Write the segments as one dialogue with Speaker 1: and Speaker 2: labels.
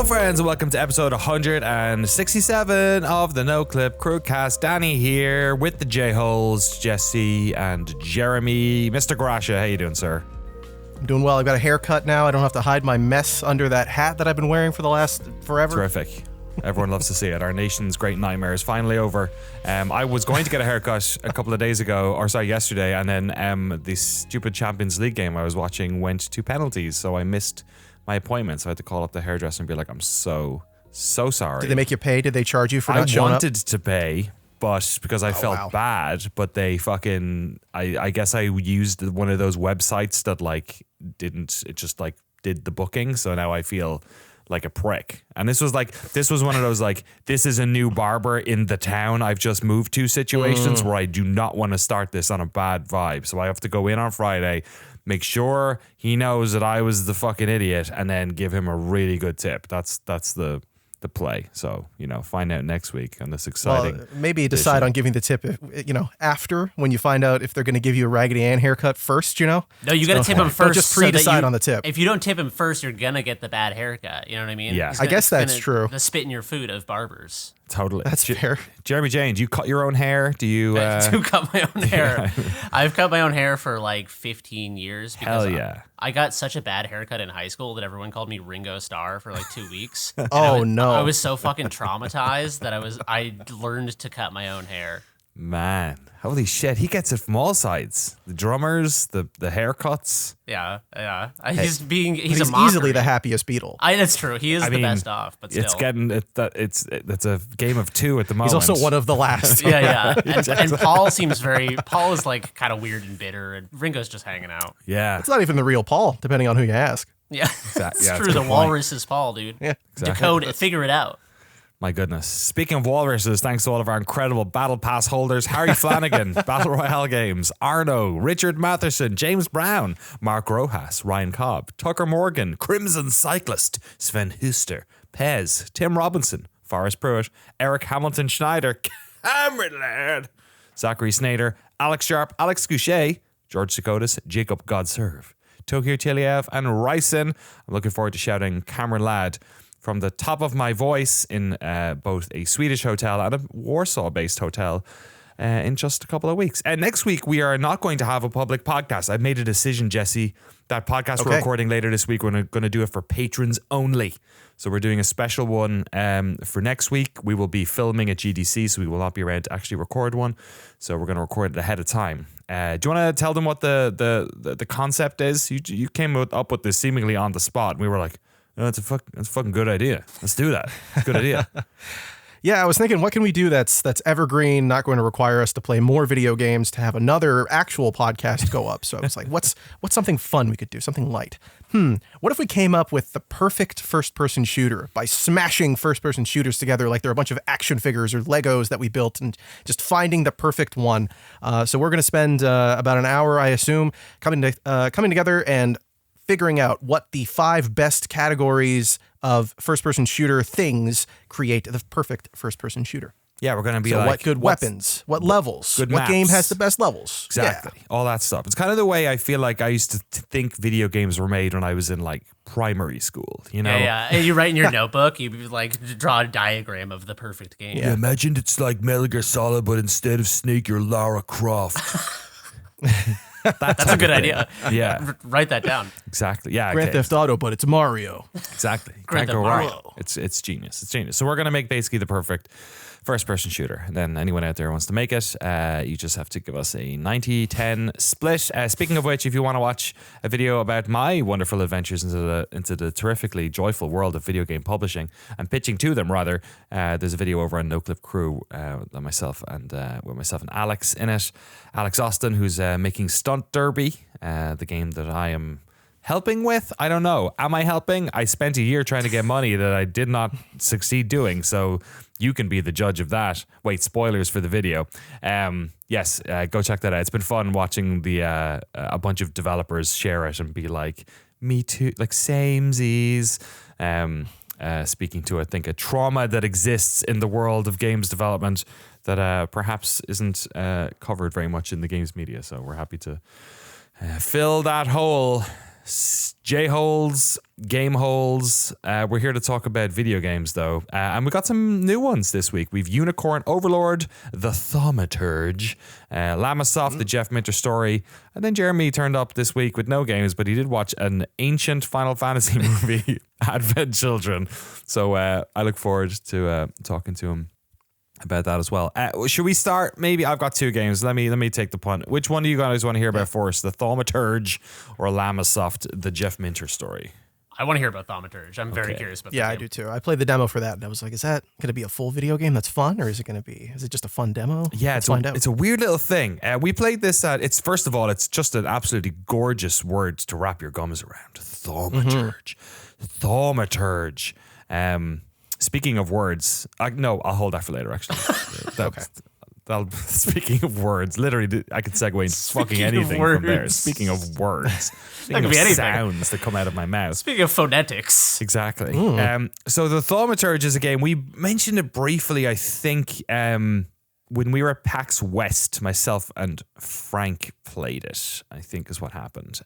Speaker 1: Friends, and welcome to episode 167 of the Noclip Crewcast. Danny here with the J-Holes, Jesse and Jeremy. Mr. Garasha, how you doing, sir?
Speaker 2: I'm doing well. I've got a haircut now. I don't have to hide my mess under that hat that I've been wearing for the last forever.
Speaker 1: Terrific. Everyone loves to see it. Our nation's great nightmare is finally over. I was going to get a haircut a couple of days ago, or sorry, yesterday, and then the stupid Champions League game I was watching went to penalties, so I missed my appointment, so I had to call up the hairdresser and be like, I'm so sorry.
Speaker 2: Did they make you pay? Did they charge you for not showing up?
Speaker 1: I wanted to pay, but because I felt bad, but they fucking, I guess I used one of those websites that did the booking, so now I feel like a prick. And this was one of those this is a new barber in the town I've just moved to situations where I do not want to start this on a bad vibe. So I have to go in on Friday, make sure he knows that I was the fucking idiot, and then give him a really good tip. That's the play. So, find out next week on this exciting
Speaker 2: maybe decide on giving the tip, after, when you find out if they're going to give you a Raggedy Ann haircut first,
Speaker 3: No, you got to tip him first.
Speaker 2: Don't just pre-decide on the tip.
Speaker 3: If you don't tip him first, you're going to get the bad haircut. You know what I mean?
Speaker 1: Yeah.
Speaker 2: I guess that's true.
Speaker 3: The spit in your food of barbers.
Speaker 1: Totally.
Speaker 2: That's fair.
Speaker 1: Jeremy Jane, do you cut your own hair? Do you...
Speaker 3: I do cut my own hair. I've cut my own hair for 15 years. Because
Speaker 1: Hell yeah.
Speaker 3: I got such a bad haircut in high school that everyone called me Ringo Starr for 2 weeks.
Speaker 2: No.
Speaker 3: I was so fucking traumatized that I learned to cut my own hair.
Speaker 1: Man, holy shit. He gets it from all sides. The drummers, the haircuts.
Speaker 3: Yeah. He's
Speaker 2: he's
Speaker 3: a mocker.
Speaker 2: easily the happiest Beatle.
Speaker 3: That's true. He is the best off, but still.
Speaker 1: It's a game of two at the moment.
Speaker 2: He's also one of the last.
Speaker 3: Yeah. And Paul is kind of weird and bitter, and Ringo's just hanging out.
Speaker 1: Yeah.
Speaker 2: It's not even the real Paul, depending on who you ask.
Speaker 3: Yeah.
Speaker 1: Exactly.
Speaker 3: It's true. The walrus is Paul, dude.
Speaker 2: Yeah.
Speaker 1: Exactly.
Speaker 3: Decode it. Figure it out.
Speaker 1: My goodness. Speaking of walruses, thanks to all of our incredible Battle Pass holders, Harry Flanagan, Battle Royale Games, Arno, Richard Matherson, James Brown, Mark Rojas, Ryan Cobb, Tucker Morgan, Crimson Cyclist, Sven Huster, Pez, Tim Robinson, Forrest Pruitt, Eric Hamilton Schneider, Cameron Laird, Zachary Snader, Alex Sharp, Alex Goucher, George Sikotis, Jacob Godserve, Tokyo Tiliev, and Ryson. I'm looking forward to shouting Cameron Ladd from the top of my voice in both a Swedish hotel and a Warsaw-based hotel in just a couple of weeks. And next week, we are not going to have a public podcast. I've made a decision, Jesse. That podcast we're recording later this week, we're going to do it for patrons only. So we're doing a special one for next week. We will be filming at GDC, so we will not be around to actually record one. So we're going to record it ahead of time. Do you want to tell them what the concept is? You came up with this seemingly on the spot. And we were like, that's a fucking good idea. Let's do that. Good idea.
Speaker 2: Yeah, I was thinking, what can we do that's evergreen, not going to require us to play more video games to have another actual podcast go up? So I was like, what's something fun we could do, something light? What if we came up with the perfect first-person shooter by smashing first-person shooters together like they're a bunch of action figures or Legos that we built and just finding the perfect one? So we're going to spend about an hour, I assume, coming together and figuring out what the 5 best categories of first-person shooter things create the perfect first-person shooter.
Speaker 1: Yeah, we're going to be
Speaker 2: what good weapons, what levels, what
Speaker 1: maps.
Speaker 2: Game has the best levels.
Speaker 1: Exactly. Yeah. All that stuff. It's kind of the way I feel like I used to think video games were made when I was in primary school,
Speaker 3: Yeah. And you write in your notebook, you draw a diagram of the perfect game.
Speaker 1: Yeah, imagine it's like Metal Gear Solid, but instead of Snake, you're Lara Croft.
Speaker 3: That's a good idea.
Speaker 1: Yeah.
Speaker 3: Write that down.
Speaker 1: Exactly. Yeah.
Speaker 2: Grand Theft Auto, but it's Mario.
Speaker 1: Exactly.
Speaker 3: Grand Theft Mario.
Speaker 1: It's genius. It's genius. So we're going to make basically the perfect first-person shooter. And then anyone out there who wants to make it, you just have to give us a 90-10 split. Speaking of which, if you want to watch a video about my wonderful adventures into the terrifically joyful world of video game publishing and pitching to them, rather, there's a video over on Noclip Crew with myself and Alex in it. Alex Austin, who's making Stunt Derby, the game that I am helping with? I don't know. Am I helping? I spent a year trying to get money that I did not succeed doing. So you can be the judge of that. Wait, spoilers for the video. Yes, go check that out. It's been fun watching a bunch of developers share it and be like, me too, like samesies. Speaking to, I think, a trauma that exists in the world of games development that perhaps isn't covered very much in the games media. So we're happy to fill that hole. J-holes, game holes. We're here to talk about video games, though. And we got some new ones this week. We've Unicorn Overlord, the Thaumaturge, Llamasoft, the Jeff Minter story. And then Jeremy turned up this week with no games, but he did watch an ancient Final Fantasy movie, Advent Children. So I look forward to talking to him about that as well. Should we start? Maybe I've got two games. Let me take the punt. Which one do you guys want to hear about first? The Thaumaturge or Llamasoft, the Jeff Minter story?
Speaker 3: I want to hear about Thaumaturge. I'm very curious about that.
Speaker 2: Yeah, I do too. I played the demo for that and I was like, is that going to be a full video game that's fun, or is it just a fun demo?
Speaker 1: Yeah, it's a weird little thing. We played this it's first of all, it's just an absolutely gorgeous word to wrap your gums around. Thaumaturge. Thaumaturge. Speaking of words, I'll hold that for later, actually.
Speaker 2: Okay.
Speaker 1: Speaking of words, literally, I could segue into fucking anything from there. Speaking of words. Speaking of sounds that come out of my mouth.
Speaker 3: Speaking of phonetics.
Speaker 1: Exactly. So the Thaumaturge is a game, we mentioned it briefly, I think, when we were at PAX West, myself and Frank played it, I think is what happened.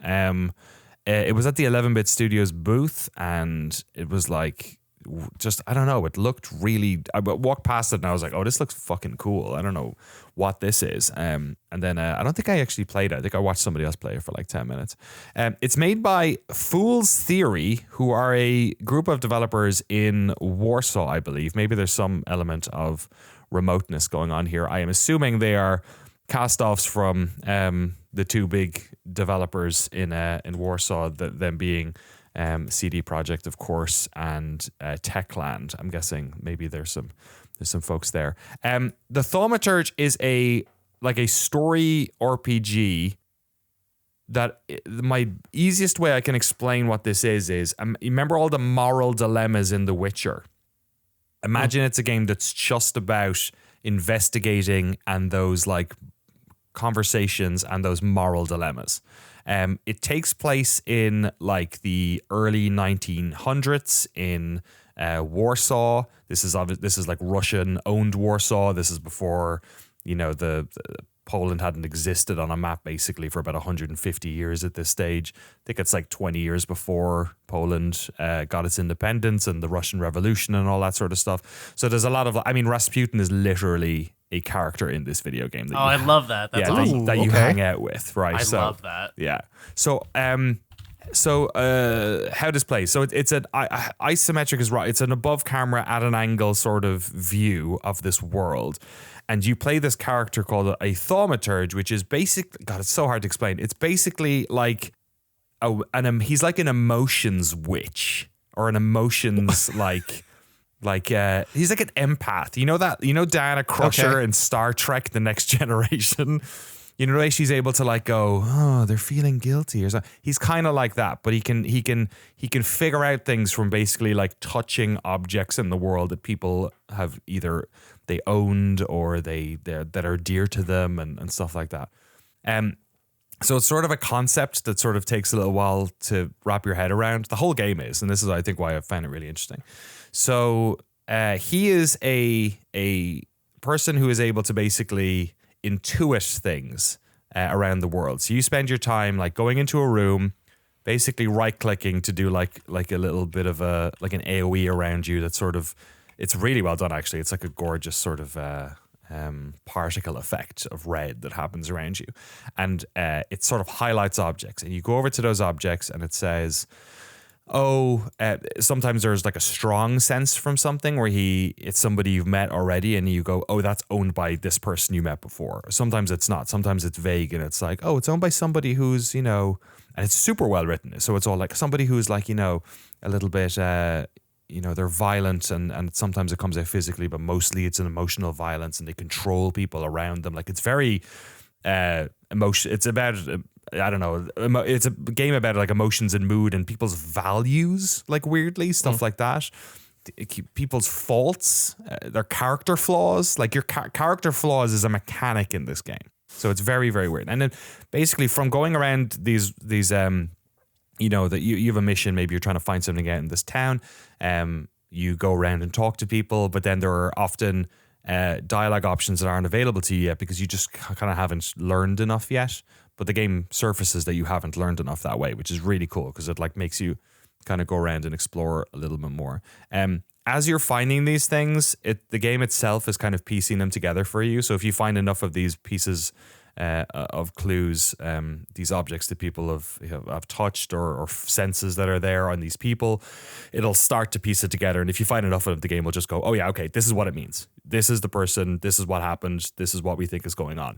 Speaker 1: It was at the 11-Bit Studios booth, and it was like, just, I don't know, it looked really, I walked past it and I was like, oh, this looks fucking cool. I don't know what this is. And then I don't think I actually played it. I think I watched somebody else play it for like 10 minutes. It's made by Fool's Theory, who are a group of developers in Warsaw, I believe. Maybe there's some element of remoteness going on here. I am assuming they are cast-offs from the two big developers in Warsaw, them being CD Projekt, of course, and Techland. I'm guessing maybe there's some folks there. The Thaumaturge is a story RPG that my easiest way I can explain what this is you remember all the moral dilemmas in The Witcher? Imagine it's a game that's just about investigating and those like conversations and those moral dilemmas. It takes place in like the early 1900s in Warsaw. This is like Russian-owned Warsaw. This is before, the Poland hadn't existed on a map basically for about 150 years at this stage. I think it's like 20 years before Poland got its independence and the Russian Revolution and all that sort of stuff. So there's a lot of, Rasputin is literally a character in this video game.
Speaker 3: I love that. That's awesome.
Speaker 1: that you hang out with, right?
Speaker 3: I love that.
Speaker 1: Yeah. So, how this plays? So it's an isometric is right. It's an above camera at an angle sort of view of this world, and you play this character called a Thaumaturge, which is basically, God, it's so hard to explain. It's basically like he's like an emotions witch or an emotions he's like an empath. You know Diana Crusher in Star Trek: The Next Generation? You know, like she's able to like go, oh, they're feeling guilty or something. He's kind of like that, but he can figure out things from basically like touching objects in the world that people have either they owned or that are dear to them and stuff like that. So it's sort of a concept that sort of takes a little while to wrap your head around. The whole game is, and this is I think why I find it really interesting. So he is a person who is able to basically intuit things around the world. So you spend your time like going into a room, basically right clicking to do like a little bit of an AoE around you. That's sort of, it's really well done actually. It's like a gorgeous sort of particle effect of red that happens around you, and it sort of highlights objects, and you go over to those objects and it says, sometimes there's like a strong sense from something where it's somebody you've met already and you go, oh, that's owned by this person you met before. Sometimes it's not. Sometimes it's vague and it's like, oh, it's owned by somebody who's, and it's super well written. So it's all like somebody who's like, a little bit, they're violent and sometimes it comes out physically, but mostly it's an emotional violence and they control people around them. Like it's very emotion. It's about I don't know. It's a game about like emotions and mood and people's values, like weirdly stuff like that. People's faults, their character flaws. Like your character flaws is a mechanic in this game, so it's very, very weird. And then basically from going around these you know, that you have a mission. Maybe you're trying to find something out in this town. You go around and talk to people, but then there are often dialogue options that aren't available to you yet because you just kind of haven't learned enough yet. But the game surfaces that you haven't learned enough that way, which is really cool because it like makes you kind of go around and explore a little bit more. As you're finding these things, the game itself is kind of piecing them together for you. So if you find enough of these pieces of clues, these objects that people have touched or senses that are there on these people, it'll start to piece it together. And if you find enough of it, the game will just go, oh yeah, okay, this is what it means. This is the person. This is what happened. This is what we think is going on.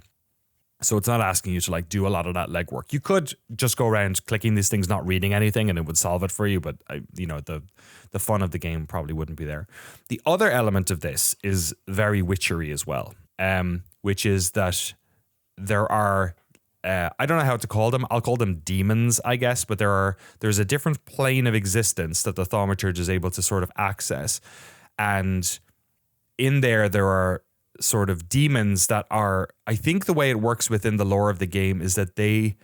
Speaker 1: So it's not asking you to like do a lot of that legwork. You could just go around clicking these things, not reading anything, and it would solve it for you. But the fun of the game probably wouldn't be there. The other element of this is very witchery as well, which is that there are I don't know how to call them. I'll call them demons, I guess. But there's a different plane of existence that the Thaumaturge is able to sort of access, and in there are sort of demons that are, I think the way it works within the lore of the game is that they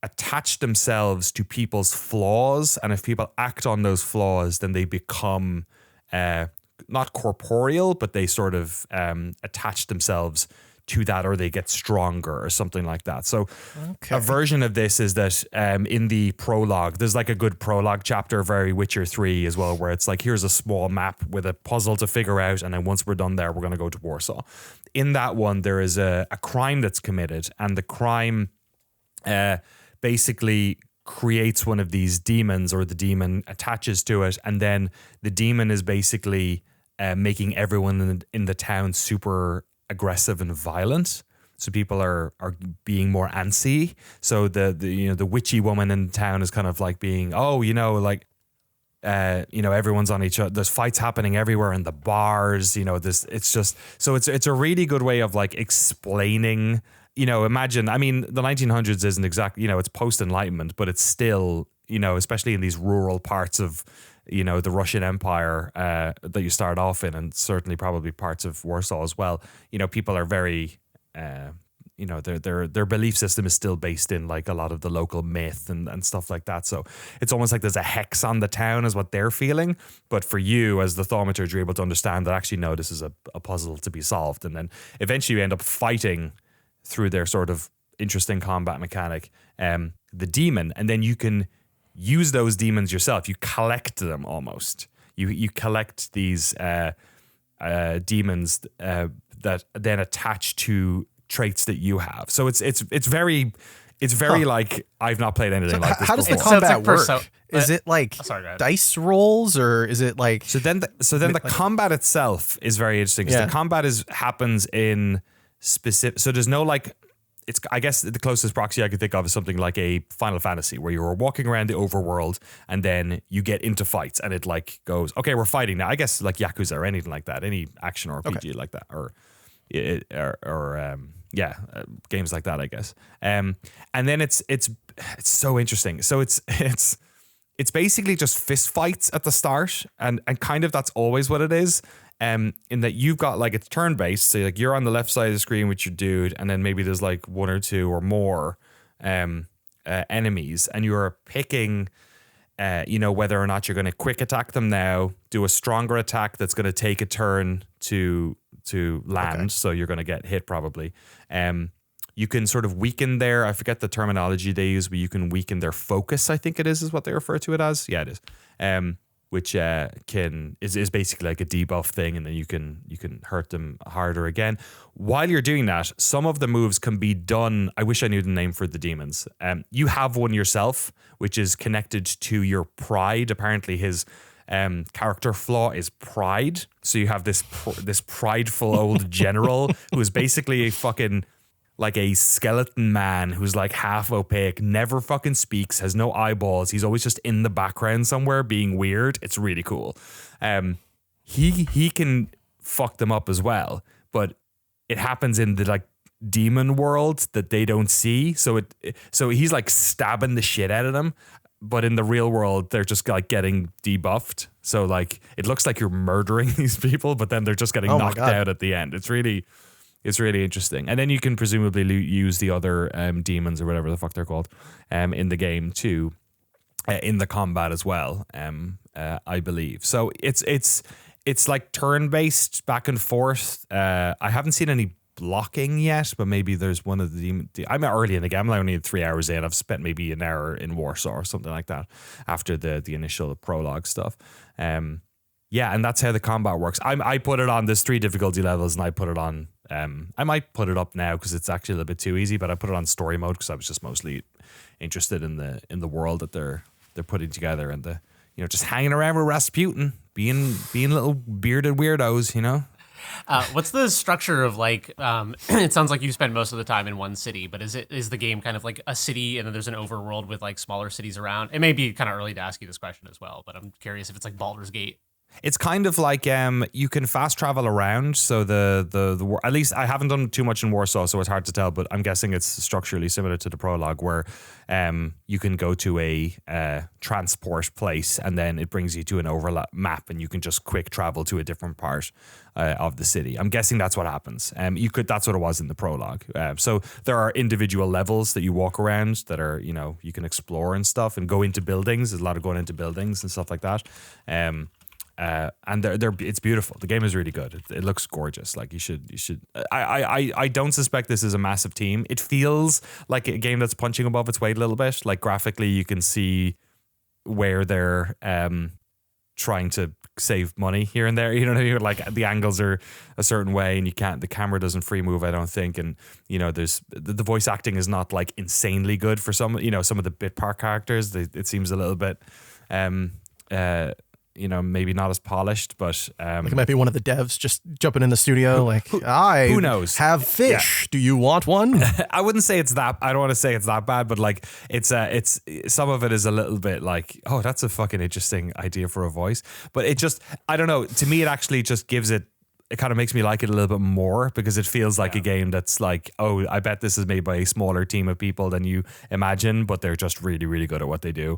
Speaker 1: attach themselves to people's flaws, and if people act on those flaws, then they become not corporeal, but they sort of attach themselves to that, or they get stronger or something like that. So a version of this is that in the prologue, there's like a good prologue chapter, very Witcher 3 as well, where it's like, here's a small map with a puzzle to figure out, and then once we're done there, we're going to go to Warsaw. In that one, there is a crime that's committed, and the crime basically creates one of these demons, or the demon attaches to it, and then the demon is basically making everyone in the town super aggressive and violent. So people are being more antsy. So the witchy woman in town is kind of like being, everyone's on each other. There's fights happening everywhere in the bars. It's a really good way of like explaining. Imagine, I mean, the 1900s isn't exactly, it's post-Enlightenment, but it's still, especially in these rural parts of, the Russian Empire that you start off in, and certainly probably parts of Warsaw as well. People are very, their belief system is still based in like a lot of the local myth and stuff like that. So it's almost like there's a hex on the town is what they're feeling. But for you as the Thaumaturge, you're able to understand that actually, no, this is a puzzle to be solved. And then eventually you end up fighting through their sort of interesting combat mechanic, the demon, and then you can use those demons yourself. You collect them almost. You collect these demons that then attach to traits that you have. So it's very like, I've not played anything like this.
Speaker 2: How does the
Speaker 3: before.
Speaker 2: combat work? Is it like dice rolls, or is it like?
Speaker 1: So then the combat itself is very interesting. The combat happens in specific. So there's no like. It's, I guess the closest proxy I could think of is something like a Final Fantasy, where you're walking around the overworld and then you get into fights and it like goes, okay, we're fighting now. I guess like Yakuza or anything like that, any action RPG like that, or games like that, I guess. And then it's so interesting. So it's basically just fist fights at the start, and kind of that's always what it is. In that you've got like, it's turn based, so like you're on the left side of the screen with your dude, and then maybe there's like one or two or more enemies, and you're picking whether or not you're going to quick attack them now, do a stronger attack that's going to take a turn to land, so you're going to get hit probably. You can sort of weaken their, I forget the terminology they use, but you can weaken their focus, I think it is what they refer to it as. Yeah, it is. Which is basically like a debuff thing, and then you can hurt them harder again. While you're doing that, some of the moves can be done. I wish I knew the name for the demons. You have one yourself, which is connected to your pride. Apparently, his character flaw is pride. So you have this prideful old general who is basically a fucking like a skeleton man who's like half opaque, never fucking speaks, has no eyeballs. He's always just in the background somewhere being weird. It's really cool. He can fuck them up as well, but it happens in the like demon world that they don't see. So he's like stabbing the shit out of them. But in the real world, they're just like getting debuffed. So like it looks like you're murdering these people, but then they're just getting knocked out at the end. It's really interesting. And then you can presumably use the other demons or whatever the fuck they're called in the game too, in the combat as well. I believe. So it's like turn-based back and forth. I haven't seen any blocking yet, but maybe there's one of the I'm early in the game. I'm only 3 hours in. I've spent maybe an hour in Warsaw or something like that after the initial prologue stuff. Yeah, and that's how the combat works. I put it on, there's 3 difficulty levels, and I put it on I might put it up now because it's actually a little bit too easy, but I put it on story mode because I was just mostly interested in the world that they're putting together, and the just hanging around with Rasputin, being little bearded weirdos,
Speaker 3: What's the structure of like? It sounds like you spend most of the time in one city, but is the game kind of like a city and then there's an overworld with like smaller cities around? It may be kind of early to ask you this question as well, but I'm curious if it's like Baldur's Gate.
Speaker 1: It's kind of like you can fast travel around. So the at least I haven't done too much in Warsaw, so it's hard to tell. But I'm guessing it's structurally similar to the prologue, where you can go to a transport place and then it brings you to an overlap map, and you can just quick travel to a different part of the city. I'm guessing that's what happens. That's what it was in the prologue. So there are individual levels that you walk around that are you can explore and stuff and go into buildings. There's a lot of going into buildings and stuff like that. And it's beautiful. The game is really good. It looks gorgeous. Like you should. I don't suspect this is a massive team. It feels like a game that's punching above its weight a little bit. Like graphically, you can see where they're trying to save money here and there. You know what I mean? Like the angles are a certain way, and the camera doesn't free move, I don't think. And there's the voice acting is not like insanely good for some of the bit part characters. It seems a little bit. Maybe not as polished, but
Speaker 2: like it might be one of the devs just jumping in the studio like, who
Speaker 1: knows?
Speaker 2: Have fish. Yeah. Do you want one?
Speaker 1: I wouldn't say it's that. I don't want to say it's that bad, but like it's some of it is a little bit like, oh, that's a fucking interesting idea for a voice. But it just, I don't know. To me, it actually just gives it. It kind of makes me like it a little bit more because it feels like a game that's like, oh, I bet this is made by a smaller team of people than you imagine, but they're just really, really good at what they do.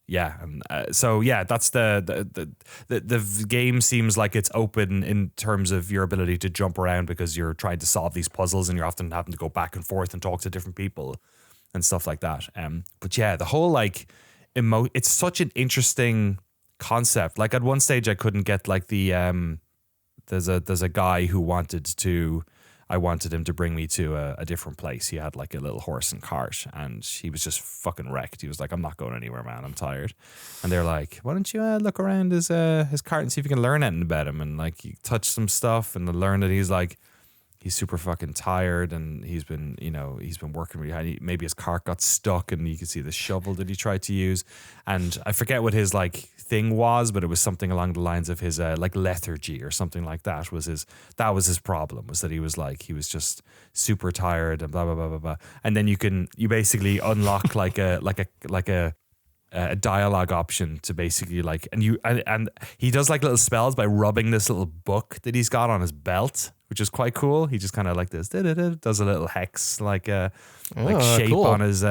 Speaker 1: Yeah, and that's the game seems like it's open in terms of your ability to jump around because you're trying to solve these puzzles and you're often having to go back and forth and talk to different people and stuff like that. But yeah, the whole like it's such an interesting concept. Like at one stage, I couldn't get like the there's a guy who I wanted him to bring me to a different place. He had like a little horse and cart, and he was just fucking wrecked. He was like, "I'm not going anywhere, man. I'm tired." And they're like, "Why don't you look around his cart and see if you can learn anything about him?" And like, you touch some stuff and learn that he's super fucking tired, and he's been working really hard. Maybe his cart got stuck, and you can see the shovel that he tried to use. And I forget what his like thing was, but it was something along the lines of his like lethargy or something like that. That was his problem, was that he was just super tired and blah blah blah blah blah. And then you basically unlock like a dialogue option to basically like, and he does like little spells by rubbing this little book that he's got on his belt, which is quite cool. He just kind of like this does a little hex like shape cool. on his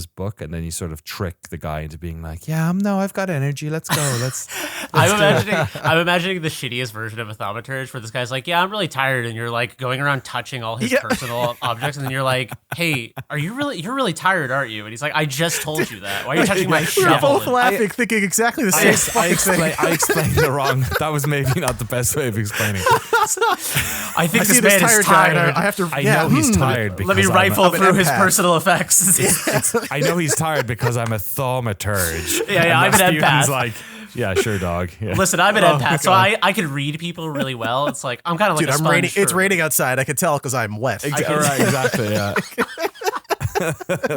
Speaker 1: book, and then you sort of trick the guy into being like, I've got energy, let's go, let's
Speaker 3: I'm imagining the shittiest version of a thaumaturge where this guy's like, I'm really tired, and you're like going around touching all his personal objects, and then you're like, hey, you're really tired, aren't you? And he's like, I just told you that. Why are you touching my shovel?
Speaker 2: We're both laughing, thinking exactly the same
Speaker 1: I explained it wrong. That was maybe not the best way of explaining it.
Speaker 3: I think this man is tired.
Speaker 1: I know he's tired because
Speaker 3: let me rifle through his personal effects.
Speaker 1: I know he's tired because I'm a thaumaturge.
Speaker 3: I'm an empath.
Speaker 1: Like, yeah, sure, dog. Yeah.
Speaker 3: Listen, I'm an empath, so I can read people really well. It's like I'm kind of like a sponge.
Speaker 2: It's raining outside. I can tell because I'm wet.
Speaker 1: Right, exactly. Yeah.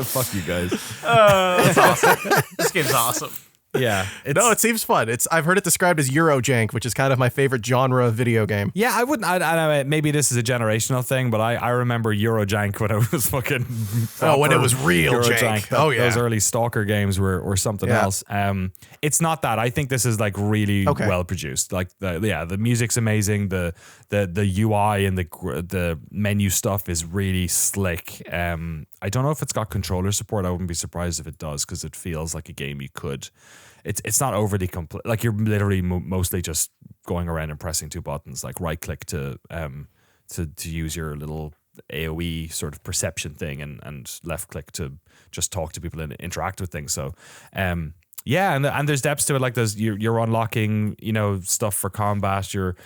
Speaker 1: Fuck you guys.
Speaker 3: That's awesome. This game's awesome.
Speaker 1: Yeah.
Speaker 2: No, it seems fun. I've heard it described as Eurojank, which is kind of my favorite genre of video game.
Speaker 1: Yeah, I wouldn't. I know maybe this is a generational thing, but I remember Eurojank when I was fucking.
Speaker 2: When it was real jank.
Speaker 1: Those early Stalker games were something else. It's not that. I think this is like really well produced. Like the music's amazing. The UI and the menu stuff is really slick. I don't know if it's got controller support. I wouldn't be surprised if it does, because it feels like a game you could. It's not overly complex. Like you're literally mostly just going around and pressing two buttons, like right click to use your little AOE sort of perception thing, and left click to just talk to people and interact with things. So, and there's depths to it. Like you're unlocking, stuff for combat. You're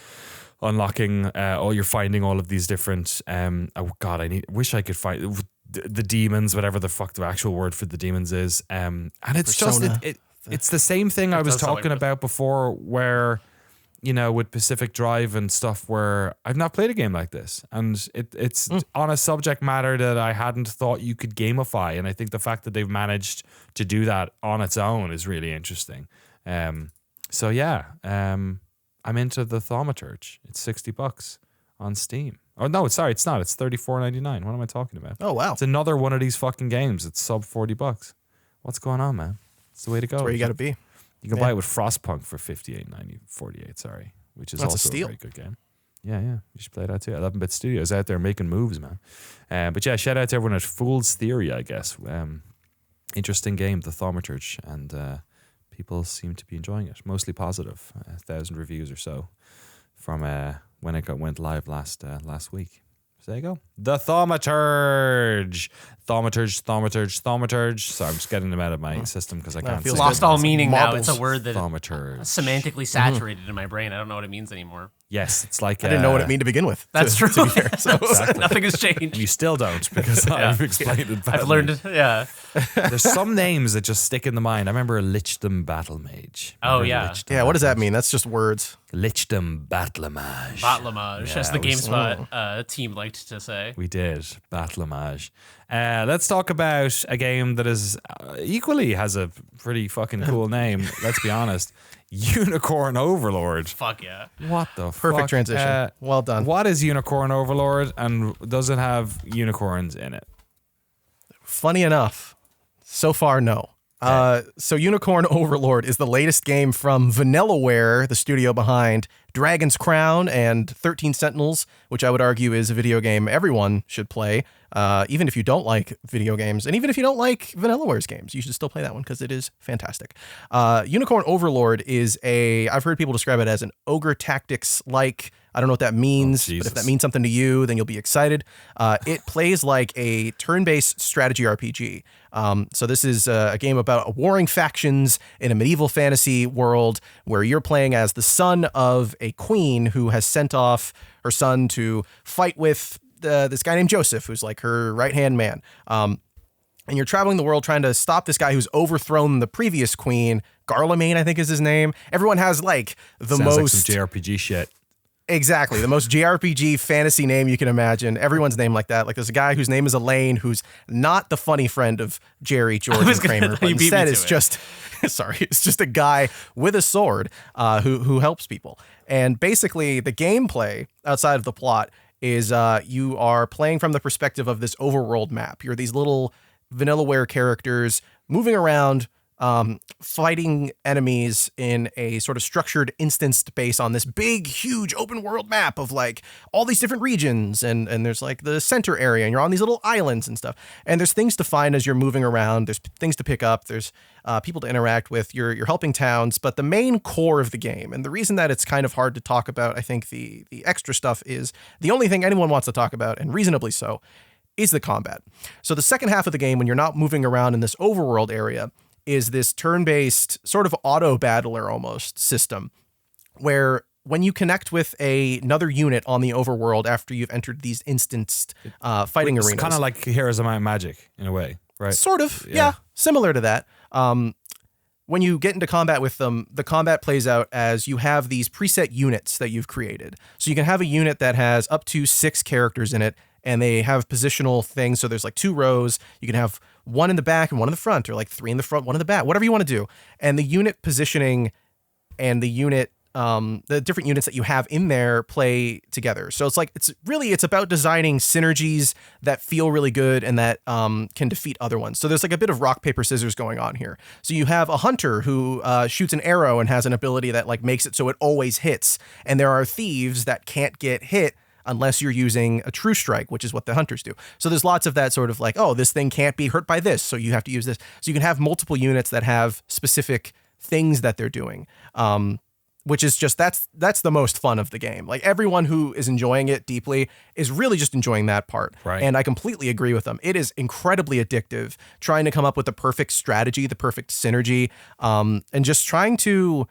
Speaker 1: unlocking, you're finding all of these different. Wish I could find the demons, whatever the fuck the actual word for the demons is. And it's Persona. It's the same thing I was talking about before, where, with Pacific Drive and stuff, where I've not played a game like this. And it's on a subject matter that I hadn't thought you could gamify. And I think the fact that they've managed to do that on its own is really interesting. I'm into the Thaumaturge. It's $60 on Steam. Oh, no, it's not. It's $34.99. What am I talking about?
Speaker 2: Oh, wow.
Speaker 1: It's another one of these fucking games. It's sub $40. What's going on, man? It's the way to go.
Speaker 2: That's where you got to be.
Speaker 1: You can buy it with Frostpunk for $58.48, sorry, which is also a very good game. Yeah, you should play that too. 11-Bit Studios out there making moves, man. But yeah, shout out to everyone at Fool's Theory, I guess. Interesting game, the Thaumaturge, and people seem to be enjoying it. Mostly positive, 1,000 reviews or so from when it went live last week. So there you go. The Thaumaturge. Thaumaturge. So I'm just getting them out of my system because I can't say it.
Speaker 3: Lost all meaning now. It's a word that
Speaker 1: Thaumaturge.
Speaker 3: Semantically saturated in my brain. I don't know what it means anymore.
Speaker 1: Yes, it's like
Speaker 2: I didn't know what it meant to begin with.
Speaker 3: That's true.
Speaker 2: To be fair, so
Speaker 1: exactly.
Speaker 3: Nothing has changed.
Speaker 1: And you still don't, because I've explained it badly.
Speaker 3: I've learned it. Yeah.
Speaker 1: There's some names that just stick in the mind. I remember Lichdom Battle Mage.
Speaker 3: Oh, yeah.
Speaker 2: Yeah, what does that mean? That's just words.
Speaker 1: Lichdom Battlemage.
Speaker 3: Battlemage, as the GameSpot team liked to say.
Speaker 1: We did. Battlemage. Let's talk about a game that is equally has a pretty fucking cool name. Let's be honest. Unicorn Overlord.
Speaker 3: Fuck yeah.
Speaker 1: What the fuck?
Speaker 2: Perfect transition. Well done.
Speaker 1: What is Unicorn Overlord, and does it have unicorns in it?
Speaker 2: Funny enough, so far, no. So Unicorn Overlord is the latest game from Vanillaware, the studio behind Dragon's Crown and 13 Sentinels, which I would argue is a video game everyone should play, even if you don't like video games. And even if you don't like Vanillaware's games, you should still play that one because it is fantastic. Unicorn Overlord is I've heard people describe it as an ogre tactics-like. I don't know what that means, but if that means something to you, then you'll be excited. It plays like a turn-based strategy RPG. So this is a game about warring factions in a medieval fantasy world where you're playing as the son of a queen who has sent off her son to fight with this guy named Joseph, who's like her right-hand man. And you're traveling the world trying to stop this guy who's overthrown the previous queen. Garlemane, I think is his name. Everyone has like the most...
Speaker 1: like some JRPG shit.
Speaker 2: Exactly. The most JRPG fantasy name you can imagine. Everyone's name like that. Like there's a guy whose name is Elaine, who's not the funny friend of Jerry, George, and Kramer, but instead it's just, it's just a guy with a sword who helps people. And basically the gameplay outside of the plot is you are playing from the perspective of this overworld map. You're these little Vanillaware characters moving around, fighting enemies in a sort of structured instanced base on this big, huge open world map of like all these different regions. And there's like the center area and you're on these little islands and stuff. And there's things to find as you're moving around. There's things to pick up. There's people to interact with. You're helping towns. But the main core of the game, and the reason that it's kind of hard to talk about, I think the extra stuff is the only thing anyone wants to talk about, and reasonably so, is the combat. So the second half of the game, when you're not moving around in this overworld area, is this turn-based sort of auto-battler almost system where when you connect with another unit on the overworld after you've entered these instanced fighting arenas.
Speaker 1: It's kind of like Heroes of Might and Magic in a way, right?
Speaker 2: Sort of, yeah, similar to that. When you get into combat with them, the combat plays out as you have these preset units that you've created. So you can have a unit that has up to 6 characters in it, and they have positional things. So there's like 2 rows. You can have one in the back and one in the front, or like 3 in the front, 1 in the back, whatever you want to do. And the unit positioning and the different units that you have in there play together. So it's about designing synergies that feel really good and that can defeat other ones. So there's like a bit of rock, paper, scissors going on here. So you have a hunter who shoots an arrow and has an ability that like makes it so it always hits. And there are thieves that can't get hit unless you're using a true strike, which is what the hunters do. So there's lots of that sort of like, oh, this thing can't be hurt by this, so you have to use this. So you can have multiple units that have specific things that they're doing. Which is just, that's the most fun of the game. Like everyone who is enjoying it deeply is really just enjoying that part.
Speaker 1: Right.
Speaker 2: And I completely agree with them. It is incredibly addictive, trying to come up with the perfect strategy, the perfect synergy, and just trying to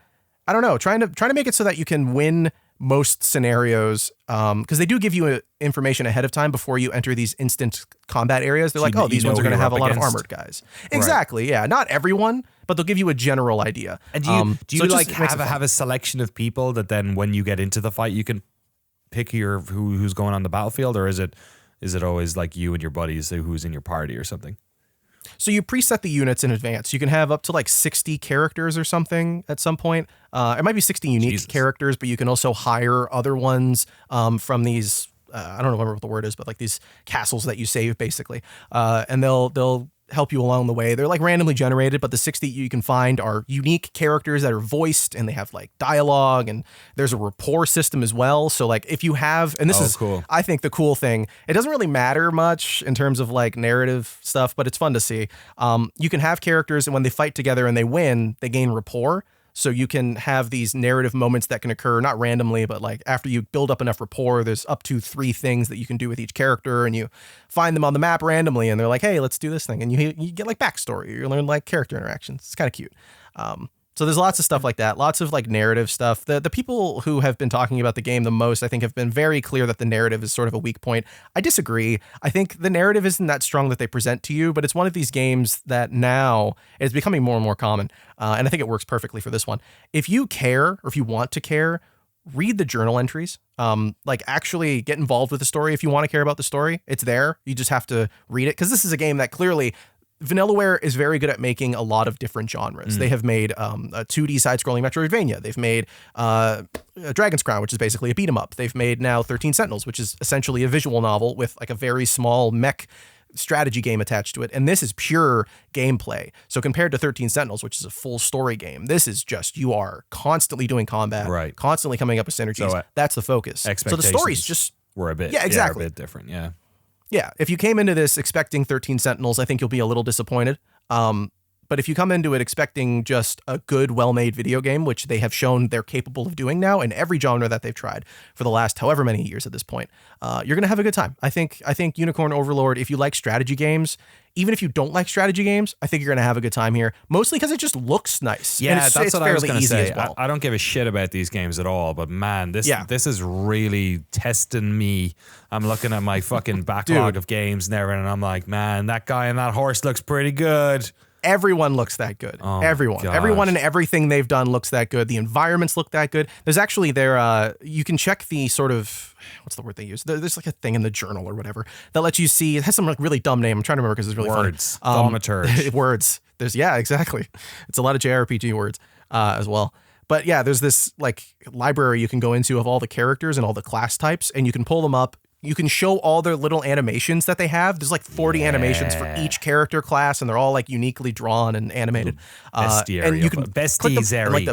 Speaker 2: make it so that you can win most scenarios, because they do give you information ahead of time before you enter these instant combat areas. They're like, oh, these ones are going to have a lot of armored guys. Exactly. Right. Yeah. Not everyone, but they'll give you a general idea.
Speaker 1: And do you like have a selection of people that then when you get into the fight, you can pick who's going on the battlefield, or is it always like you and your buddies who's in your party or something?
Speaker 2: So you preset the units in advance. You can have up to like 60 characters or something at some point. It might be 60 unique characters, but you can also hire other ones from these, I don't remember what the word is, but like these castles that you save basically. And they'll help you along the way. They're like randomly generated, but the 60 you can find are unique characters that are voiced and they have like dialogue, and there's a rapport system as well. So like if you have, and this is cool. I think the cool thing, it doesn't really matter much in terms of like narrative stuff, but it's fun to see. You can have characters and when they fight together and they win, they gain rapport. So you can have these narrative moments that can occur, not randomly, but like after you build up enough rapport, there's up to 3 things that you can do with each character, and you find them on the map randomly and they're like, hey, let's do this thing. And you get like backstory, you learn like character interactions. It's kind of cute. So there's lots of stuff like that, lots of like narrative stuff. The people who have been talking about the game the most, I think, have been very clear that the narrative is sort of a weak point. I disagree. I think the narrative isn't that strong that they present to you, but it's one of these games that now is becoming more and more common. And I think it works perfectly for this one. If you care, or if you want to care, read the journal entries. Like actually get involved with the story. If you want to care about the story, it's there. You just have to read it, because this is a game that clearly Vanillaware is very good at making a lot of different genres. They have made a 2D side-scrolling Metroidvania. They've made Dragon's Crown, which is basically a beat-em-up. They've made now 13 Sentinels, which is essentially a visual novel with like a very small mech strategy game attached to it. And this is pure gameplay. So compared to 13 Sentinels, which is a full story game, this is just, you are constantly doing combat, right, constantly coming up with synergies. So, that's the focus. So the story's just...
Speaker 1: were a bit,
Speaker 2: exactly.
Speaker 1: A bit different, yeah.
Speaker 2: Yeah, if you came into this expecting 13 Sentinels, I think you'll be a little disappointed. But if you come into it expecting just a good, well-made video game, which they have shown they're capable of doing now in every genre that they've tried for the last however many years at this point, you're going to have a good time. I think Unicorn Overlord, if you like strategy games, even if you don't like strategy games, I think you're going to have a good time here, mostly because it just looks nice.
Speaker 1: Yeah,
Speaker 2: it's
Speaker 1: that's what I was going to say.
Speaker 2: Well.
Speaker 1: I don't give a shit about these games at all, but man, this is really testing me. I'm looking at my fucking backlog of games and everything, and I'm like, man, that guy and that horse looks pretty good.
Speaker 2: Everyone looks that good. Everyone and everything they've done looks that good. The environments look that good. There's actually you can check the sort of, what's the word they use? There's like a thing in the journal or whatever that lets you see, it has some like really dumb name. I'm trying to remember because it's really
Speaker 1: words.
Speaker 2: funny.
Speaker 1: Thaumaturge.
Speaker 2: Words. Exactly. It's a lot of JRPG words as well. But yeah, there's this like library you can go into of all the characters and all the class types, and you can pull them up. You can show all their little animations that they have. There's like 40 animations for each character class, and they're all like uniquely drawn and animated.
Speaker 1: And you can bestiary.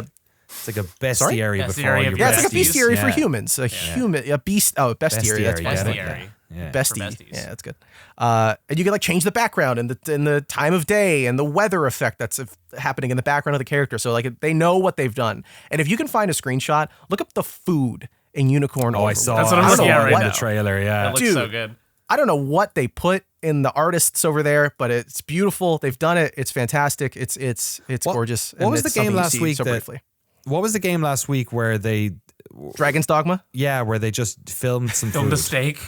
Speaker 1: It's like a bestiary before you.
Speaker 2: Yeah, it's like a bestiary for humans. A beast. Oh, bestiary. That's
Speaker 3: bestiary.
Speaker 2: Yeah. Bestie. Yeah, that's good. And you can like change the background and the time of day and the weather effect that's happening in the background of the character. So like they know what they've done. And if you can find a screenshot, look up the food in Unicorn.
Speaker 1: I saw.
Speaker 3: That's what I'm looking at right now.
Speaker 1: The trailer. Yeah,
Speaker 3: that looks so good.
Speaker 2: I don't know what they put in the artists over there, but it's beautiful. They've done it. It's fantastic. It's gorgeous.
Speaker 1: What was the game last week? What was the game last week where they
Speaker 2: Dragon's Dogma?
Speaker 1: Yeah, where they just filmed some
Speaker 3: filmed
Speaker 1: food.
Speaker 3: a steak.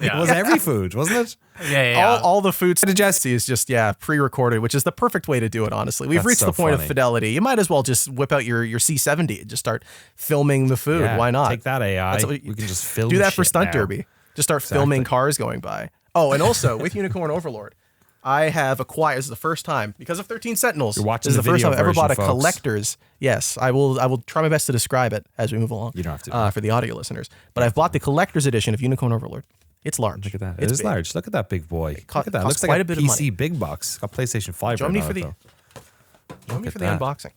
Speaker 1: Yeah. It was every food, wasn't it?
Speaker 3: Yeah.
Speaker 2: All the food suggested is just pre-recorded, which is the perfect way to do it. Honestly, we've reached the point of fidelity. You might as well just whip out your C70 and just start filming the food.
Speaker 1: Yeah,
Speaker 2: why not?
Speaker 1: Take that AI. We can just film.
Speaker 2: Do that for Stunt Derby. Just start filming cars going by. Oh, and also with Unicorn Overlord, I have acquired. This is the first time because of 13 Sentinels.
Speaker 1: You're watching
Speaker 2: this is
Speaker 1: the
Speaker 2: the first
Speaker 1: video
Speaker 2: time I've ever bought a
Speaker 1: version, folks.
Speaker 2: collector's. Yes, I will try my best to describe it as we move along.
Speaker 1: You don't have to.
Speaker 2: For the audio listeners. But I've bought the collector's edition of Unicorn Overlord. It's large.
Speaker 1: Look at that.
Speaker 2: It's
Speaker 1: It is
Speaker 2: big.
Speaker 1: large. Look at that big boy. Look at that. It
Speaker 2: costs
Speaker 1: looks like
Speaker 2: quite
Speaker 1: a
Speaker 2: a bit of
Speaker 1: PC
Speaker 2: money.
Speaker 1: big box. Got PlayStation 5
Speaker 2: Join
Speaker 1: right
Speaker 2: me
Speaker 1: now,
Speaker 2: for the
Speaker 1: though.
Speaker 2: join me
Speaker 1: at
Speaker 2: for the
Speaker 1: that.
Speaker 2: unboxing.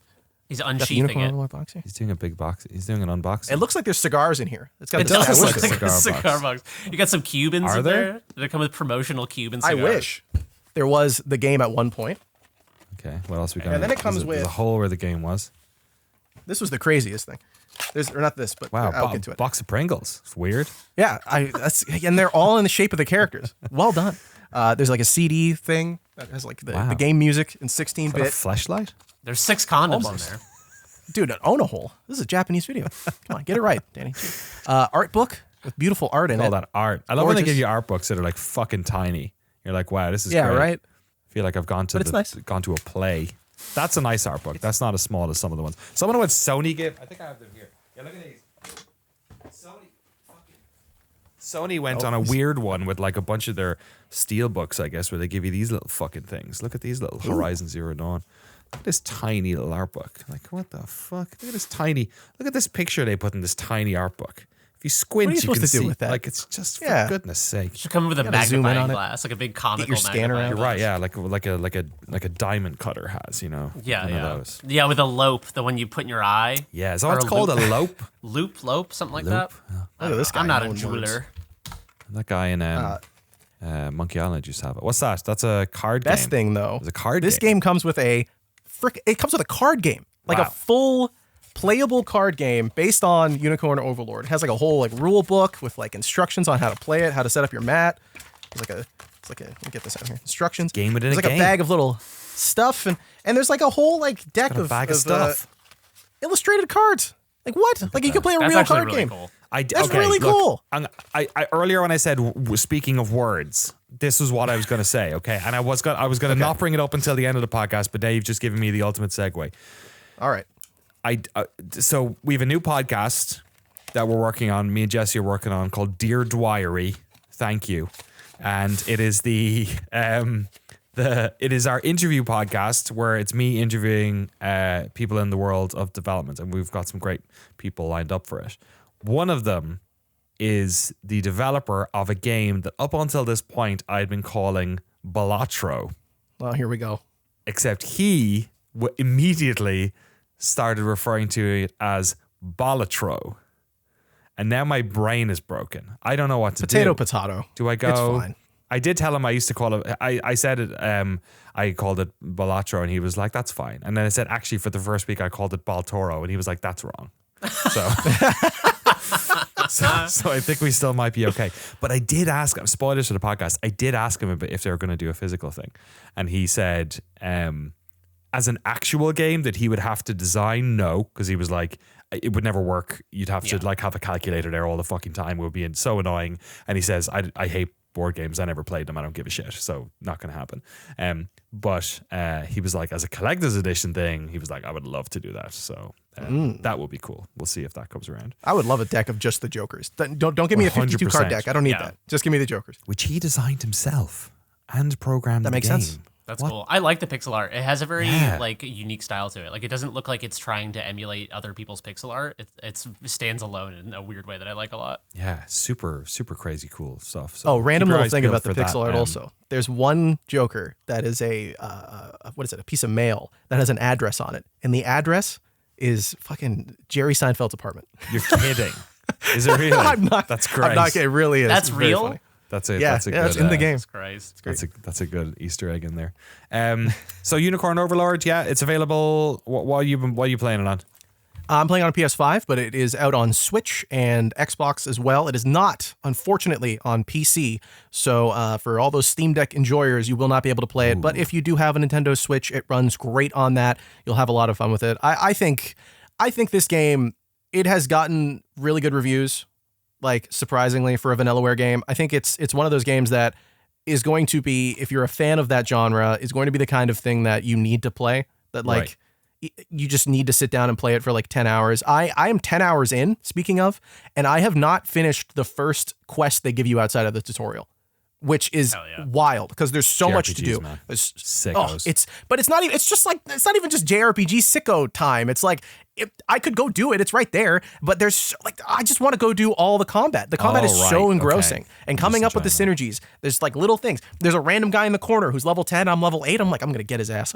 Speaker 3: He's
Speaker 2: Got the
Speaker 3: unsheathing
Speaker 2: Unicorn
Speaker 3: it.
Speaker 2: Overlord box here.
Speaker 1: He's doing a big box. He's doing an unboxing.
Speaker 2: It looks like there's cigars in here. It's got
Speaker 3: It
Speaker 2: the
Speaker 3: does
Speaker 2: I
Speaker 3: look
Speaker 2: wish-
Speaker 3: like a
Speaker 1: cigar
Speaker 3: cigar box. You got some Cubans
Speaker 1: Are
Speaker 3: in
Speaker 1: there?
Speaker 3: there. They come with promotional Cuban
Speaker 2: I
Speaker 3: cigars.
Speaker 2: wish there was the game at one point.
Speaker 1: Okay, what else we got?
Speaker 2: And then it comes
Speaker 1: there's
Speaker 2: with-
Speaker 1: a hole where the game was.
Speaker 2: This was the craziest thing. Or not this, but
Speaker 1: Wow,
Speaker 2: I'll get to it.
Speaker 1: box of Pringles. It's weird.
Speaker 2: Yeah, and they're all in the shape of the characters. Well done. There's like a CD thing that has like the
Speaker 1: Wow.
Speaker 2: game music in
Speaker 1: Is that a
Speaker 2: 16-bit.
Speaker 1: fleshlight?
Speaker 3: There's 6 condoms
Speaker 2: Almost.
Speaker 3: in there.
Speaker 2: Dude, an own a hole. This is a Japanese video. Come on, get it right, Danny. Art book with beautiful art in
Speaker 1: All
Speaker 2: it.
Speaker 1: that art. I love when they
Speaker 2: Gorgeous.
Speaker 1: give you art books that are like fucking tiny. You're like, wow, this is
Speaker 2: Yeah,
Speaker 1: great.
Speaker 2: right?
Speaker 1: I feel like I've gone to
Speaker 2: But it's nice.
Speaker 1: gone to a play. That's a nice art book. That's not as small as some of the ones. Some of the ones Sony give. I think I have them here. Yeah, look at these. Sony went on a weird one with like a bunch of their steel books, I guess, where they give you these little fucking things. Look at these little Horizon Zero Dawn. Look at this tiny little art book. Like, what the fuck? Look at this tiny. Look at this picture they put in this tiny art book. If you squint,
Speaker 2: What are you supposed
Speaker 1: can
Speaker 2: to do
Speaker 1: see.
Speaker 2: with that?
Speaker 1: Like, it's just for
Speaker 2: Yeah.
Speaker 1: goodness sake.
Speaker 3: Should come with a
Speaker 2: gotta zoom in
Speaker 3: magnifying
Speaker 2: on it.
Speaker 3: glass, like a big comical
Speaker 2: your scanner
Speaker 3: magnifying
Speaker 2: out.
Speaker 1: You're
Speaker 3: glass.
Speaker 1: right, yeah, like a diamond cutter has, you know.
Speaker 3: Yeah,
Speaker 1: one
Speaker 3: yeah.
Speaker 1: of those.
Speaker 3: Yeah, with a lope, the one you put in your eye.
Speaker 1: Yeah, is that
Speaker 3: Or
Speaker 1: what it's
Speaker 3: a
Speaker 1: called?
Speaker 3: loop.
Speaker 1: A lope?
Speaker 3: Lope, something like
Speaker 1: Loop?
Speaker 3: that.
Speaker 2: Look at this guy.
Speaker 3: I'm not a
Speaker 2: knowing words.
Speaker 3: jeweler.
Speaker 1: That guy in Monkey Island used to have it. What's that? That's a card
Speaker 2: Best
Speaker 1: game.
Speaker 2: thing though,
Speaker 1: It's a card
Speaker 2: this
Speaker 1: game.
Speaker 2: game comes with it comes with a card game, like
Speaker 1: Wow.
Speaker 2: a full playable card game based on Unicorn Overlord. It has like a whole like rule book with like instructions on how to play it, how to set up your mat. It's like a let me get this out here. Instructions.
Speaker 1: Game within
Speaker 2: There's
Speaker 1: a
Speaker 2: like
Speaker 1: game.
Speaker 2: a bag of little stuff and there's like a whole like deck
Speaker 1: Got a
Speaker 2: of,
Speaker 1: bag of
Speaker 2: of,
Speaker 1: stuff.
Speaker 2: Illustrated cards. Like what? Like you can play a
Speaker 3: That's
Speaker 2: real
Speaker 3: actually
Speaker 2: card
Speaker 3: really
Speaker 2: game.
Speaker 3: cool.
Speaker 2: That's really cool.
Speaker 1: I earlier when I said speaking of words, this is what I was going to say. Okay, and I was going to not bring it up until the end of the podcast, but Dave just given me the ultimate segue.
Speaker 2: All right.
Speaker 1: So we have a new podcast that we're working on. Me and Jesse are working on called Dear Dwyery. Thank you, and it is it is our interview podcast where it's me interviewing people in the world of development, and we've got some great people lined up for it. One of them is the developer of a game that up until this point I'd been calling Balatro,
Speaker 2: Well, here we go.
Speaker 1: except he immediately started referring to it as Balatro. And now my brain is broken. I don't know what to do.
Speaker 2: Potato.
Speaker 1: Do I go?
Speaker 2: It's fine.
Speaker 1: I did tell him I used to call it. I said it. I called it Balatro, and he was like, "That's fine." And then I said, "Actually, for the first week, I called it Baltoro," and he was like, "That's wrong." So, so I think we still might be okay. But I did ask him. Spoilers for the podcast. I did ask him about if they were going to do a physical thing, and he said, as an actual game that he would have to design, no, because he was like, it would never work. You'd have to like have a calculator there all the fucking time. It would be so annoying. And he says, I hate board games. I never played them. I don't give a shit. So not going to happen. But he was like, as a collector's edition thing, he was like, I would love to do that. So that would be cool. We'll see if that comes around.
Speaker 2: I would love a deck of just the Jokers. Don't give me a 52 card
Speaker 1: 100%.
Speaker 2: deck. I don't need
Speaker 3: Yeah.
Speaker 2: that. Just give me the Jokers.
Speaker 1: Which he designed himself and programmed
Speaker 2: That
Speaker 1: the
Speaker 2: makes
Speaker 1: game.
Speaker 2: sense.
Speaker 3: That's
Speaker 1: What?
Speaker 3: cool. I like the pixel art. It has a very
Speaker 1: Yeah.
Speaker 3: like unique style to it. Like it doesn't look like it's trying to emulate other people's pixel art. It stands alone in a weird way that I like a lot.
Speaker 1: Yeah, super, super crazy cool stuff. So
Speaker 2: Oh, random
Speaker 1: keep your
Speaker 2: little
Speaker 1: eyes
Speaker 2: thing
Speaker 1: peeled
Speaker 2: about the
Speaker 1: for that.
Speaker 2: pixel art also. There's one Joker that is a piece of mail that has an address on it. And the address is fucking Jerry Seinfeld's apartment.
Speaker 1: You're kidding. Is it really?
Speaker 2: I'm not.
Speaker 1: That's great.
Speaker 2: I'm not kidding. It really is.
Speaker 3: That's
Speaker 2: It's very
Speaker 3: real?
Speaker 2: funny.
Speaker 1: That's it.
Speaker 2: Yeah,
Speaker 1: That's a
Speaker 2: yeah,
Speaker 1: good,
Speaker 2: it's in the game.
Speaker 3: Jesus Christ.
Speaker 1: That's a good Easter egg in there. So Unicorn Overlord, yeah, it's available. What are you playing it on?
Speaker 2: I'm playing on a PS5, but it is out on Switch and Xbox as well. It is not, unfortunately, on PC. So for all those Steam Deck enjoyers, you will not be able to play it. But if you do have a Nintendo Switch, it runs great on that. You'll have a lot of fun with it. I think this game, it has gotten really good reviews. Like surprisingly for a Vanillaware game, I think it's one of those games that is going to be, if you're a fan of that genre, is going to be the kind of thing that you need to play. That like you just need to sit down and play it for like 10 hours. I am 10 hours in, speaking of, and I have not finished the first quest they give you outside of the tutorial, which is wild because there's so much to do.
Speaker 1: Man.
Speaker 2: Sickos. It's not even. It's just like it's not even just JRPG sicko time. It's like I could go do it. It's right there. But there's like I just want to go do all the combat. The combat is so engrossing, and coming up with the synergies. There's like little things. There's a random guy in the corner who's level 10. I'm level 8. I'm like I'm gonna get his ass.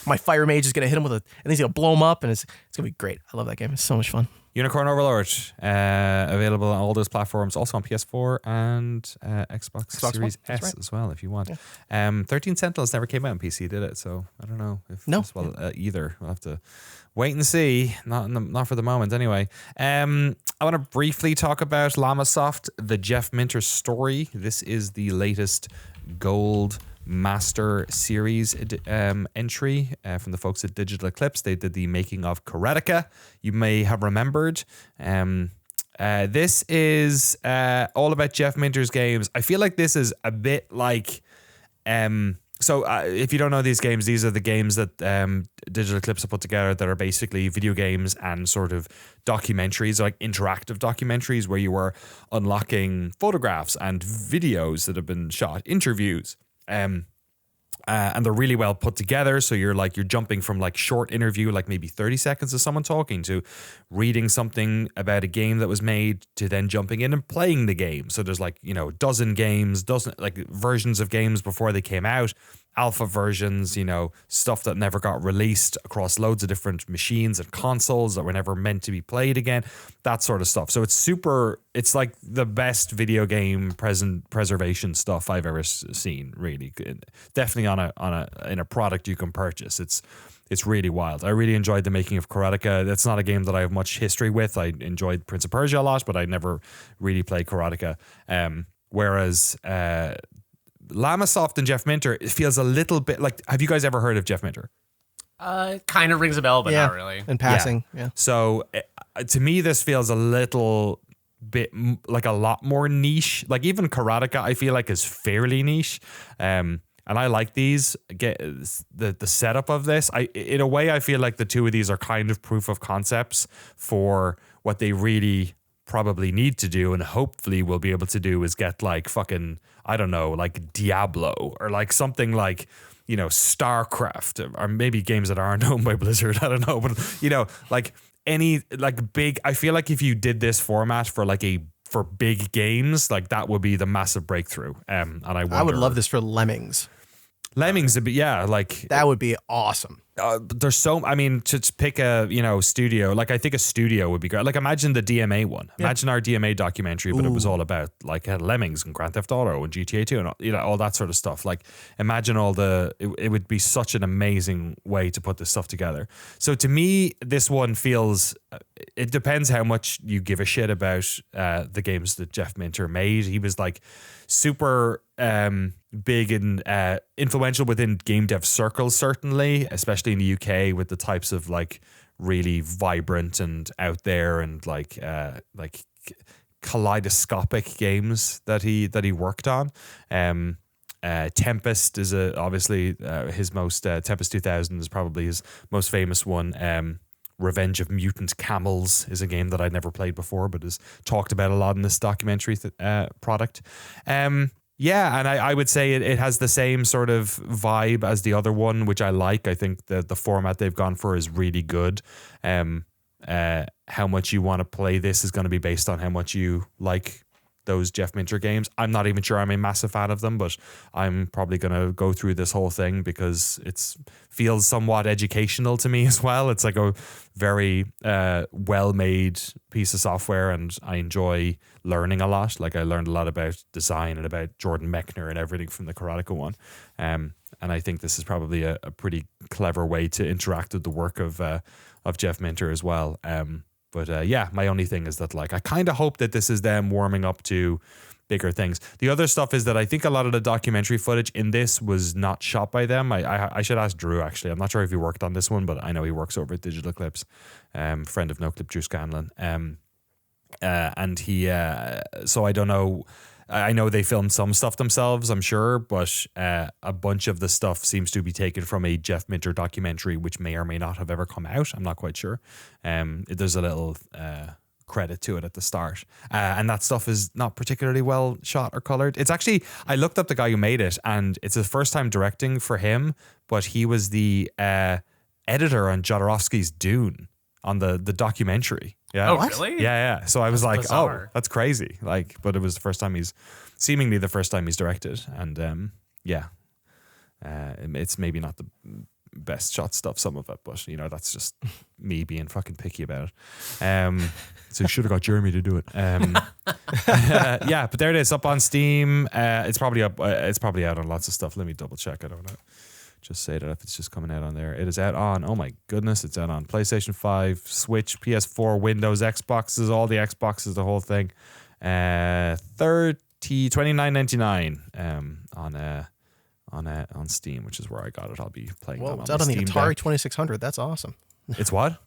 Speaker 2: My fire mage is gonna hit him and he's gonna blow him up, and it's gonna be great. I love that game. It's so much fun.
Speaker 1: Unicorn Overlord, available on all those platforms, also on PS4 and Xbox Series S as well, if you want. Yeah. 13 Sentinels never came out on PC, did it? So I don't know if either. We'll have to wait and see. Not for the moment, anyway. I want to briefly talk about Llamasoft, the Jeff Minter story. This is the latest gold Master Series entry from the folks at Digital Eclipse. They did the making of Karetica, you may have remembered. This is all about Jeff Minter's games. I feel like this is a bit like if you don't know these games, these are the games that Digital Eclipse have put together that are basically video games and sort of documentaries, like interactive documentaries where you are unlocking photographs and videos that have been shot, interviews. And they're really well put together. So you're jumping from like short interview, like maybe 30 seconds of someone talking, to reading something about a game that was made, to then jumping in and playing the game. So there's like, dozen versions of games before they came out, alpha versions, stuff that never got released across loads of different machines and consoles that were never meant to be played again, that sort of stuff. So it's like the best video game preservation stuff I've ever seen, really. Definitely in a product you can purchase. It's really wild. I really enjoyed the making of Karetica. That's not a game that I have much history with. I enjoyed Prince of Persia a lot, but I never really played Karetica. Whereas Llamasoft and Jeff Minter, it feels a little bit like, have you guys ever heard of Jeff Minter?
Speaker 3: Kind of rings a bell, but not really.
Speaker 2: In passing, yeah.
Speaker 1: So to me, this feels a little bit like a lot more niche. Like even Karetica, I feel like is fairly niche. And I like these. Get the setup of this. In a way, I feel like the two of these are kind of proof of concepts for what they really probably need to do, and hopefully we'll be able to do, is get like fucking, I don't know, like Diablo or like something like, StarCraft, or maybe games that aren't owned by Blizzard. I don't know, but like any like big. I feel like if you did this format for big games, like that would be the massive breakthrough. And I
Speaker 2: would love this for Lemmings.
Speaker 1: Lemmings, like
Speaker 2: that would be awesome.
Speaker 1: There's to pick a studio, like I think a studio would be great. Like imagine the DMA one. Imagine our DMA documentary, but it was all about like Lemmings and Grand Theft Auto and GTA 2 and all that sort of stuff. Like imagine it would be such an amazing way to put this stuff together. So to me, this one feels, it depends how much you give a shit about the games that Jeff Minter made. He was like super big and influential within game dev circles, certainly, especially in the UK, with the types of like really vibrant and out there and like kaleidoscopic games that he worked on. Tempest is obviously his most Tempest 2000 is probably his most famous one. Revenge of Mutant Camels is a game that I'd never played before, but is talked about a lot in this documentary product. Yeah, and I would say it has the same sort of vibe as the other one, which I like. I think the format they've gone for is really good. How much you want to play this is going to be based on how much you like those Jeff Minter games. I'm not even sure I'm a massive fan of them, but I'm probably going to go through this whole thing because it feels somewhat educational to me as well. It's like a very well-made piece of software, and I enjoy learning a lot. Like I learned a lot about design and about Jordan Mechner and everything from the Karetica one. And I think this is probably a pretty clever way to interact with the work of Jeff Minter as well. But my only thing is that like I kind of hope that this is them warming up to bigger things. The other stuff is that I think a lot of the documentary footage in this was not shot by them. I should ask Drew, actually. I'm not sure if he worked on this one, but I know he works over at Digital Eclipse, friend of Noclip, Drew Scanlon. And he, so I don't know. I know they filmed some stuff themselves, I'm sure, but a bunch of the stuff seems to be taken from a Jeff Minter documentary, which may or may not have ever come out. I'm not quite sure. There's a little credit to it at the start. And that stuff is not particularly well shot or colored. It's actually, I looked up the guy who made it, and it's his first time directing for him, but he was the editor on Jodorowsky's Dune on the documentary. Yeah.
Speaker 3: Oh, really?
Speaker 1: Yeah. So I was like,
Speaker 3: bizarre.
Speaker 1: oh, that's crazy. Like, but it was seemingly the first time he's directed. And it's maybe not the best shot stuff, some of it, but you know, that's just me being fucking picky about it. So you should have got Jeremy to do it. Yeah, but there it is, up on Steam. It's probably up. It's probably out on lots of stuff. Let me double check. I don't know. Just say that if it's just coming out on there. It is out on, oh my goodness, it's out on PlayStation 5, Switch, PS4, Windows, Xboxes, all the Xboxes, the whole thing. $29.99 on Steam, which is where I got it. I'll be playing that on
Speaker 2: it's out on the
Speaker 1: Steam
Speaker 2: Atari
Speaker 1: Deck.
Speaker 2: 2600. That's awesome.
Speaker 1: It's what?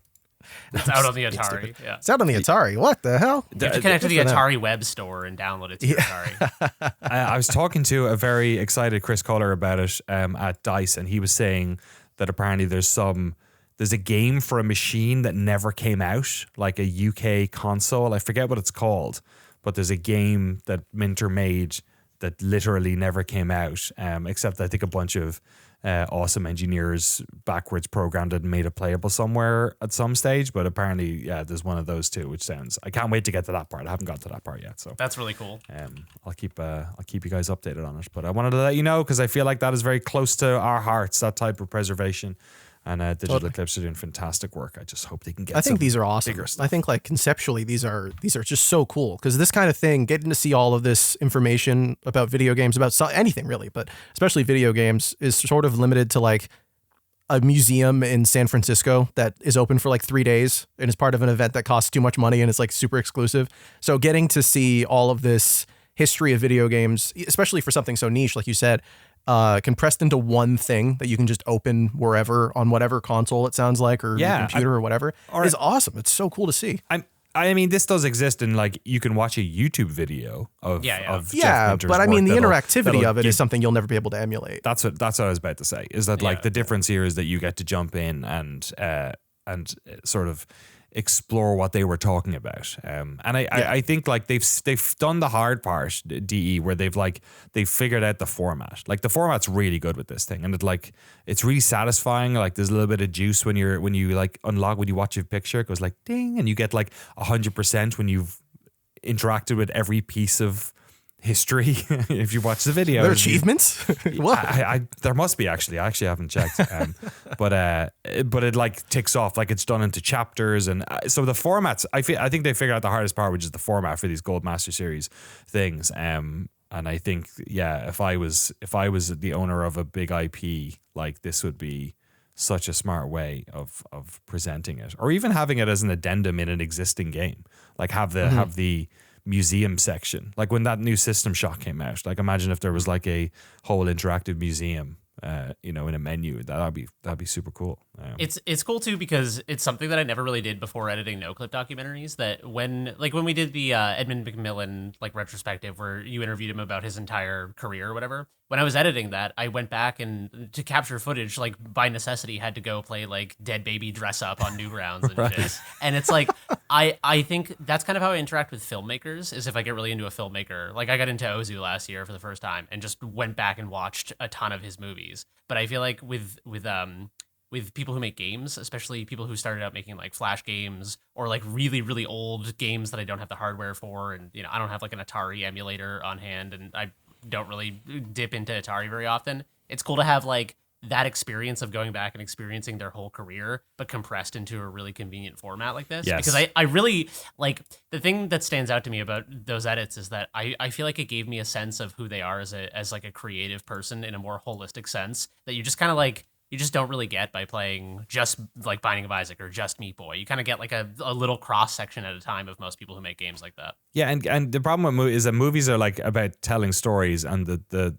Speaker 3: It's out on the Atari. Yeah.
Speaker 2: It's out on the Atari. What the hell?
Speaker 3: You have to connect to the Atari web store and download it to your Atari.
Speaker 1: I was talking to a very excited Chris Kohler about it at DICE, and he was saying that apparently there's a game for a machine that never came out, like a UK console. I forget what it's called, but there's a game that Minter made that literally never came out, except I think a bunch of awesome engineers backwards programmed it and made it playable somewhere at some stage. But apparently, yeah, there's one of those too, which sounds, I can't wait to get to that part. I haven't got to that part yet, so
Speaker 3: That's really cool.
Speaker 1: I'll keep you guys updated on it. But I wanted to let you know because I feel like that is very close to our hearts, that type of preservation. And Digital Eclipse are doing fantastic work. I just hope they can get.
Speaker 2: I think these are awesome.
Speaker 1: bigger stuff.
Speaker 2: I think like conceptually these are just so cool because this kind of thing, getting to see all of this information about video games, about anything really, but especially video games, is sort of limited to like a museum in San Francisco that is open for like 3 days and is part of an event that costs too much money and it's like super exclusive. So getting to see all of this history of video games, especially for something so niche, like you said, compressed into one thing that you can just open wherever on whatever console it sounds like, or your computer or whatever, is awesome. It's so cool to see.
Speaker 1: I mean, this does exist in like you can watch a YouTube video of Jeff Minter's
Speaker 2: but I mean the
Speaker 1: work
Speaker 2: interactivity of it is something you'll never be able to emulate.
Speaker 1: That's what I was about to say. Is that like the difference here is that you get to jump in and sort of explore what they were talking about. And I think like they've done the hard part, DE, where they've figured out the format. Like the format's really good with this thing, and it's really satisfying. Like there's a little bit of juice when you like unlock, when you watch a picture, it goes like ding, and you get like 100% when you've interacted with every piece of history. If you watch the video,
Speaker 2: there are achievements. What?
Speaker 1: There must be actually. I actually haven't checked, but it like ticks off, like it's done into chapters, and so the formats. I think they figured out the hardest part, which is the format for these Gold Master Series things. And I think if I was the owner of a big IP, like this would be such a smart way of presenting it, or even having it as an addendum in an existing game. Like have the museum section, like when that new System Shock came out. Like imagine if there was like a whole interactive museum, in a menu. That'd be super cool.
Speaker 3: It's cool too because it's something that I never really did before editing Noclip documentaries. That when we did the Edmund McMillan like retrospective where you interviewed him about his entire career or whatever. When I was editing that, I went back and to capture footage, like by necessity, had to go play like Dead Baby Dress Up on Newgrounds and shit. And it's like I think that's kind of how I interact with filmmakers. Is if I get really into a filmmaker, like I got into Ozu last year for the first time and just went back and watched a ton of his movies. But I feel like with people who make games, especially people who started out making like Flash games or like really, really old games that I don't have the hardware for, and I don't have like an Atari emulator on hand, and I don't really dip into Atari very often. It's cool to have like that experience of going back and experiencing their whole career, but compressed into a really convenient format like this.
Speaker 1: Yes.
Speaker 3: Because I really like the thing that stands out to me about those edits is that I feel like it gave me a sense of who they are as like a creative person in a more holistic sense that you just kind of like, you just don't really get by playing just like Binding of Isaac or just Meat Boy. You kind of get like a little cross section at a time of most people who make games like that. Yeah,
Speaker 1: and the problem with movies is that movies are like about telling stories, and the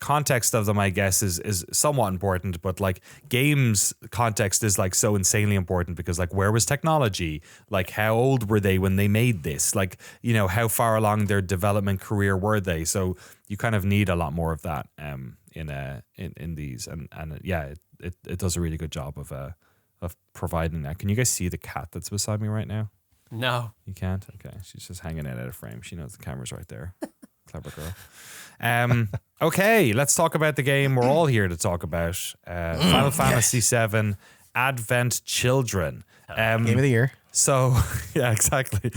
Speaker 1: context of them, I guess, is somewhat important, but like games context is like so insanely important because like where was technology? Like how old were they when they made this? Like, how far along their development career were they? So you kind of need a lot more of that in these, and yeah, it does a really good job of of providing that. Can you guys see the cat that's beside me right now?
Speaker 3: No.
Speaker 1: You can't? Okay. She's just hanging out of frame. She knows the camera's right there. Clever girl. Okay, let's talk about the game we're all here to talk about. Final Fantasy VII Advent Children.
Speaker 2: Game of the year.
Speaker 1: So, yeah, exactly.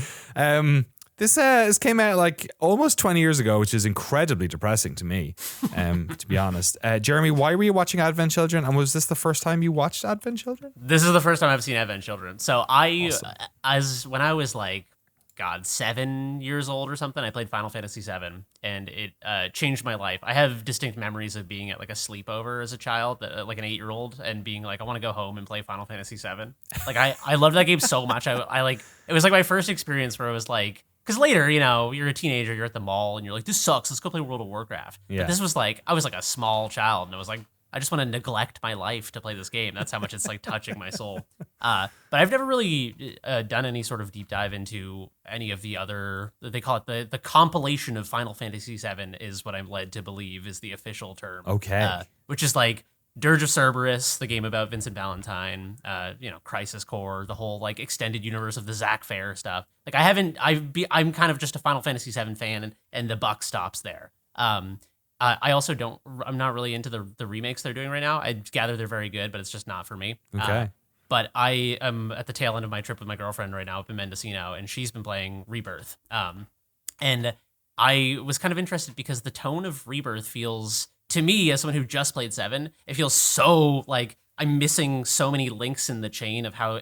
Speaker 1: This came out like almost 20 years ago, which is incredibly depressing to me, to be honest. Jeremy, why were you watching Advent Children? And was this the first time you watched Advent Children?
Speaker 3: This is the first time I've seen Advent Children. So when I was like, 7 years old or something, I played Final Fantasy VII, and it changed my life. I have distinct memories of being at like a sleepover as a child, like an 8-year-old, and being like, I want to go home and play Final Fantasy VII. Like I loved that game so much. I like, it was like my first experience where I was like, because later, you're a teenager, you're at the mall, and you're like, this sucks, let's go play World of Warcraft.
Speaker 1: Yeah.
Speaker 3: But this was like, I was like a small child, and I was like, I just want to neglect my life to play this game. That's how much it's like touching my soul. But I've never really done any sort of deep dive into any of the other, they call it the compilation of Final Fantasy VII is what I'm led to believe is the official term.
Speaker 1: Okay.
Speaker 3: Which is like Dirge of Cerberus, the game about Vincent Valentine, Crisis Core, the whole like extended universe of the Zack Fair stuff. Like I'm kind of just a Final Fantasy VII fan, and the buck stops there. I also I'm not really into the remakes they're doing right now. I gather they're very good, but it's just not for me.
Speaker 1: Okay.
Speaker 3: But I am at the tail end of my trip with my girlfriend right now up in Mendocino, and she's been playing Rebirth. And I was kind of interested because the tone of Rebirth feels, to me, as someone who just played 7, it feels so like I'm missing so many links in the chain of how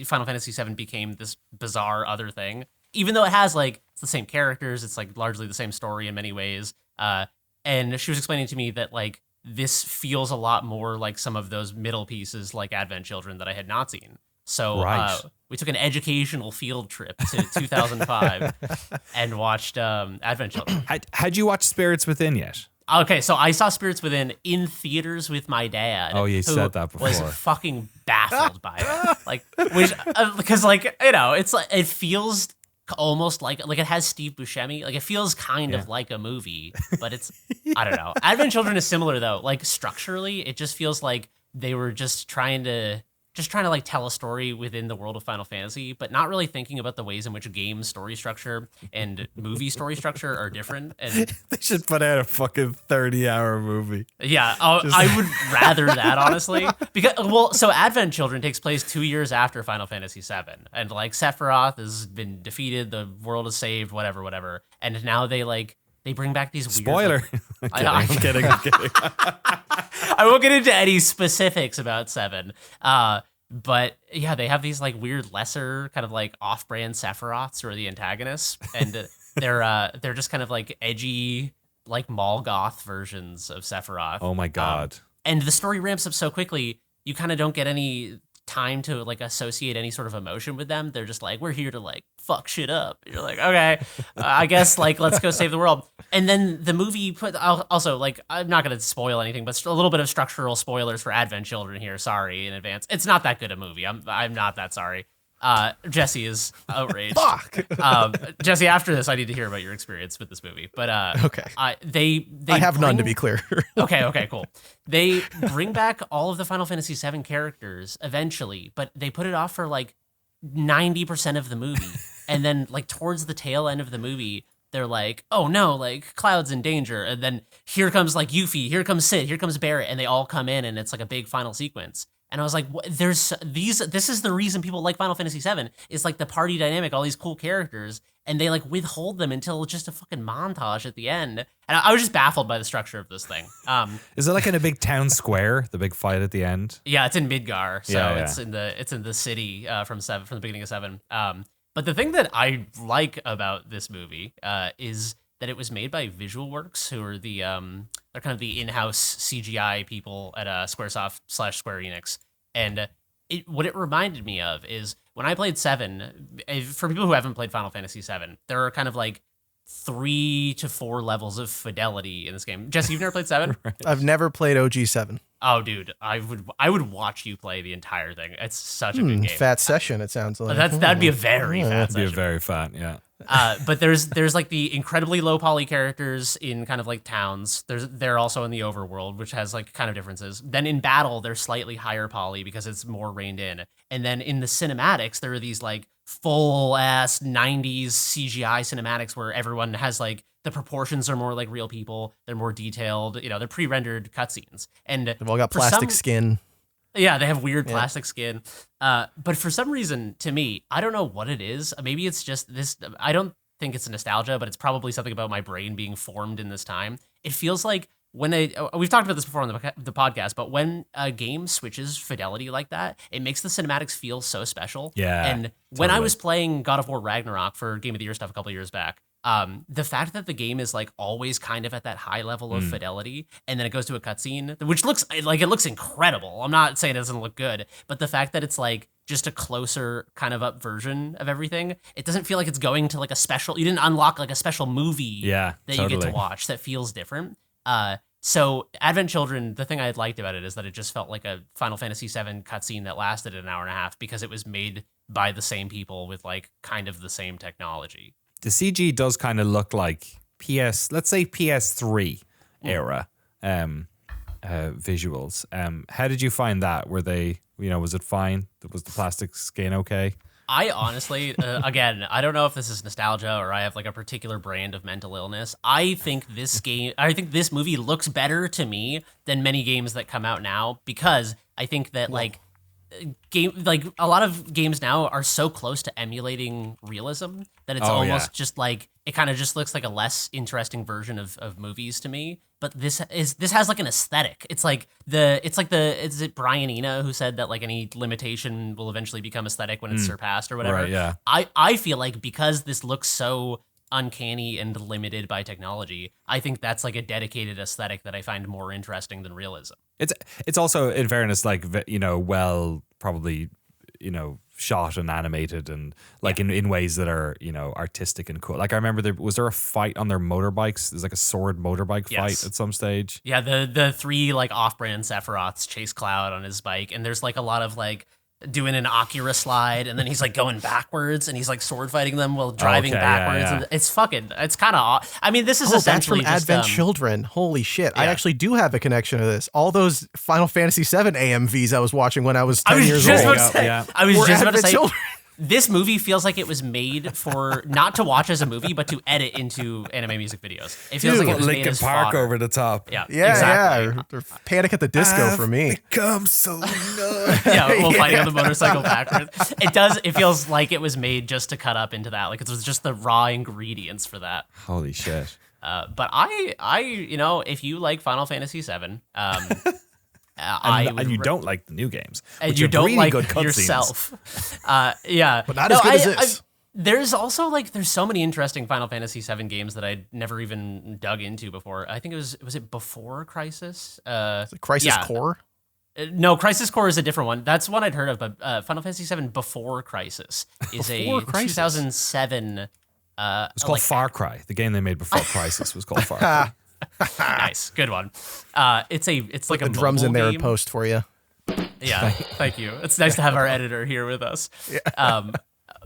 Speaker 3: Final Fantasy VII became this bizarre other thing. Even though it has like, it's the same characters, it's like largely the same story in many ways. And she was explaining to me that like this feels a lot more like some of those middle pieces like Advent Children that I had not seen. So we took an educational field trip to 2005 and watched Advent Children.
Speaker 1: Had you watched Spirits Within yet?
Speaker 3: Okay, so I saw Spirits Within in theaters with my dad.
Speaker 1: Oh, you said that before.
Speaker 3: Was fucking baffled by it, like, which because like it's like it feels almost like it has Steve Buscemi. Like it feels kind of like a movie, but it's I don't know. Advent Children is similar though. Like structurally, it just feels like they were just trying to like tell a story within the world of Final Fantasy, but not really thinking about the ways in which game story structure and movie story structure are different. And
Speaker 1: they should put out a fucking 30-hour movie.
Speaker 3: Yeah, I would rather that, honestly. Because so Advent Children takes place 2 years after Final Fantasy VII, and like Sephiroth has been defeated, the world is saved, whatever, and now they bring back these
Speaker 1: spoiler.
Speaker 3: Weird,
Speaker 1: I'm kidding.
Speaker 3: I won't get into any specifics about 7. But yeah, they have these like weird lesser kind of like off-brand Sephiroths who are the antagonists, and they're just kind of like edgy like mall goth versions of Sephiroth.
Speaker 1: Oh my god.
Speaker 3: And the story ramps up so quickly, you kind of don't get any time to like associate any sort of emotion with them. They're just like, we're here to like fuck shit up. You're like, okay, I guess like let's go save the world. And then the movie also like, I'm not going to spoil anything, but a little bit of structural spoilers for Advent Children here. Sorry in advance. It's not that good a movie. I'm not that sorry. Jesse is outraged.
Speaker 2: Fuck.
Speaker 3: Jesse, after this, I need to hear about your experience with this movie. But
Speaker 2: okay,
Speaker 3: they
Speaker 2: I have none, to be clear.
Speaker 3: Okay, cool. They bring back all of the Final Fantasy VII characters eventually, but they put it off for like 90% of the movie, and then like towards the tail end of the movie, they're like, oh no, like Cloud's in danger, and then here comes like Yuffie, here comes Sid, here comes Barrett, and they all come in, and it's like a big final sequence. And I was like, this is the reason people like Final Fantasy VII is like the party dynamic, all these cool characters, and they like withhold them until just a fucking montage at the end. And I was just baffled by the structure of this thing.
Speaker 1: Is it like in a big town square, the big fight at the end?
Speaker 3: Yeah, it's in Midgar, so
Speaker 1: Yeah.
Speaker 3: it's in the city from the beginning of 7. But the thing that I like about this movie is that it was made by Visual Works, who are they're kind of the in-house CGI people at Squaresoft / Square Enix. And what it reminded me of is when I played 7, for people who haven't played Final Fantasy 7, there are kind of like 3 to 4 levels of fidelity in this game. Jesse, you've never played 7?
Speaker 2: Right. I've never played OG7.
Speaker 3: Oh, dude, I would watch you play the entire thing. It's such a good game.
Speaker 2: Fat session, it sounds like.
Speaker 3: That'd be a very fat
Speaker 1: That'd be
Speaker 3: session.
Speaker 1: a very fat, yeah.
Speaker 3: But there's like the incredibly low poly characters in kind of like towns. They're also in the overworld, which has like kind of differences. Then in battle, they're slightly higher poly because it's more reined in. And then in the cinematics, there are these like full ass 90s CGI cinematics where everyone has like the proportions are more like real people. They're more detailed. They're pre-rendered cutscenes. And
Speaker 2: They've all got plastic skin.
Speaker 3: Yeah, they have weird plastic skin. But for some reason, to me, I don't know what it is. Maybe it's just this. I don't think it's nostalgia, but it's probably something about my brain being formed in this time. It feels like when we've talked about this before on the podcast, but when a game switches fidelity like that, it makes the cinematics feel so special.
Speaker 1: Yeah,
Speaker 3: and when I was playing God of War Ragnarok for Game of the Year stuff a couple years back, the fact that the game is like always kind of at that high level of fidelity, and then it goes to a cutscene, which looks like it looks incredible. I'm not saying it doesn't look good, but the fact that it's like just a closer kind of up version of everything, it doesn't feel like it's going to like a special. You didn't unlock like a special movie you get to watch that feels different. So Advent Children, the thing I liked about it is that it just felt like a Final Fantasy VII cutscene that lasted an hour and a half because it was made by the same people with like kind of the same technology.
Speaker 1: The CG does kind of look like let's say PS3 era visuals. How did you find that? Were they, was it fine? Was the plastic skin okay?
Speaker 3: I honestly, again, I don't know if this is nostalgia or I have like a particular brand of mental illness. I think this movie looks better to me than many games that come out now because I think that a lot of games now are so close to emulating realism that it's almost just like it kind of just looks like a less interesting version of movies to me. But this has like an aesthetic. Is it Brian Eno who said that like any limitation will eventually become aesthetic when it's surpassed or whatever?
Speaker 1: Right, yeah.
Speaker 3: I feel like because this looks so uncanny and limited by technology, I think that's like a dedicated aesthetic that I find more interesting than realism.
Speaker 1: It's also, in fairness, like, well, probably, shot and animated and like in ways that are, artistic and cool. Like I remember was there a fight on their motorbikes? There's like a sword motorbike fight at some stage.
Speaker 3: Yeah, the three like off-brand Sephiroths chase Cloud on his bike, and there's like a lot of like doing an Akira slide, and then he's like going backwards, and he's like sword fighting them while driving backwards.
Speaker 1: Yeah.
Speaker 3: And it's kind of. I mean, this is essentially
Speaker 2: that's from Advent Children. Holy shit! Yeah. I actually do have a connection to this. All those Final Fantasy VII AMVs I was watching when I was 10 years old.
Speaker 3: I was just about to say. This movie feels like it was made for not to watch as a movie, but to edit into anime music videos. It feels like it was
Speaker 1: Linkin
Speaker 3: made as
Speaker 1: Park
Speaker 3: fodder.
Speaker 1: over the top.
Speaker 3: Yeah,
Speaker 2: exactly. Yeah. Panic at the Disco for me.
Speaker 1: Become so numb.
Speaker 3: Fighting on the motorcycle backwards. It feels like it was made just to cut up into that. Like it was just the raw ingredients for that.
Speaker 1: Holy shit.
Speaker 3: But I, if you like Final Fantasy VII,
Speaker 1: and you don't like the new games,
Speaker 3: and you don't
Speaker 1: really
Speaker 3: like
Speaker 1: good
Speaker 3: yourself.
Speaker 2: But not as good as this.
Speaker 3: There's also there's so many interesting Final Fantasy VII games that I'd never even dug into before. I think was it before Crisis?
Speaker 2: Crisis Core?
Speaker 3: No, Crisis Core is a different one. That's one I'd heard of, but Final Fantasy VII Before Crisis is a 2007.
Speaker 1: It's called Far Cry. The game they made before Crisis was called Far Cry.
Speaker 3: Nice, good one. It's like a
Speaker 2: drums in there
Speaker 3: game.
Speaker 2: and post for you.
Speaker 3: Yeah, thank you. It's nice to have our editor here with us. Yeah.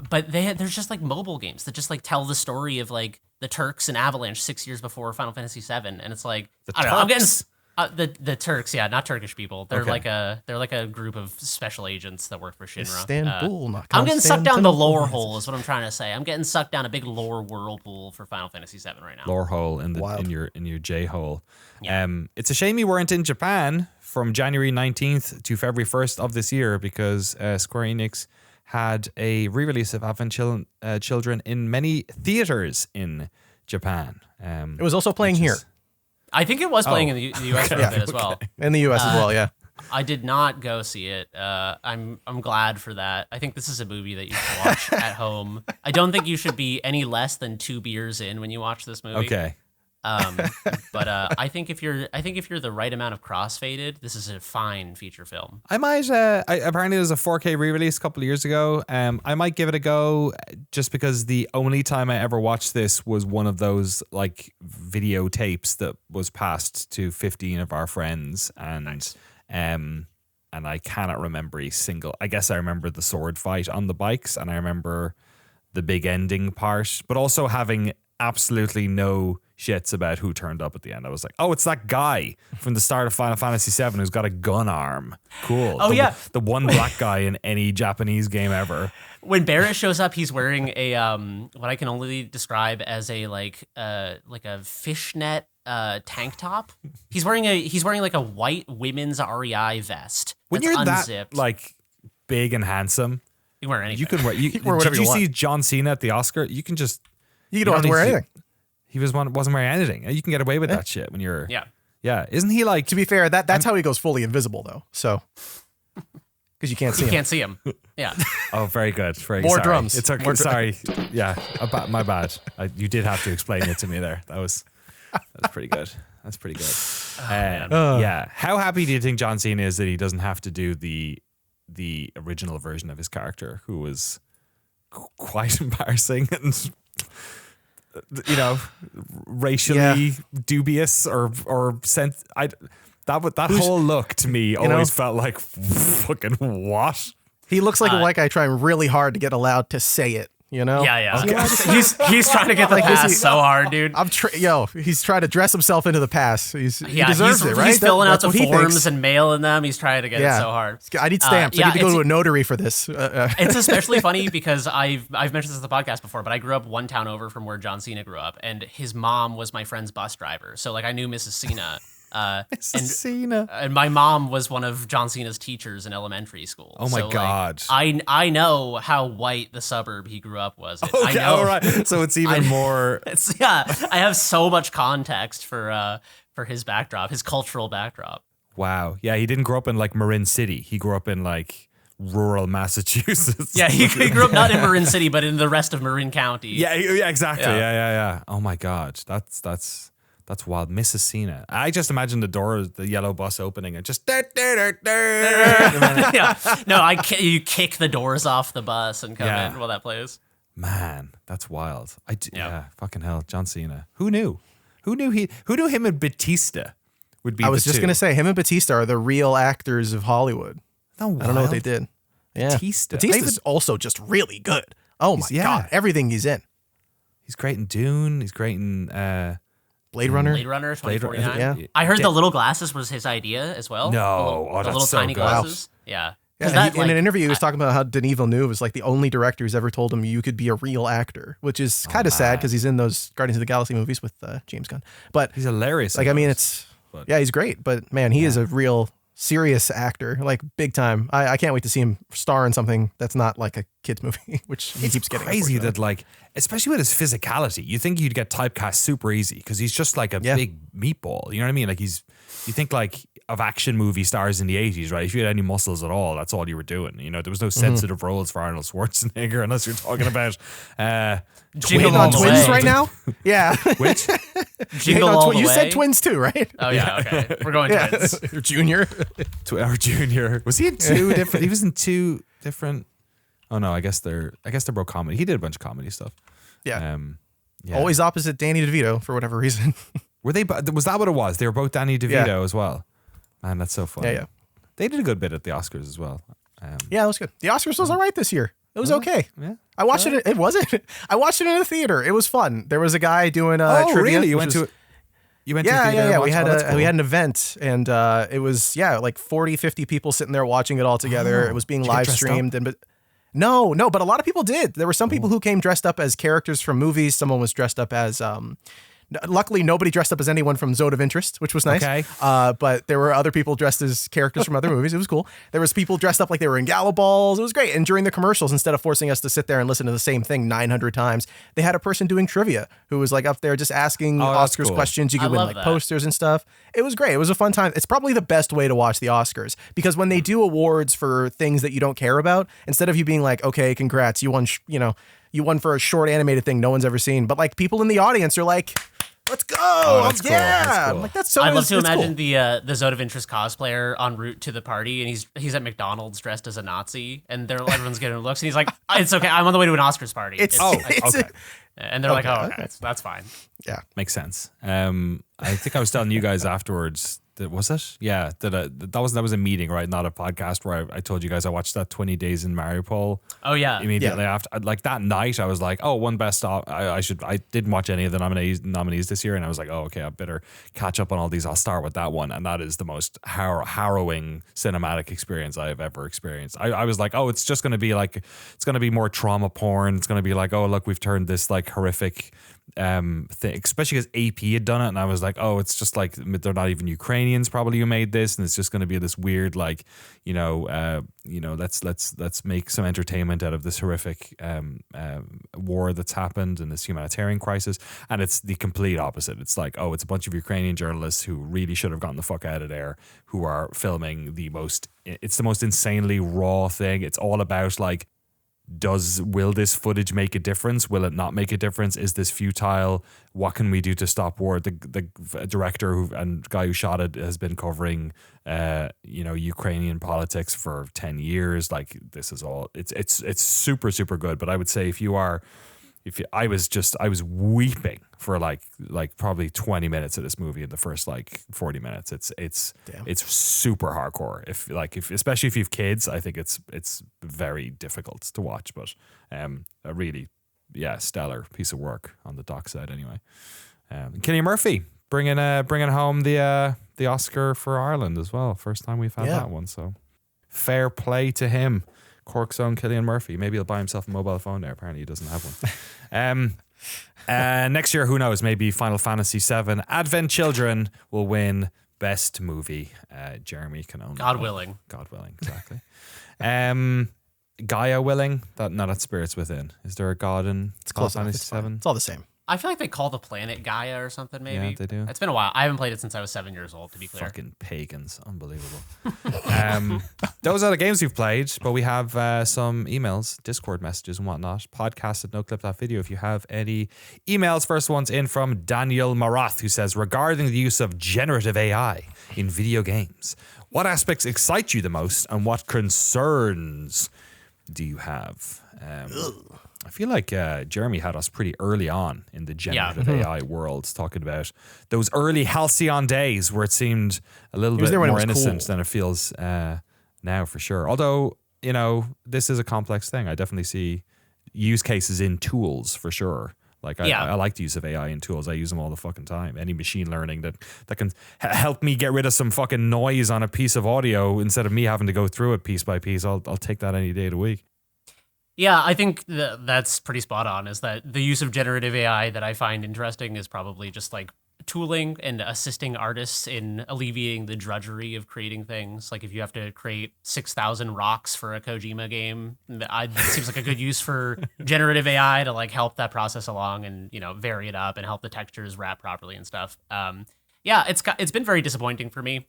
Speaker 3: But there's just like mobile games that just like tell the story of like the Turks and Avalanche 6 years before Final Fantasy VII, and it's like I don't know. I'm getting the Turks, not Turkish people. They're like a group of special agents that work for Shinra.
Speaker 2: Istanbul,
Speaker 3: I'm getting sucked down the lore hole, is what I'm trying to say. I'm getting sucked down a big lore whirlpool for Final Fantasy VII right now.
Speaker 1: Lore hole in your J hole. Yeah. It's a shame you weren't in Japan from January 19th to February 1st of this year because Square Enix had a re-release of Advent Children in many theaters in Japan.
Speaker 2: It was also playing here.
Speaker 3: I think it was playing in the U.S. for a bit as well.
Speaker 2: In the U.S. as well, yeah.
Speaker 3: I did not go see it. I'm glad for that. I think this is a movie that you should watch at home. I don't think you should be any less than 2 beers in when you watch this movie.
Speaker 1: Okay.
Speaker 3: But I think if you're the right amount of crossfaded, this is a fine feature film.
Speaker 1: I might. Apparently, there's a 4K re-release a couple of years ago. I might give it a go just because the only time I ever watched this was one of those like videotapes that was passed to 15 of our friends, and
Speaker 3: nice.
Speaker 1: And I cannot remember a single. I guess I remember the sword fight on the bikes, and I remember the big ending part, but also having absolutely no shits about who turned up at the end. I was like, oh, it's that guy from the start of Final Fantasy VII who's got a gun arm. Cool.
Speaker 3: Oh, yeah.
Speaker 1: The one black guy in any Japanese game ever.
Speaker 3: When Barrett shows up, he's wearing a what I can only describe as a like a fishnet tank top. He's wearing like a white women's REI vest.
Speaker 1: When
Speaker 3: that's
Speaker 1: you're
Speaker 3: unzipped.
Speaker 1: that like big and handsome,
Speaker 3: You can wear anything.
Speaker 1: you can wear. You,
Speaker 2: wear whatever
Speaker 1: did you
Speaker 2: you want.
Speaker 1: see John Cena at the Oscar? You can just.
Speaker 2: You don't have to wear anything.
Speaker 1: He wasn't wearing anything. You can get away with that shit when you're. Yeah. Isn't he like?
Speaker 2: To be fair, that's how he goes fully invisible though. So because you can't see
Speaker 3: You
Speaker 2: him.
Speaker 3: can't see him. Yeah.
Speaker 1: Oh, very good.
Speaker 2: More
Speaker 1: sorry.
Speaker 2: drums.
Speaker 1: It's okay.
Speaker 2: More
Speaker 1: Sorry. Yeah. My bad. You did have to explain it to me there. That's pretty good. That's pretty good. Yeah. How happy do you think John Cena is that he doesn't have to do the original version of his character, who was quite embarrassing and racially dubious or sent. That whole look to me always felt like fucking what?
Speaker 2: He looks like a white guy trying really hard to get allowed to say it. You know?
Speaker 3: Yeah.
Speaker 2: Okay.
Speaker 3: He's trying to get the pass so hard, dude.
Speaker 2: He's trying to dress himself into the pass. He deserves it, right?
Speaker 3: He's filling out
Speaker 2: That's
Speaker 3: the
Speaker 2: what he
Speaker 3: forms
Speaker 2: thinks.
Speaker 3: and mailing them. He's trying to get it so hard.
Speaker 2: I need stamps. I need to go to a notary for this.
Speaker 3: It's especially funny because I've mentioned this on the podcast before, but I grew up one town over from where John Cena grew up, and his mom was my friend's bus driver. So like I knew Mrs. Cena.
Speaker 1: Cena.
Speaker 3: And my mom was one of John Cena's teachers in elementary school.
Speaker 1: Oh my God.
Speaker 3: I know how white the suburb he grew up was.
Speaker 1: Okay,
Speaker 3: I know.
Speaker 1: all right. So it's even more.
Speaker 3: I have so much context for his backdrop, his cultural backdrop.
Speaker 1: Wow. Yeah, he didn't grow up in like Marin City. He grew up in like rural Massachusetts.
Speaker 3: Yeah, he grew up not in Marin City, but in the rest of Marin County.
Speaker 1: Yeah, exactly. Yeah. Oh my God. That's wild. Mrs. Cena. I just imagine the yellow bus opening and just.
Speaker 3: Yeah. No, you kick the doors off the bus and come in while that plays.
Speaker 1: Man, that's wild. Yeah, fucking hell. John Cena. Who knew? Who knew him and Batista would be
Speaker 2: I was
Speaker 1: the
Speaker 2: just
Speaker 1: two?
Speaker 2: going to say, him and Batista are the real actors of Hollywood. I don't know what they did. Yeah. Batista's also just really good. Oh my God. Everything he's in.
Speaker 1: He's great in Dune. He's great in
Speaker 2: Blade Runner.
Speaker 3: Blade Runner 2049.
Speaker 2: Yeah.
Speaker 3: I heard the little glasses was his idea as well.
Speaker 1: No.
Speaker 3: The little
Speaker 1: that's so
Speaker 3: tiny
Speaker 1: good.
Speaker 3: glasses. Yeah.
Speaker 2: Yeah, in an interview, he was talking about how Denis Villeneuve is like the only director who's ever told him you could be a real actor, which is kind of sad because he's in those Guardians of the Galaxy movies with James Gunn. But
Speaker 1: he's hilarious.
Speaker 2: Like, I mean, he's great, but man, he is a real serious actor, like big time. I can't wait to see him star in something that's not like a kid's movie, which he keeps getting.
Speaker 1: Crazy that like, especially with his physicality, you think you'd get typecast super easy because he's just like a big meatball. You know what I mean? Like you think like of action movie stars in the 80s, right? If you had any muscles at all, that's all you were doing. You know, there was no sensitive roles for Arnold Schwarzenegger unless you're talking about
Speaker 3: Jingle All the
Speaker 2: twins
Speaker 3: Way.
Speaker 2: right now. Yeah,
Speaker 1: which
Speaker 3: Jingle All the
Speaker 2: you
Speaker 3: Way.
Speaker 2: said twins too, right?
Speaker 3: Oh yeah, okay. We're going twins.
Speaker 2: Or Junior.
Speaker 1: Or Junior. Was he in two different? He was in two different. Oh no, I guess they're both comedy. He did a bunch of comedy stuff.
Speaker 2: Yeah. Always opposite Danny DeVito for whatever reason.
Speaker 1: Were they? Was that what it was? They were both Danny DeVito as well. Man, that's so funny.
Speaker 2: Yeah.
Speaker 1: They did a good bit at the Oscars as well.
Speaker 2: Yeah, it was good. The Oscars was all right this year. It was okay.
Speaker 1: Yeah.
Speaker 2: I watched it. It wasn't. I watched it in a theater. It was fun. There was a guy doing trivia.
Speaker 1: Really? You went to a theater?
Speaker 2: Yeah. We
Speaker 1: cool.
Speaker 2: had an event, and it was like 40, 50 people sitting there watching it all together. It was being live streamed, but a lot of people did. There were some people who came dressed up as characters from movies. Someone was dressed up as luckily, nobody dressed up as anyone from Zone of Interest, which was nice.
Speaker 1: Okay.
Speaker 2: But there were other people dressed as characters from other movies. It was cool. There was people dressed up like they were in Gala Balls. It was great. And during the commercials, instead of forcing us to sit there and listen to the same thing 900 times, they had a person doing trivia who was like up there just asking Oscars
Speaker 1: cool.
Speaker 2: questions. You could win like
Speaker 3: that.
Speaker 2: posters and stuff. It was great. It was a fun time. It's probably the best way to watch the Oscars because when they do awards for things that you don't care about, instead of you being like, okay, congrats, you won, you won for a short animated thing no one's ever seen. But like people in the audience are like, let's go!
Speaker 1: That's cool. That's cool.
Speaker 2: I'm like, that's so.
Speaker 3: I'd love to
Speaker 2: it's
Speaker 3: imagine
Speaker 2: cool.
Speaker 3: the Zone of Interest cosplayer en route to the party, and he's at McDonald's dressed as a Nazi, and everyone's getting looks, and he's like, "It's okay, I'm on the way to an Oscars party."
Speaker 1: Okay.
Speaker 3: And they're like, "Oh, okay, that's fine."
Speaker 2: Yeah,
Speaker 1: makes sense. I think I was telling you guys afterwards was it? Yeah, that was a meeting, right? Not a podcast where I told you guys I watched that 20 Days in Mariupol.
Speaker 3: Oh yeah.
Speaker 1: Immediately after, like that night, I was like, oh, one best. I didn't watch any of the nominees this year, and I was like, oh, okay, I better catch up on all these. I'll start with that one, and that is the most harrowing cinematic experience I have ever experienced. I was like, oh, it's just going to be like, it's going to be more trauma porn. It's going to be like, oh, look, we've turned this like horrific thing, especially because AP had done it, and I was like, oh, it's just like they're not even Ukrainians probably who made this, and it's just going to be this weird like, let's make some entertainment out of this horrific war that's happened and this humanitarian crisis. And it's the complete opposite. It's like, oh, it's a bunch of Ukrainian journalists who really should have gotten the fuck out of there, who are filming it's the most insanely raw thing. It's all about like, will this footage make a difference? Will it not make a difference? Is this futile? What can we do to stop war? The director and guy who shot it has been covering Ukrainian politics for 10 years. Like, this is all it's super, super good. But I would say I was weeping for like probably 20 minutes of this movie in the first like 40 minutes. It's super hardcore. If especially if you have kids, I think it's very difficult to watch, but a really stellar piece of work on the doc side anyway. Cillian Murphy bringing home the Oscar for Ireland as well. First time we've had that one, so fair play to him. Cork's own Cillian Murphy. Maybe he'll buy himself a mobile phone there. Apparently he doesn't have one. Next year, who knows? Maybe Final Fantasy VII Advent Children will win Best Movie. Jeremy can only...
Speaker 3: God willing,
Speaker 1: exactly. Gaia willing? That's Spirits Within. Is there a god in Final Fantasy VII?
Speaker 2: It's all the same.
Speaker 3: I feel like they call the planet Gaia or something, maybe.
Speaker 1: Yeah, they do.
Speaker 3: It's been a while. I haven't played it since I was 7 years old, to be clear.
Speaker 1: Fucking pagans. Unbelievable. Those are the games we've played, but we have some emails, Discord messages and whatnot. podcast@noclip.video if you have any emails. First one's in from Daniel Marath, who says, regarding the use of generative AI in video games, what aspects excite you the most and what concerns do you have? I feel like Jeremy had us pretty early on in the generative AI world, talking about those early halcyon days where it seemed a little bit more innocent than it feels now, for sure. Although, this is a complex thing. I definitely see use cases in tools for sure. Like I like the use of AI in tools. I use them all the fucking time. Any machine learning that can help me get rid of some fucking noise on a piece of audio instead of me having to go through it piece by piece, I'll take that any day of the week.
Speaker 3: Yeah, I think that's pretty spot on, is that the use of generative AI that I find interesting is probably just like tooling and assisting artists in alleviating the drudgery of creating things. Like if you have to create 6,000 rocks for a Kojima game, it seems like a good use for generative AI to like help that process along and, vary it up and help the textures wrap properly and stuff. It's been very disappointing for me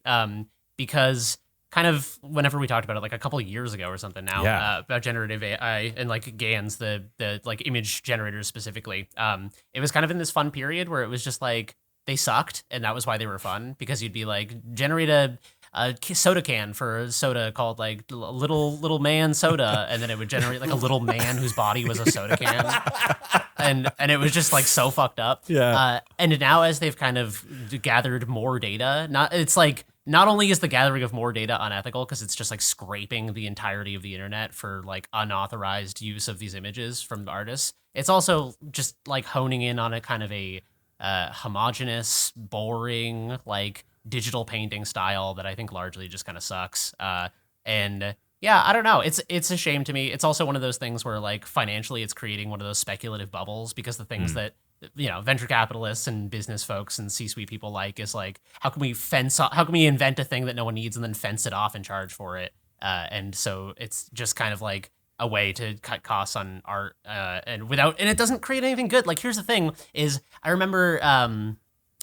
Speaker 3: because kind of whenever we talked about it like a couple of years ago or something now about generative AI and like GANs, the like image generators specifically, it was kind of in this fun period where it was just like they sucked and that was why they were fun, because you'd be like, generate a soda can for a soda called like little man soda, and then it would generate like a little man whose body was a soda can, and it was just like so fucked up. And now as they've kind of gathered more data, not only is the gathering of more data unethical because it's just like scraping the entirety of the internet for like unauthorized use of these images from artists, it's also just like honing in on a kind of a homogenous, boring, like digital painting style that I think largely just kind of sucks. And yeah, I don't know. It's a shame to me. It's also one of those things where like financially it's creating one of those speculative bubbles, because the things that venture capitalists and business folks and C-suite people like is like, how can we invent a thing that no one needs and then fence it off and charge for it? And so it's just kind of like a way to cut costs on art, and it doesn't create anything good. Like, here's the thing is, I remember a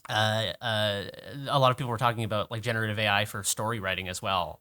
Speaker 3: lot of people were talking about like generative AI for story writing as well.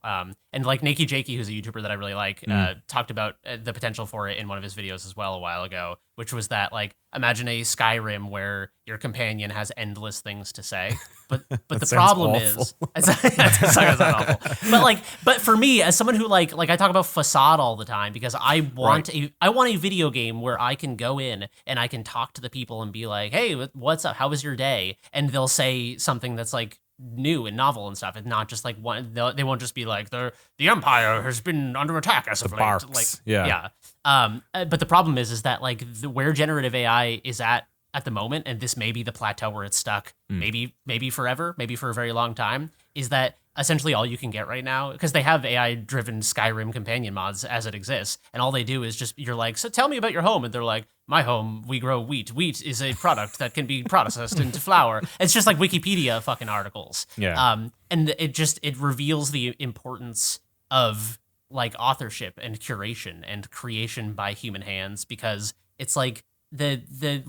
Speaker 3: And like Nakey Jakey, who's a YouTuber that I really like, talked about the potential for it in one of his videos as well a while ago, which was that like, imagine a Skyrim where your companion has endless things to say, but the problem is that sounds awful. But for me, as someone who like I talk about Facade all the time because I want a video game where I can go in and I can talk to the people and be like, hey, what's up? How was your day? And they'll say something that's like new and novel and stuff. It's not just like they won't just be like the Empire has been under attack as of late.
Speaker 1: Barks.
Speaker 3: Like,
Speaker 1: Yeah.
Speaker 3: But the problem is that like where generative AI is at the moment, and this may be the plateau where it's stuck, maybe forever, maybe for a very long time, is that essentially all you can get right now, because they have AI-driven Skyrim companion mods as it exists, and all they do is just, you're like, so tell me about your home, and they're like, my home, we grow wheat. Wheat is a product that can be processed into flour. It's just like Wikipedia fucking articles.
Speaker 1: Yeah.
Speaker 3: And it reveals the importance of like authorship and curation and creation by human hands, because it's like video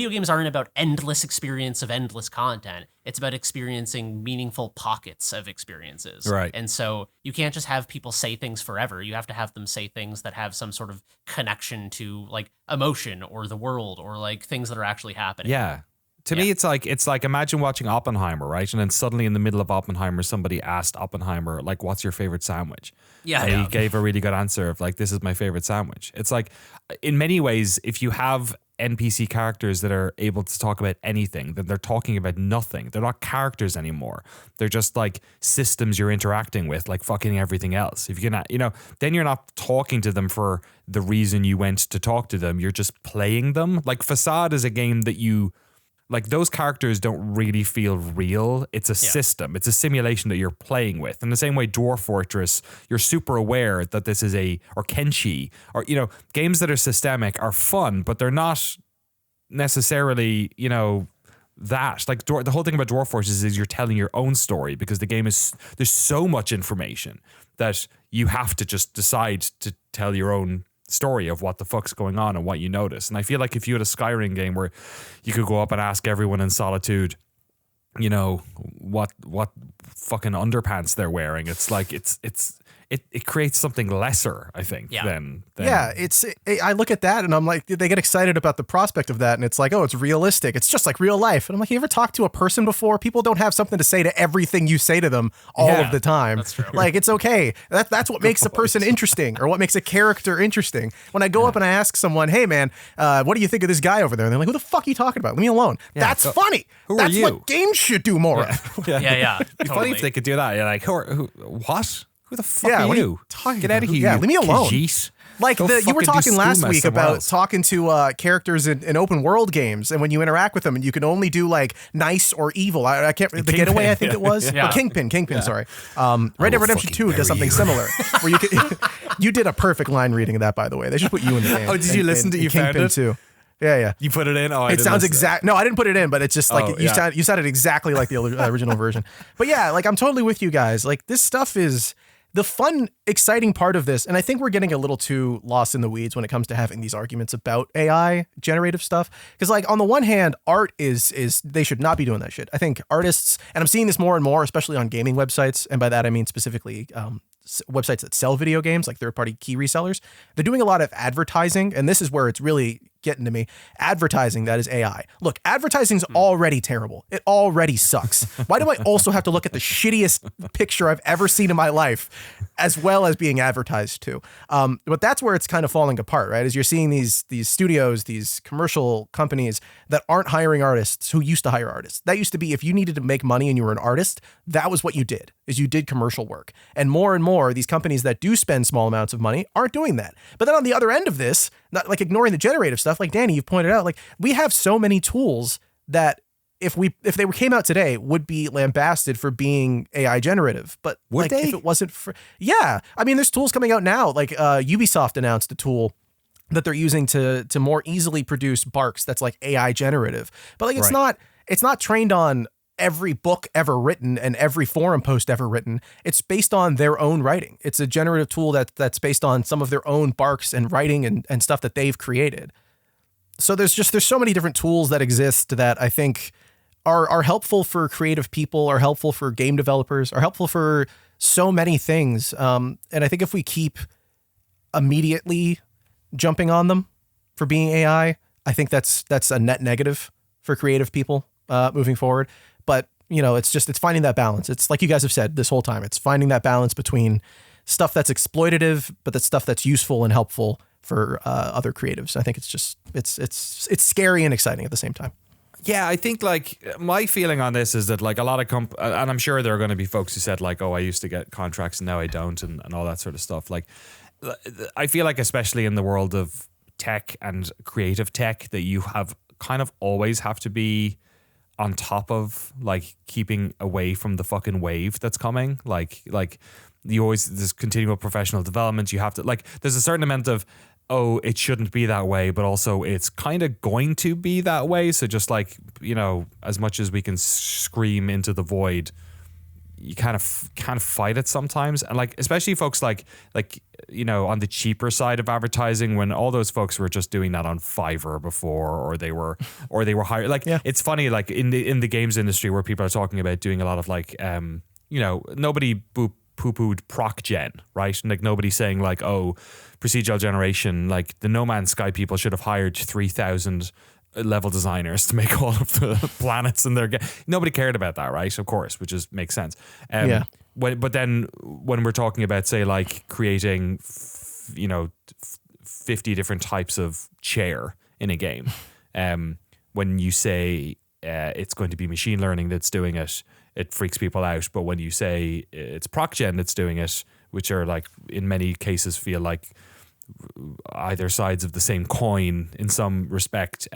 Speaker 3: games aren't about endless experience of endless content. It's about experiencing meaningful pockets of experiences.
Speaker 1: Right.
Speaker 3: And so you can't just have people say things forever. You have to have them say things that have some sort of connection to like emotion or the world or like things that are actually happening.
Speaker 1: Yeah. To me, it's like imagine watching Oppenheimer, right? And then suddenly in the middle of Oppenheimer, somebody asked Oppenheimer, like, what's your favorite sandwich?
Speaker 3: Yeah.
Speaker 1: And he gave a really good answer of like, this is my favorite sandwich. It's like, in many ways, if you have NPC characters that are able to talk about anything, then they're talking about nothing. They're not characters anymore. They're just like systems you're interacting with, like fucking everything else. If you can, then you're not talking to them for the reason you went to talk to them. You're just playing them. Like Facade is a game that like those characters don't really feel real. It's a system. It's a simulation that you're playing with. In the same way, Dwarf Fortress, you're super aware that this is or Kenshi, or, games that are systemic are fun, but they're not necessarily, that. Like the whole thing about Dwarf Fortress is you're telling your own story, because the game there's so much information that you have to just decide to tell your own story of what the fuck's going on and what you notice. And I feel like if you had a Skyrim game where you could go up and ask everyone in Solitude, what fucking underpants they're wearing, it's like it creates something lesser, I think, than
Speaker 2: I look at that and I'm like, they get excited about the prospect of that, and it's like, oh, it's realistic, it's just like real life. And I'm like, you ever talked to a person before? People don't have something to say to everything you say to them all of the time.
Speaker 3: That's true.
Speaker 2: Like, it's okay. That's what makes a person interesting, or what makes a character interesting. When I go up and I ask someone, hey man, what do you think of this guy over there? And they're like, who the fuck are you talking about? Leave me alone. That's funny. That's
Speaker 1: are you?
Speaker 2: what games should do more of.
Speaker 3: Yeah.
Speaker 1: It'd be funny if they could do that. You're like, what? Who the fuck are
Speaker 2: what
Speaker 1: you? Get out of here.
Speaker 2: Yeah, leave me alone.
Speaker 1: Khajiit.
Speaker 2: Like you were talking last week about talking to characters in open world games, and when you interact with them, and you can only do like nice or evil. I can't. The Getaway, I think it was.
Speaker 3: Yeah.
Speaker 2: Or Kingpin. Sorry. Red Dead Redemption 2 does something similar, where you could. You did a perfect line reading of that, by the way. They should put you in the game.
Speaker 1: Oh, did you listen to? You found
Speaker 2: Kingpin
Speaker 1: it
Speaker 2: too. Yeah.
Speaker 1: You put it in. Oh,
Speaker 2: it sounds exact. No, I didn't put it in, but it's just like you sounded exactly like the original version. But yeah, like I'm totally with you guys. Like this stuff is the fun, exciting part of this, and I think we're getting a little too lost in the weeds when it comes to having these arguments about AI generative stuff. Because like on the one hand, art is they should not be doing that shit. I think artists, and I'm seeing this more and more, especially on gaming websites, and by that I mean specifically websites that sell video games, like third-party key resellers. They're doing a lot of advertising, and this is where it's really getting to me. Advertising that is AI. Look, advertising's already terrible. It already sucks. Why do I also have to look at the shittiest picture I've ever seen in my life, as well as being advertised to? But that's where it's kind of falling apart, right? As you're seeing these studios, these commercial companies that aren't hiring artists who used to hire artists. That used to be, if you needed to make money and you were an artist, that was what you did, is you did commercial work. And more, these companies that do spend small amounts of money aren't doing that. But then on the other end of this, not like ignoring the generative stuff, like Danny, you've pointed out, like we have so many tools that if they came out today would be lambasted for being AI generative. But
Speaker 1: would they?
Speaker 2: If it wasn't for, I mean, there's tools coming out now. Like Ubisoft announced a tool that they're using to more easily produce barks that's like AI generative. But like it's not trained on every book ever written and every forum post ever written. It's based on their own writing. It's a generative tool that's based on some of their own barks and writing and stuff that they've created. So there's so many different tools that exist that I think are helpful for creative people, are helpful for game developers, are helpful for so many things. And I think if we keep immediately jumping on them for being AI, I think that's a net negative for creative people moving forward. But, it's finding that balance. It's like you guys have said this whole time. It's finding that balance between stuff that's exploitative, but that's stuff that's useful and helpful for other creatives. I think it's scary and exciting at the same time.
Speaker 1: Yeah, I think like my feeling on this is that like a lot of and I'm sure there are going to be folks who said like, oh, I used to get contracts and now I don't, and all that sort of stuff. Like, I feel like especially in the world of tech and creative tech that you have kind of always have to be on top of like keeping away from the fucking wave that's coming. Like you always, there's continual professional development. You have to like, there's a certain amount of, oh, it shouldn't be that way, but also it's kind of going to be that way. So just like, you know, as much as we can scream into the void, you kind of fight it sometimes. And like, especially folks like, you know, on the cheaper side of advertising, when all those folks were just doing that on Fiverr before, or they were hired. Like, it's funny, like in the games industry where people are talking about doing a lot of like, you know, nobody poo-pooed proc gen, right? Like nobody's saying like, oh, procedural generation, like the No Man's Sky people should have hired 3,000 level designers to make all of the planets in their game. Nobody cared about that, right? Of course, which is makes sense. But then when we're talking about, say, like creating, 50 different types of chair in a game, when you say it's going to be machine learning that's doing it, it freaks people out. But when you say it's proc gen that's doing it, which are like in many cases feel like either sides of the same coin in some respect,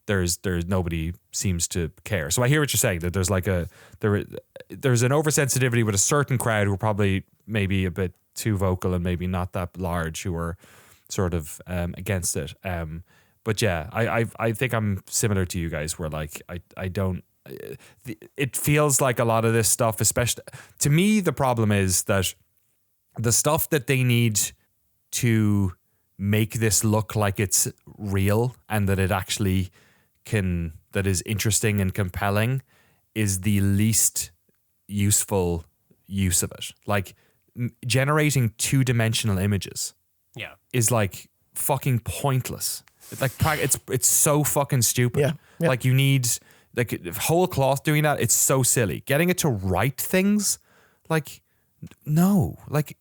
Speaker 1: there's nobody seems to care. So I hear what you're saying, that there's like there's an oversensitivity with a certain crowd who are probably maybe a bit too vocal and maybe not that large, who are sort of against it. But yeah, I think I'm similar to you guys, where like I don't. It feels like a lot of this stuff, especially to me, the problem is that the stuff that they need to make this look like it's real and that it actually that is interesting and compelling, is the least useful use of it. Like generating 2-dimensional images is like fucking pointless. It's like it's so fucking stupid. Yeah. Like you need like whole cloth doing that. It's so silly. Getting it to write things, like no, like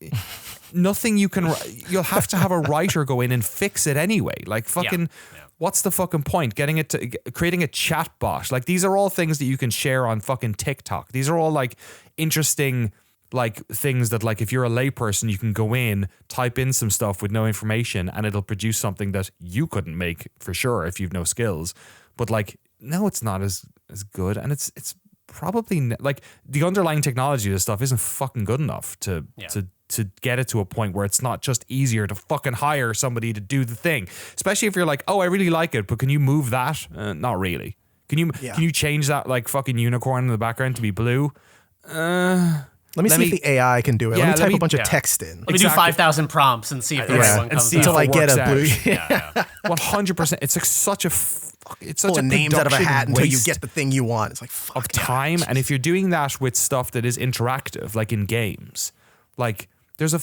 Speaker 1: nothing you can. You'll have to have a writer go in and fix it anyway. Like fucking. Yeah. What's the fucking point? Getting it to creating a chat bot. Like these are all things that you can share on fucking TikTok. These are all like interesting like things that like if you're a layperson you can go in, type in some stuff with no information and it'll produce something that you couldn't make for sure if you've no skills. But like no, it's not as good, and it's probably like the underlying technology of this stuff isn't fucking good enough to get it to a point where it's not just easier to fucking hire somebody to do the thing. Especially if you're like, oh, I really like it, but can you move that? Not really. Can you change that like fucking unicorn in the background to be blue?
Speaker 2: Let me see if the AI can do it. Let me type a bunch of text in.
Speaker 3: Let me do 5,000 prompts and see if the right one comes out.
Speaker 2: Until I get a blue.
Speaker 1: 100%. It's like such a it's such a
Speaker 2: names out of a hat until you get the thing you want. It's like fuck
Speaker 1: of time. And if you're doing that with stuff that is interactive, like in games, like there's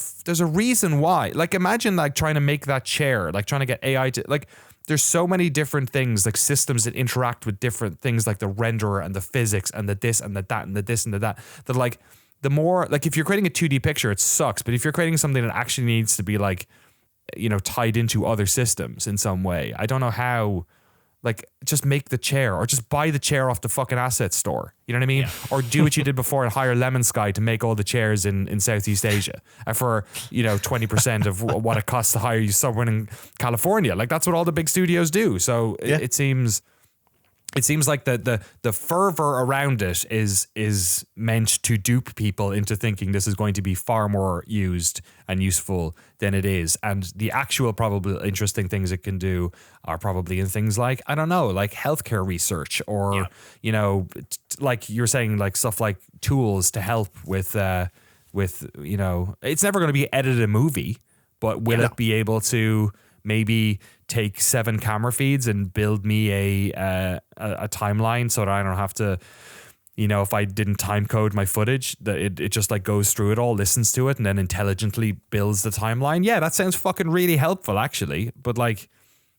Speaker 1: a reason why. Like imagine like trying to make that chair, like trying to get AI to like. There's so many different things, like systems that interact with different things, like the renderer and the physics and the this and the that and the this and the that. That like the more like if you're creating a 2D picture, it sucks. But if you're creating something that actually needs to be like, tied into other systems in some way, I don't know how. Like, just make the chair or just buy the chair off the fucking asset store. You know what I mean? Yeah. Or do what you did before and hire Lemon Sky to make all the chairs in Southeast Asia for, 20% of what it costs to hire you someone in California. Like, that's what all the big studios do. So it seems like the fervor around it is meant to dupe people into thinking this is going to be far more used and useful than it is. And the actual probably interesting things it can do are probably in things like, I don't know, like healthcare research or, like you're saying, like stuff like tools to help with it's never going to be edited a movie, but will it be able to maybe take 7 camera feeds and build me a timeline so that I don't have to, if I didn't time code my footage, that it just like goes through it all, listens to it, and then intelligently builds the timeline. Yeah, that sounds fucking really helpful, actually. But like,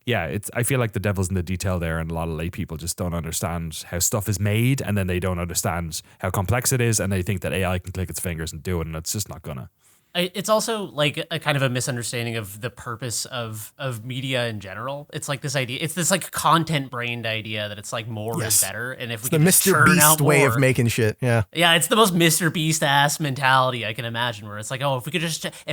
Speaker 1: I feel like the devil's in the detail there, and a lot of lay people just don't understand how stuff is made, and then they don't understand how complex it is, and they think that AI can click its fingers and do it, and it's just not gonna.
Speaker 3: It's also like a kind of a misunderstanding of the purpose of media in general. It's like this idea, it's this like content brained idea that it's like more is better. And if we
Speaker 2: the
Speaker 3: can just
Speaker 2: Mr.
Speaker 3: churn
Speaker 2: Beast
Speaker 3: out
Speaker 2: way
Speaker 3: more,
Speaker 2: of making shit. Yeah.
Speaker 3: Yeah, it's the most Mr. Beast ass mentality I can imagine, where it's like, oh, if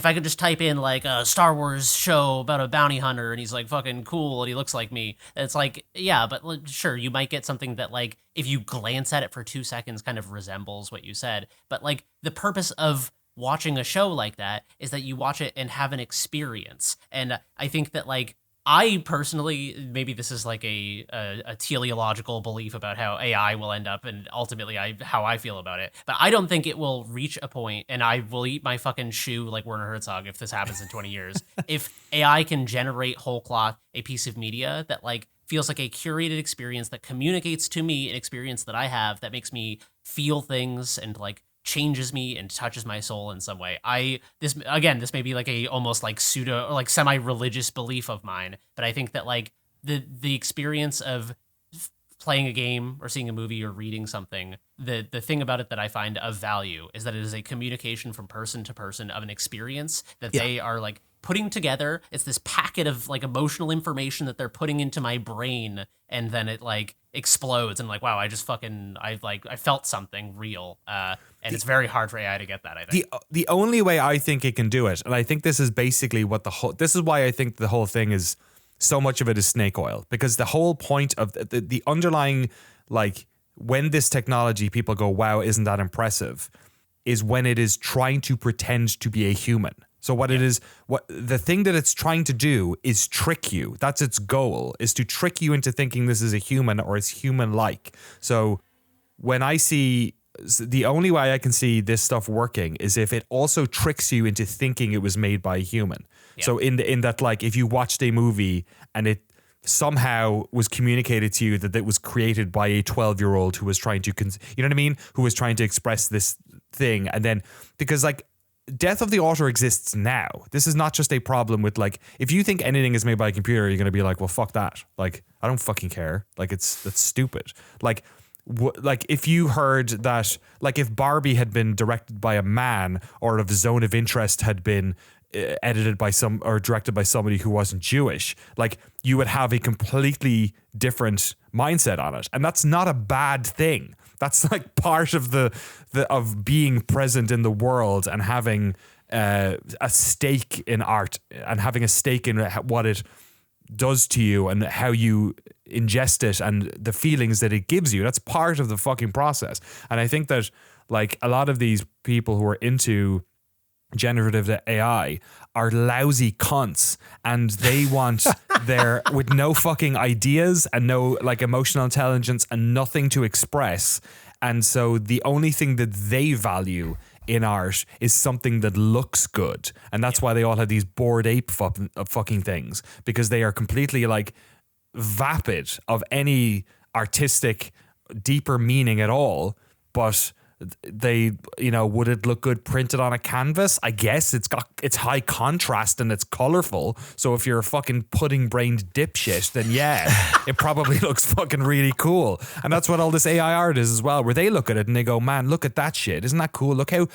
Speaker 3: I could just type in like a Star Wars show about a bounty hunter and he's like fucking cool and he looks like me. And it's like, yeah, but sure, you might get something that like if you glance at it for 2 seconds kind of resembles what you said. But like the purpose of watching a show like that is that you watch it and have an experience. And I think that like I personally, maybe this is like a teleological belief about how AI will end up and ultimately how I feel about it. But I don't think it will reach a point, and I will eat my fucking shoe like Werner Herzog if this happens in 20 years. If AI can generate whole cloth a piece of media that like feels like a curated experience that communicates to me an experience that I have that makes me feel things and like changes me and touches my soul in some way. This may be like a almost like pseudo or like semi-religious belief of mine, but I think that like the experience of playing a game or seeing a movie or reading something, the thing about it that I find of value is that it is a communication from person to person of an experience that they are like putting together. It's this packet of like emotional information that they're putting into my brain, and then it like explodes and like, wow, I felt something real. And it's very hard for AI to get that, I think.
Speaker 1: The only way I think it can do it, and I think this is basically what this is why I think the whole thing is, so much of it is snake oil, because the whole point of the underlying, like, when this technology, people go, wow, isn't that impressive, is when it is trying to pretend to be a human. So what it is, what the thing that it's trying to do is trick you. That's its goal, is to trick you into thinking this is a human or it's human-like. So when I see, the only way I can see this stuff working is if it also tricks you into thinking it was made by a human. Yeah. So in that, like, if you watched a movie and it somehow was communicated to you that it was created by a 12-year-old who was trying to, you know what I mean? Who was trying to express this thing. And then, because like, death of the author exists now. This is not just a problem with, like, if you think anything is made by a computer, you're going to be like, well, fuck that. Like, I don't fucking care. Like, that's stupid. Like if you heard that, like, if Barbie had been directed by a man, or if Zone of Interest had been edited by or directed by somebody who wasn't Jewish, like, you would have a completely different mindset on it. And that's not a bad thing. That's like part of of being present in the world and having a stake in art and having a stake in what it does to you and how you ingest it and the feelings that it gives you. That's part of the fucking process. And I think that, like, a lot of these people who are into generative AI are lousy cunts, and they want with no fucking ideas and no, like, emotional intelligence and nothing to express. And so the only thing that they value in art is something that looks good. And that's why they all have these Bored Ape fucking things, because they are completely, like, vapid of any artistic deeper meaning at all. But they, you know, would it look good printed on a canvas? I guess it's high contrast and it's colorful. So if you're a fucking pudding-brained dipshit, then yeah, it probably looks fucking really cool. And that's what all this AI art is as well, where they look at it and they go, man, look at that shit. Isn't that cool? Look at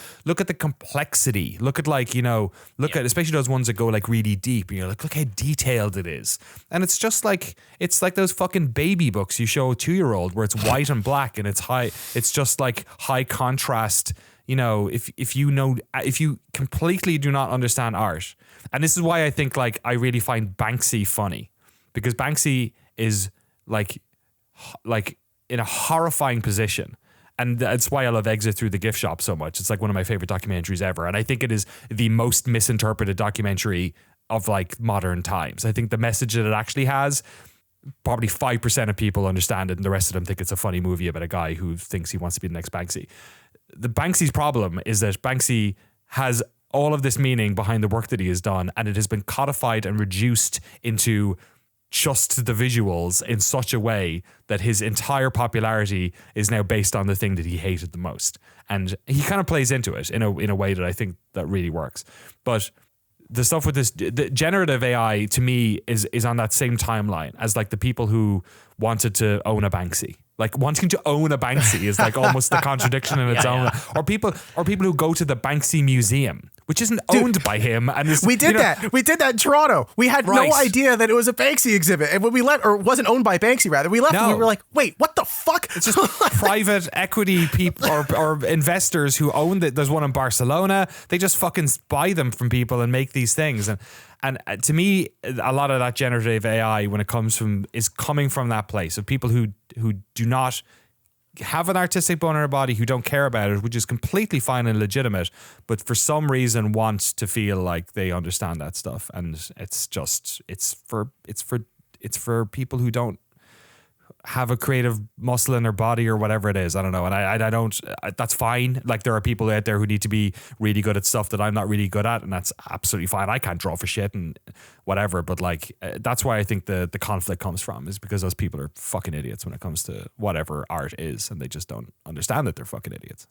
Speaker 1: the complexity. Look at, like, you know, at especially those ones that go, like, really deep, and you're like, look how detailed it is. And it's just like, it's like those fucking baby books you show a 2-year-old where it's white and black and it's just like high contrast. You know, if you completely do not understand art, and this is why I think, like, I really find Banksy funny, because Banksy is like in a horrifying position, and that's why I love Exit Through the Gift Shop so much. It's like one of my favorite documentaries ever, and I think it is the most misinterpreted documentary of, like, modern times. I think the message that it actually has, probably 5% of people understand it, and the rest of them think it's a funny movie about a guy who thinks he wants to be the next Banksy. The Banksy's problem is that Banksy has all of this meaning behind the work that he has done, and it has been codified and reduced into just the visuals in such a way that his entire popularity is now based on the thing that he hated the most. And he kind of plays into it in a way that I think that really works. But the stuff with the generative AI, to me, is on that same timeline as, like, the people who wanted to own a Banksy. Like, wanting to own a Banksy is, like, almost the contradiction in its own. Or people who go to the Banksy Museum, which isn't owned by him. And is,
Speaker 2: we did that. We did that in Toronto. We had no idea that it was a Banksy exhibit. And when we left, or wasn't owned by Banksy, rather, we left and we were like, wait, what the fuck?
Speaker 1: It's just private equity people or investors who own it. There's one in Barcelona. They just fucking buy them from people and make these things. And to me, a lot of that generative AI, when it comes from, is coming from that place of people who do not have an artistic bone in their body, who don't care about it, which is completely fine and legitimate, but for some reason wants to feel like they understand that stuff. And it's for people who don't have a creative muscle in their body or whatever it is. I don't know. And I don't, that's fine. Like, there are people out there who need to be really good at stuff that I'm not really good at, and that's absolutely fine. I can't draw for shit and whatever, but like, that's why I think the conflict comes from, is because those people are fucking idiots when it comes to whatever art is, and they just don't understand that they're fucking idiots.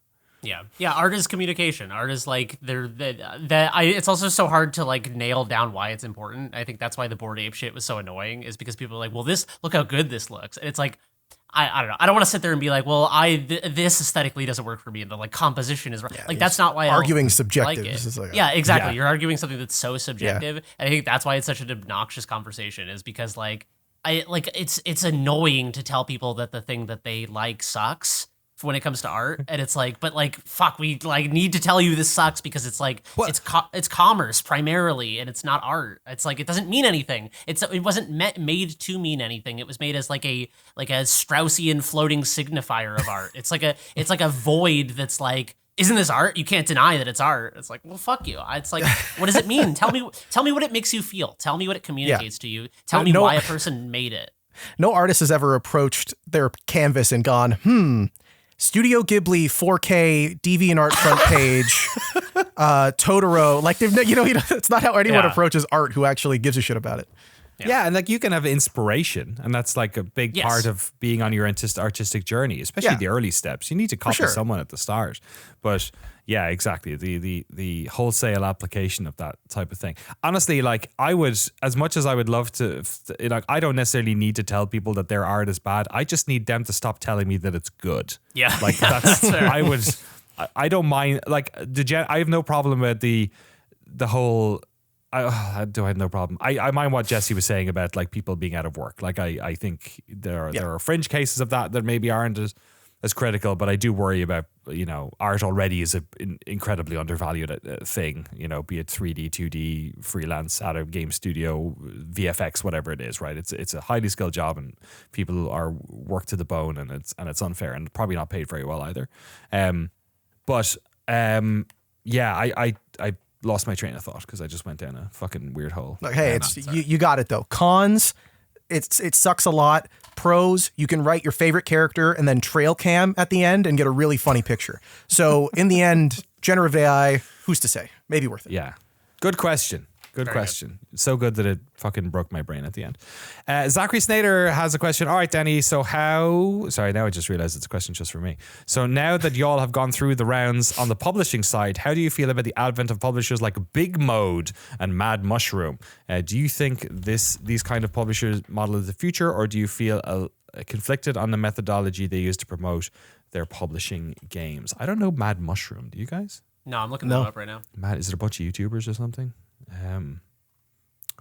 Speaker 3: Yeah. Art is communication. Art is like it's also so hard to like nail down why it's important. I think that's why the Bored Ape shit was so annoying, is because people are like, well, look how good this looks. And it's like, I don't know. I don't want to sit there and be like, well, this aesthetically doesn't work for me, and the like composition is right.
Speaker 2: Yeah,
Speaker 3: like, that's not why
Speaker 2: arguing
Speaker 3: I
Speaker 2: subjective.
Speaker 3: Like it.
Speaker 2: Like
Speaker 3: yeah, exactly. Yeah. You're arguing something that's so subjective.
Speaker 2: Yeah.
Speaker 3: And I think that's why it's such an obnoxious conversation, is because like it's annoying to tell people that the thing that they like sucks when it comes to art, and it's like, but like, fuck, we like need to tell you this sucks because it's like, it's commerce primarily, and it's not art. It's like, it doesn't mean anything. It wasn't made to mean anything. It was made as like a Straussian floating signifier of art. It's like a void that's like, isn't this art? You can't deny that it's art. It's like, well, fuck you. It's like, what does it mean? Tell me what it makes you feel. Tell me what it communicates to you. Tell me why a person made it.
Speaker 2: No artist has ever approached their canvas and gone, Studio Ghibli 4K DeviantArt front page, Totoro. Like, it's not how anyone approaches art who actually gives a shit about it.
Speaker 1: Yeah, and like, you can have inspiration, and that's like a big part of being on your artistic journey, especially the early steps. You need to copy someone at the start, but yeah, exactly, the wholesale application of that type of thing. Honestly, like, I would, as much as I would love to, like, I don't necessarily need to tell people that their art is bad. I just need them to stop telling me that it's good.
Speaker 3: Yeah,
Speaker 1: like that's I don't mind. Like, I have no problem with the whole. I do have no problem. I mind what Jesse was saying about like people being out of work. Like, I think there are fringe cases of that maybe aren't as critical, but I do worry about, art already is an incredibly undervalued thing, be it 3D, 2D, freelance out of game studio, VFX, whatever it is, right? It's a highly skilled job, and people are worked to the bone, and it's unfair, and probably not paid very well either. I lost my train of thought because I just went down a fucking weird hole.
Speaker 2: Like, hey, you got it though. Cons, it sucks a lot. Pros, you can write your favorite character and then trail cam at the end and get a really funny picture. So in the end, generative AI, who's to say? Maybe worth it.
Speaker 1: Yeah. Good question. Good question. So good that it fucking broke my brain at the end. Zachary Snader has a question. All right, Danny. So now I just realized it's a question just for me. So now that y'all have gone through the rounds on the publishing side, how do you feel about the advent of publishers like BIGMODE and Mad Mushroom? Do you think these kind of publishers model the future, or do you feel conflicted on the methodology they use to promote their publishing games? I don't know Mad Mushroom. Do you guys?
Speaker 3: No, I'm looking them up right now.
Speaker 1: Mad, is it a bunch of YouTubers or something?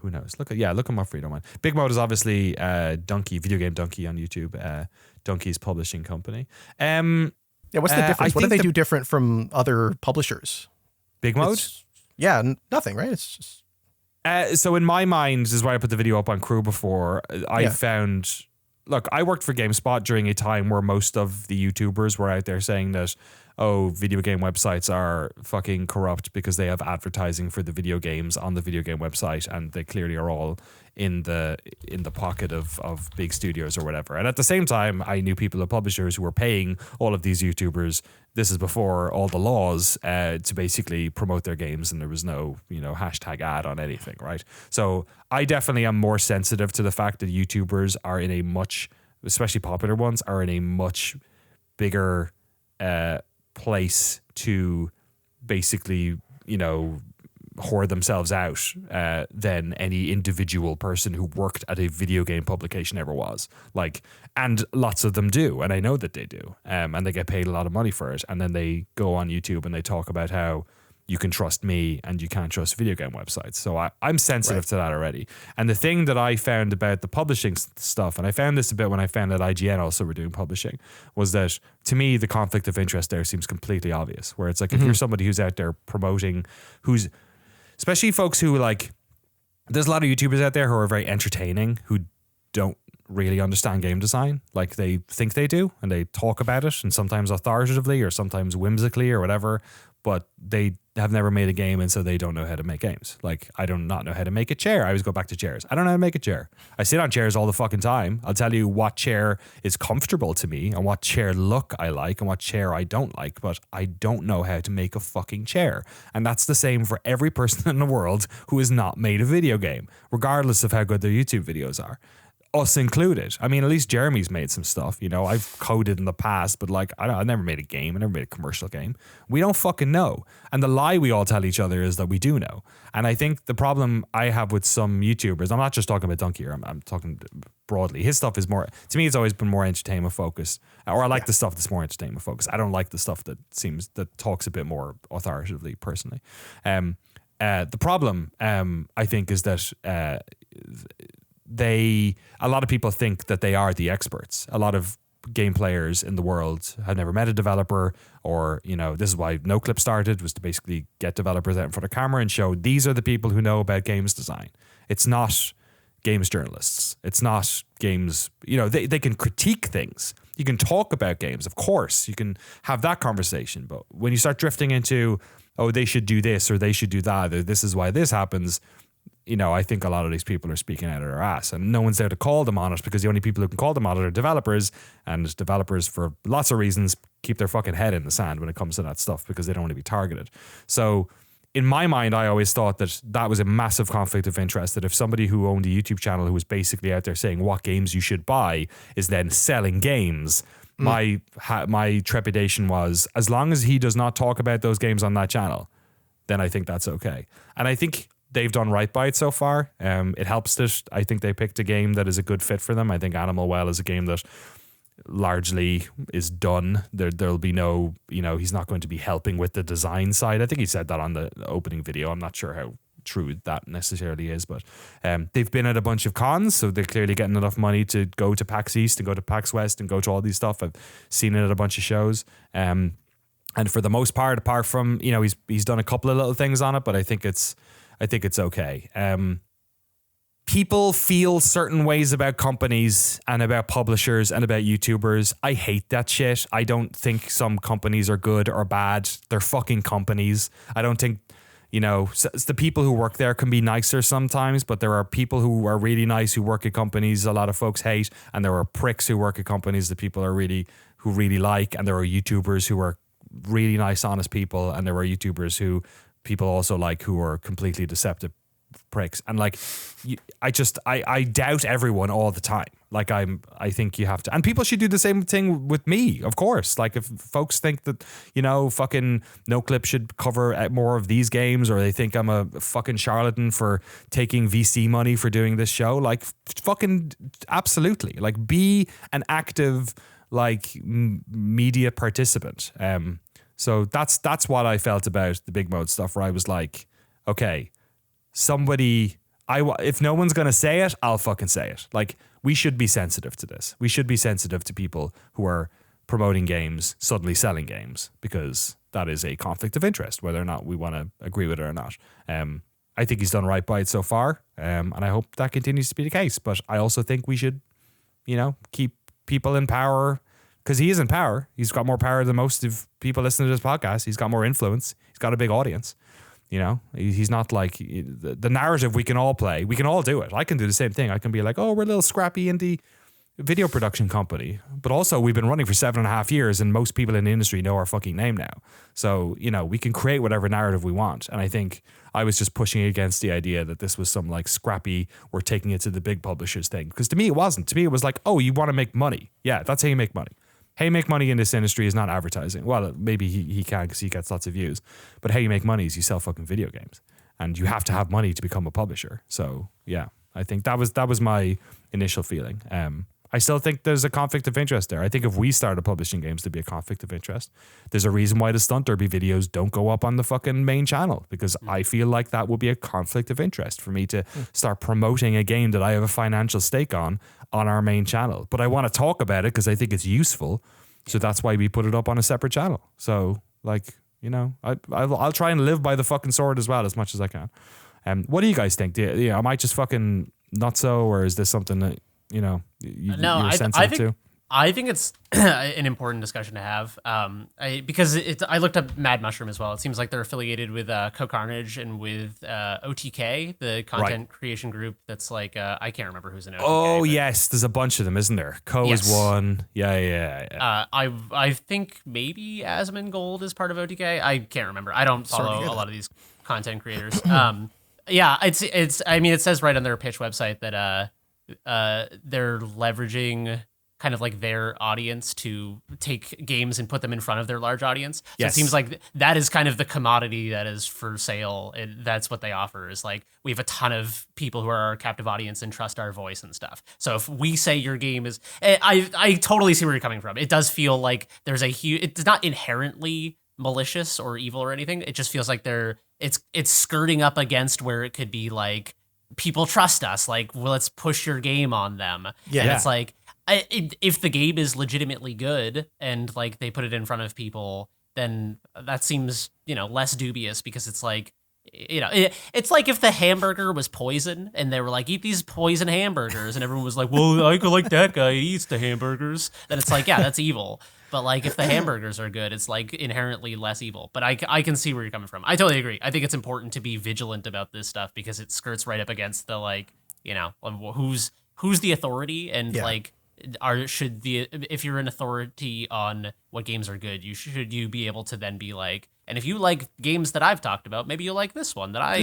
Speaker 1: Who knows? Look them up for you, don't mind. BIGMODE is obviously Donkey, Video Game Donkey on YouTube, Donkey's publishing company.
Speaker 2: What's the difference? What do they do different from other publishers?
Speaker 1: BIGMODE?
Speaker 2: Nothing, right? It's
Speaker 1: just... so in my mind, this is why I put the video up on Crew before, I found... Look, I worked for GameSpot during a time where most of the YouTubers were out there saying that, video game websites are fucking corrupt because they have advertising for the video games on the video game website, and they clearly are all in the pocket of big studios or whatever. And at the same time, I knew people at publishers who were paying all of these YouTubers, this is before all the laws, to basically promote their games, and there was no, hashtag ad on anything, right? So I definitely am more sensitive to the fact that YouTubers are in a much, especially popular ones, are in a much bigger place to basically, whore themselves out than any individual person who worked at a video game publication ever was. Like, and lots of them do, and I know that they do, and they get paid a lot of money for it, and then they go on YouTube and they talk about how you can trust me and you can't trust video game websites. So I'm sensitive to that already. And the thing that I found about the publishing stuff, and I found this a bit when I found that IGN also were doing publishing, was that to me, the conflict of interest there seems completely obvious, where it's like, if you're somebody who's out there promoting, who's, especially folks who like, there's a lot of YouTubers out there who are very entertaining, who don't really understand game design. Like they think they do, and they talk about it, and sometimes authoritatively or sometimes whimsically or whatever, but they have never made a game, and so they don't know how to make games. Like, I do not know how to make a chair. I always go back to chairs. I don't know how to make a chair. I sit on chairs all the fucking time. I'll tell you what chair is comfortable to me and what chair look I like and what chair I don't like, but I don't know how to make a fucking chair. And that's the same for every person in the world who has not made a video game, regardless of how good their YouTube videos are. Us included. I mean, at least Jeremy's made some stuff. You know, I've coded in the past, but like, I never made a game. I never made a commercial game. We don't fucking know. And the lie we all tell each other is that we do know. And I think the problem I have with some YouTubers, I'm not just talking about Donkey here, I'm talking broadly. His stuff is more, to me, it's always been more entertainment focused. Or I like the stuff that's more entertainment focused. I don't like the stuff that talks a bit more authoritatively, personally. The problem, I think, is that a lot of people think that they are the experts. A lot of game players in the world have never met a developer, or, you know, this is why Noclip started, was to basically get developers out in front of camera and show these are the people who know about games design. It's not games journalists. It's not games, you know, they can critique things. You can talk about games, of course. You can have that conversation. But when you start drifting into, oh, they should do this or they should do that, or this is why this happens, you know, I think a lot of these people are speaking out of their ass, and no one's there to call them on it, because the only people who can call them on it are developers, and developers, for lots of reasons, keep their fucking head in the sand when it comes to that stuff, because they don't want to be targeted. So in my mind, I always thought that was a massive conflict of interest, that if somebody who owned a YouTube channel who was basically out there saying what games you should buy is then selling games, my trepidation was, as long as he does not talk about those games on that channel, then I think that's okay. And I think they've done right by it so far. It helps that I think they picked a game that is a good fit for them. I think Animal Well is a game that largely is done. There'll be no, you know, he's not going to be helping with the design side. I think he said that on the opening video. I'm not sure how true that necessarily is, but they've been at a bunch of cons, so they're clearly getting enough money to go to PAX East and go to PAX West and go to all these stuff. I've seen it at a bunch of shows. And for the most part, apart from, you know, he's done a couple of little things on it, but I think it's okay. People feel certain ways about companies and about publishers and about YouTubers. I hate that shit. I don't think some companies are good or bad. They're fucking companies. I don't think, you know, the people who work there can be nicer sometimes, but there are people who are really nice who work at companies a lot of folks hate, and there are pricks who work at companies that people are who really like, and there are YouTubers who are really nice, honest people, and there are YouTubers who people also like who are completely deceptive pricks. And like, I doubt everyone all the time. Like I think you have to, and people should do the same thing with me, of course. Like if folks think that, you know, fucking Noclip should cover more of these games, or they think I'm a fucking charlatan for taking VC money for doing this show, like fucking absolutely, like be an active, like media participant. So that's what I felt about the Big Mode stuff, where I was like, okay, if no one's going to say it, I'll fucking say it. Like, we should be sensitive to this. We should be sensitive to people who are promoting games, suddenly selling games, because that is a conflict of interest, whether or not we want to agree with it or not. I think he's done right by it so far, and I hope that continues to be the case. But I also think we should, you know, keep people in power, because he is in power. He's got more power than most of people listening to this podcast. He's got more influence. He's got a big audience. You know, he's not like the narrative we can all play. We can all do it. I can do the same thing. I can be like, oh, we're a little scrappy indie video production company. But also, we've been running for 7.5 years, and most people in the industry know our fucking name now. So, you know, we can create whatever narrative we want. And I think I was just pushing against the idea that this was some like scrappy, we're taking it to the big publishers thing. Because to me, it wasn't. To me, it was like, oh, you want to make money. Yeah, that's how you make money. How you make money in this industry is not advertising. Well, maybe he can, because he gets lots of views. But how you make money is you sell fucking video games. And you have to have money to become a publisher. So, yeah, I think that was my initial feeling. I still think there's a conflict of interest there. I think if we started publishing games, there'd be a conflict of interest. There's a reason why the Stunt Derby videos don't go up on the fucking main channel, because I feel like that would be a conflict of interest for me to start promoting a game that I have a financial stake on our main channel. But I want to talk about it because I think it's useful. So that's why we put it up on a separate channel. So like, you know, I'll try and live by the fucking sword as well as much as I can. What do you guys think? Am I just fucking nutso, or is this something that, you know, you're sensitive to?
Speaker 3: I think it's an important discussion to have, because I looked up Mad Mushroom as well. It seems like they're affiliated with Co-Carnage and with OTK, the content creation group. That's like I can't remember who's in OTK.
Speaker 1: Oh yes, there's a bunch of them, isn't there? Is one. Yeah.
Speaker 3: I think maybe Asmongold is part of OTK. I can't remember. I don't follow a lot of these content creators. Yeah, it's. I mean, it says right on their pitch website that they're leveraging kind of like their audience to take games and put them in front of their large audience. So
Speaker 1: yes.
Speaker 3: It seems like that is kind of the commodity that is for sale. And that's what they offer, is like, we have a ton of people who are our captive audience and trust our voice and stuff. So if we say your game is, I totally see where you're coming from. It does feel like there's a huge, it's not inherently malicious or evil or anything. It just feels like it's skirting up against where it could be like, people trust us. Like, well, let's push your game on them. Yeah. And it's like, if the game is legitimately good and like they put it in front of people, then that seems, you know, less dubious, because it's like, you know, it's like if the hamburger was poison and they were like, eat these poison hamburgers, and everyone was like, well, I like that guy, he eats the hamburgers, then it's like, yeah, that's evil. But like if the hamburgers are good, it's like inherently less evil. But I can see where you're coming from. I totally agree. I think it's important to be vigilant about this stuff, because it skirts right up against the, like, you know, who's the authority, and like, if you're an authority on what games are good, you be able to then be like, and if you like games that I've talked about, maybe you'll like this one that I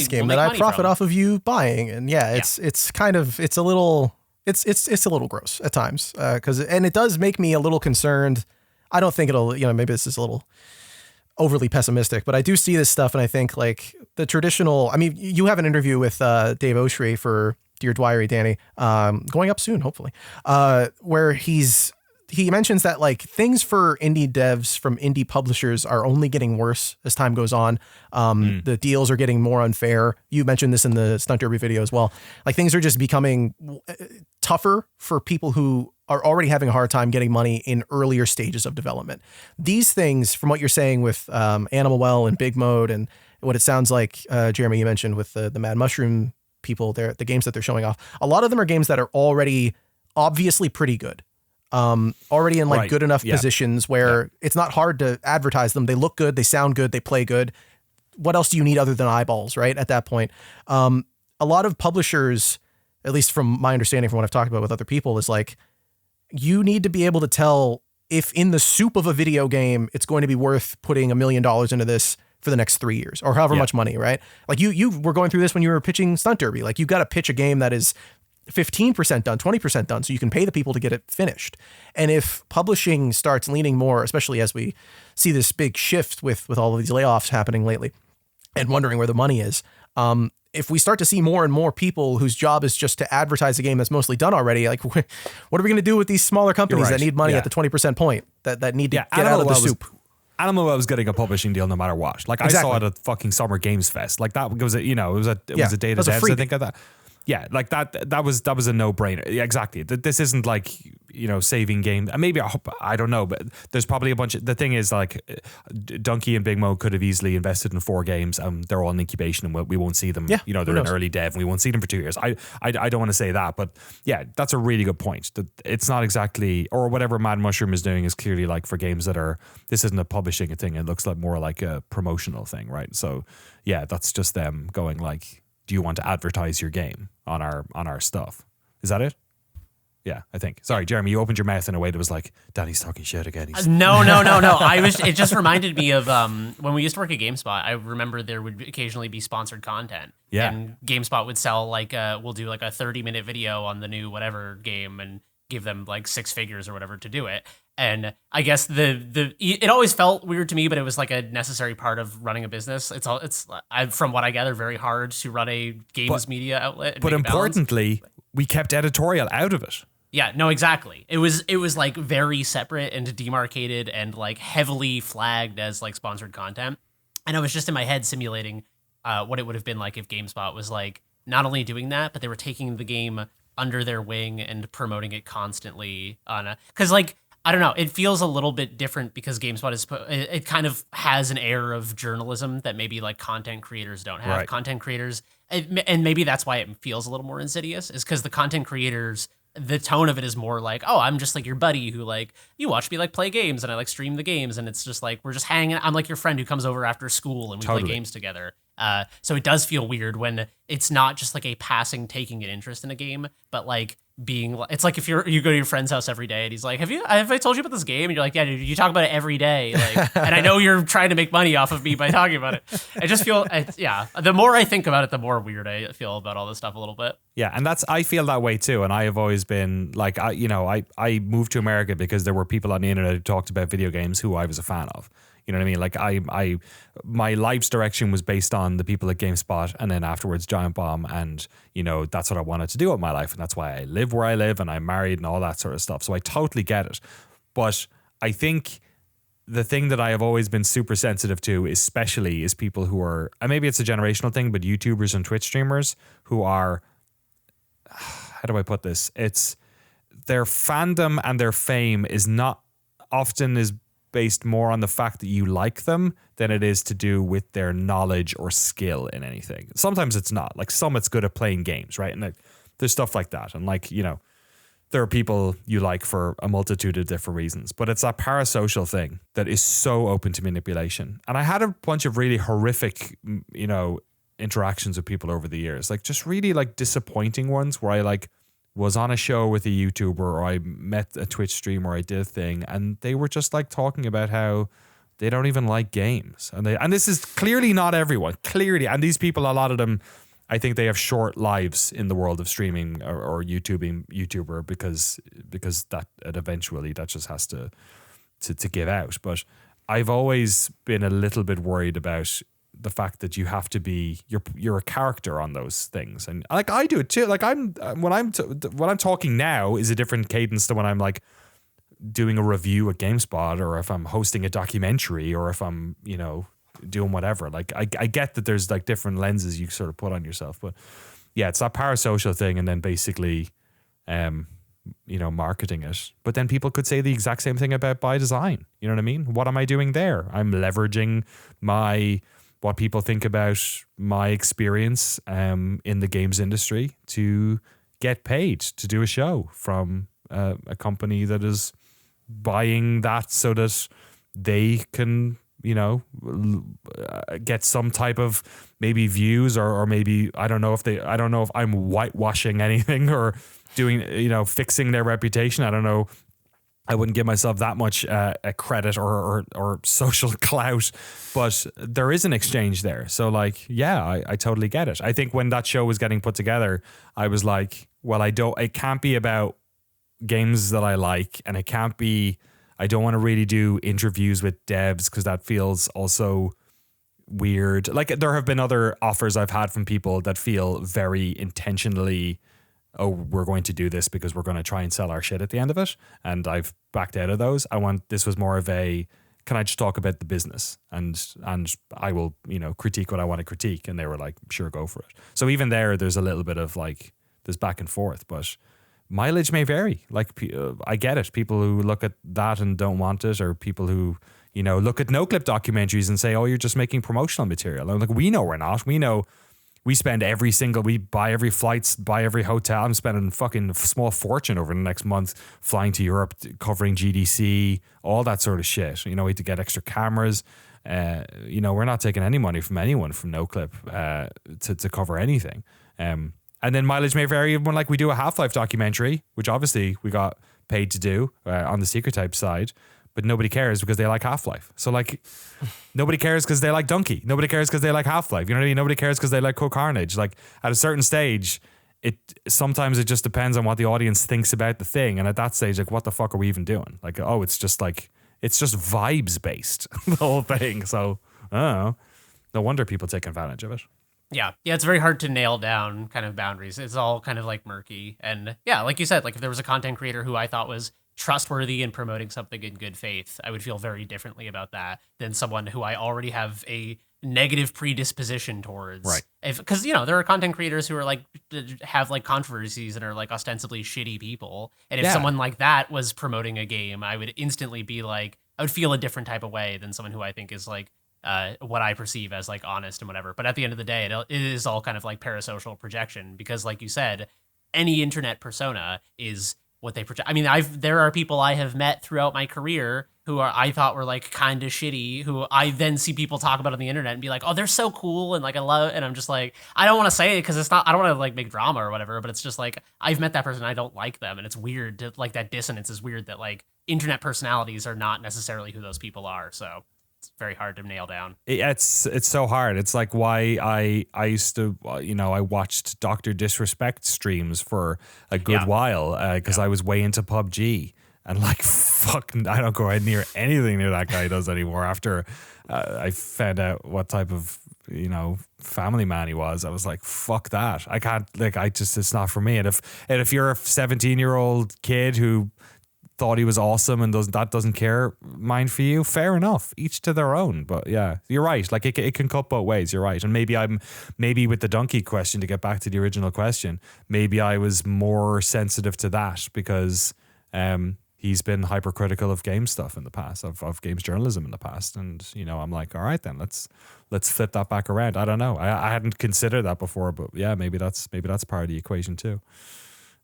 Speaker 2: profit off of you buying. And it's kind of, it's a little gross at times, and it does make me a little concerned. I don't think it'll, you know, maybe this is a little overly pessimistic, but I do see this stuff, and I think like the traditional, I mean, you have an interview with Dave Oshry for Dear Dwyery, Danny, going up soon, hopefully, where he mentions that like things for indie devs from indie publishers are only getting worse as time goes on. The deals are getting more unfair. You mentioned this in the Stunt Derby video as well. Like, things are just becoming tougher for people who are already having a hard time getting money in earlier stages of development. These things, from what you're saying with Animal Well and BIGMODE, and what it sounds like, Jeremy, you mentioned with the Mad Mushroom people, the games that they're showing off, a lot of them are games that are already obviously pretty good, already in like good enough positions where it's not hard to advertise them. They look good, they sound good, they play good. What else do you need other than eyeballs, right? At that point, a lot of publishers, at least from my understanding, from what I've talked about with other people, is like, you need to be able to tell if in the soup of a video game, it's going to be worth putting $1 million into this for the next 3 years, or however much money, right? Like you were going through this when you were pitching Stunt Derby. Like, you've got to pitch a game that is 15% done, 20% done, so you can pay the people to get it finished. And if publishing starts leaning more, especially as we see this big shift with all of these layoffs happening lately, and wondering where the money is, if we start to see more and more people whose job is just to advertise a game that's mostly done already, like, what are we going to do with these smaller companies that need money at the 20% point, that need to get out of the soup?
Speaker 1: Animal Well was getting a publishing deal no matter what. Like, exactly. I saw it at fucking Summer Games Fest. Like, that was a, you know, it was a Data Devs, I think, of that. Yeah, like that was a no-brainer. Yeah, exactly. This isn't like, you know, saving game. Maybe, I don't know, but there's probably a bunch of, the thing is, like, Donkey and BIGMODE could have easily invested in 4 games. They're all in incubation, and we won't see them. Yeah, you know, they're in early dev, and we won't see them for 2 years. I don't want to say that, but yeah, that's a really good point. That it's not exactly, or whatever Mad Mushroom is doing is clearly like for games that are, this isn't a publishing thing. It looks like more like a promotional thing, right? So yeah, that's just them going like, do you want to advertise your game on our stuff? Is that it? Yeah, I think. Sorry, Jeremy, you opened your mouth in a way that was like, Danny's talking shit again.
Speaker 3: No. It just reminded me of when we used to work at GameSpot. I remember there would occasionally be sponsored content. Yeah. And GameSpot would sell like, we'll do like a 30-minute video on the new whatever game and give them like 6 figures or whatever to do it. And I guess it always felt weird to me, but it was like a necessary part of running a business. It's from what I gather, very hard to run a games media outlet.
Speaker 1: But importantly, we kept editorial out of it.
Speaker 3: Yeah, no, exactly. It was like very separate and demarcated and like heavily flagged as like sponsored content. And I was just in my head simulating what it would have been like if GameSpot was like not only doing that, but they were taking the game under their wing and promoting it constantly because like, I don't know, it feels a little bit different because GameSpot it kind of has an air of journalism that maybe like content creators don't have.
Speaker 1: Right.
Speaker 3: Content creators, and maybe that's why it feels a little more insidious, is because the content creators, the tone of it is more like, oh, I'm just like your buddy who like, you watch me like play games and I like stream the games, and it's just like we're just hanging. I'm like your friend who comes over after school and we play games together. So it does feel weird when it's not just like a passing taking an interest in a game, but like being, it's like if you go to your friend's house every day and he's like, have I told you about this game? And you're like, yeah, dude, you talk about it every day. Like, and I know you're trying to make money off of me by talking about it. I just feel, the more I think about it, the more weird I feel about all this stuff a little bit.
Speaker 1: Yeah, and I feel that way too. And I have always been like, I moved to America because there were people on the internet who talked about video games who I was a fan of. You know what I mean? Like my life's direction was based on the people at GameSpot, and then afterwards Giant Bomb, and that's what I wanted to do with my life, and that's why I live where I live, and I'm married and all that sort of stuff. So I totally get it. But I think the thing that I have always been super sensitive to, especially, is people who are, and maybe it's a generational thing, but YouTubers and Twitch streamers who are, how do I put this? It's their fandom and their fame is not often is based more on the fact that you like them than it is to do with their knowledge or skill in anything. Sometimes it's not. Like some it's good at playing games, right? And there's stuff like that. And like, there are people you like for a multitude of different reasons, but it's that parasocial thing that is so open to manipulation. And I had a bunch of really horrific, interactions with people over the years, like just really like disappointing ones where I like was on a show with a YouTuber or I met a Twitch streamer, I did a thing, and they were just like talking about how they don't even like games. And this is clearly not everyone, clearly. And these people, a lot of them, I think they have short lives in the world of streaming or YouTuber because that eventually that just has to give out. But I've always been a little bit worried about the fact that you have to be you're a character on those things, and like I do it too. Like when I'm talking now is a different cadence to when I'm like doing a review at GameSpot, or if I'm hosting a documentary, or if I'm doing whatever. Like I get that there's like different lenses you sort of put on yourself, but yeah, it's that parasocial thing, and then basically marketing it. But then people could say the exact same thing about by design. You know what I mean? What am I doing there? I'm leveraging what people think about my experience in the games industry to get paid to do a show from a company that is buying that so that they can, get some type of maybe views or maybe, I don't know if I'm whitewashing anything or doing, fixing their reputation. I don't know. I wouldn't give myself that much credit or social clout, but there is an exchange there. So like, yeah, I totally get it. I think when that show was getting put together, I was like, well, it can't be about games that I like, and I don't want to really do interviews with devs because that feels also weird. Like there have been other offers I've had from people that feel very intentionally, oh, we're going to do this because we're going to try and sell our shit at the end of it. And I've backed out of those. This was more of a, can I just talk about the business? And I will, critique what I want to critique. And they were like, sure, go for it. So even there's a little bit of like, there's back and forth, but mileage may vary. Like, I get it. People who look at that and don't want it, or people who, look at Noclip documentaries and say, oh, you're just making promotional material. I'm like, we know we're not. We know we spend we buy every flights, buy every hotel. I'm spending fucking small fortune over the next month flying to Europe, covering GDC, all that sort of shit. We had to get extra cameras. We're not taking any money from anyone from Noclip to cover anything. And then mileage may vary when like we do a Half-Life documentary, which obviously we got paid to do on the Secret Type side. But nobody cares because they like Half-Life. So like, nobody cares because they like Donkey. Nobody cares because they like Half-Life. You know what I mean? Nobody cares because they like Code Carnage. Like at a certain stage, sometimes it just depends on what the audience thinks about the thing. And at that stage, like, what the fuck are we even doing? Like, oh, it's just vibes based, the whole thing. So I don't know. No wonder people take advantage of it.
Speaker 3: Yeah, it's very hard to nail down kind of boundaries. It's all kind of like murky. And yeah, like you said, like if there was a content creator who I thought was trustworthy in promoting something in good faith, I would feel very differently about that than someone who I already have a negative predisposition towards.
Speaker 1: Right.
Speaker 3: Because, there are content creators who are like, have like controversies and are like ostensibly shitty people. And if someone like that was promoting a game, I would instantly be like, I would feel a different type of way than someone who I think is like, what I perceive as like honest and whatever. But at the end of the day, it is all kind of like parasocial projection because, like you said, any internet persona is what they project. I mean, there are people I have met throughout my career who I thought were like kind of shitty, who I then see people talk about on the internet and be like, oh, they're so cool and like I love it. And I'm just like, I don't want to say it because it's not. I don't want to like make drama or whatever. But it's just like I've met that person, I don't like them, and it's weird. Like that dissonance is weird. That like internet personalities are not necessarily who those people are. So. It's very hard to nail down.
Speaker 1: It's so hard. It's like why I used to, I watched Dr. Disrespect streams for a good while because I was way into PUBG. And like, fucking, I don't go near anything near that guy does anymore after I found out what type of, family man he was. I was like, fuck that. I can't, like, it's not for me. And if you're a 17-year-old kid who thought he was awesome and doesn't care mind for you, fair enough, each to their own. But yeah, you're right, like it can cut both ways. You're right. And maybe with the donkey question, to get back to the original question, maybe I was more sensitive to that because he's been hypercritical of game stuff in the past, of games journalism in the past, and I'm like, all right then, let's flip that back around. I don't know, I hadn't considered that before, but yeah, maybe that's part of the equation too.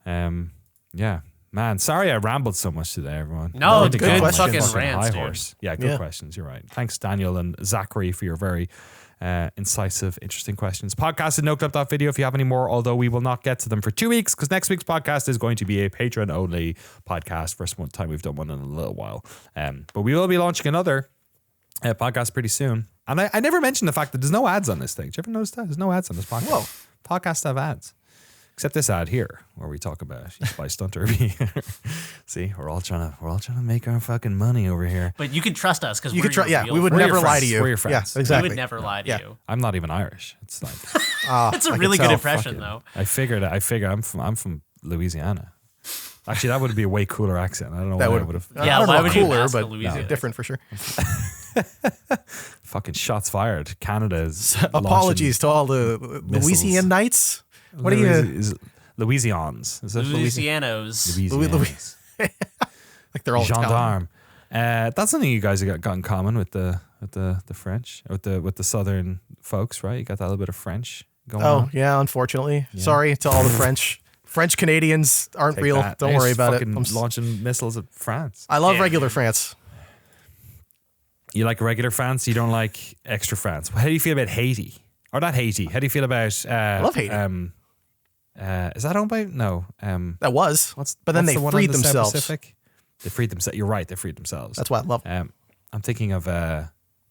Speaker 1: Yeah. Man, sorry I rambled so much today, everyone.
Speaker 3: No, good
Speaker 2: fucking
Speaker 3: rants,
Speaker 1: high horse. Yeah, good questions. You're right. Thanks, Daniel and Zachary, for your very incisive, interesting questions. Podcast at noclip.video if you have any more, although we will not get to them for 2 weeks because next week's podcast is going to be a Patreon-only podcast. First time we've done one in a little while. But we will be launching another podcast pretty soon. And I never mentioned the fact that there's no ads on this thing. Did you ever notice that? There's no ads on this podcast.
Speaker 2: Whoa.
Speaker 1: Podcasts have ads. Except this ad here, where we talk about by Stunt Derby. See, we're all trying to make our fucking money over here.
Speaker 3: But you can trust us because
Speaker 2: we would never lie to you.
Speaker 1: We're your friends.
Speaker 2: Yeah, exactly.
Speaker 3: We would never lie to you.
Speaker 1: I'm not even Irish. It's like
Speaker 3: it's a really good impression, though.
Speaker 1: I figure I'm from Louisiana. Actually, that would be a way cooler accent. I don't know why I would have.
Speaker 3: Yeah, why would you ask
Speaker 2: but
Speaker 3: Louisiana?
Speaker 2: Different for sure.
Speaker 1: Fucking shots fired. Canada is.
Speaker 2: Apologies to all the Louisianites. What are you?
Speaker 1: Louisians. Is that
Speaker 3: Louisianos.
Speaker 1: Louisians.
Speaker 2: Like they're all
Speaker 1: gendarme. That's something you guys have got in common with the French, with the southern folks, right? You got that little bit of French going on.
Speaker 2: Oh yeah, unfortunately. Yeah. Sorry to all the French Canadians aren't real.
Speaker 1: That.
Speaker 2: Don't worry about it.
Speaker 1: I'm launching missiles at France.
Speaker 2: I love regular France.
Speaker 1: You like regular France? You don't like extra France? How do you feel about Haiti? Or not Haiti? How do you feel about?
Speaker 2: I love Haiti.
Speaker 1: Is that owned by? No.
Speaker 2: That was. But then they freed themselves.
Speaker 1: They freed themselves. You're right. They freed themselves.
Speaker 2: That's why I love.
Speaker 1: I'm thinking of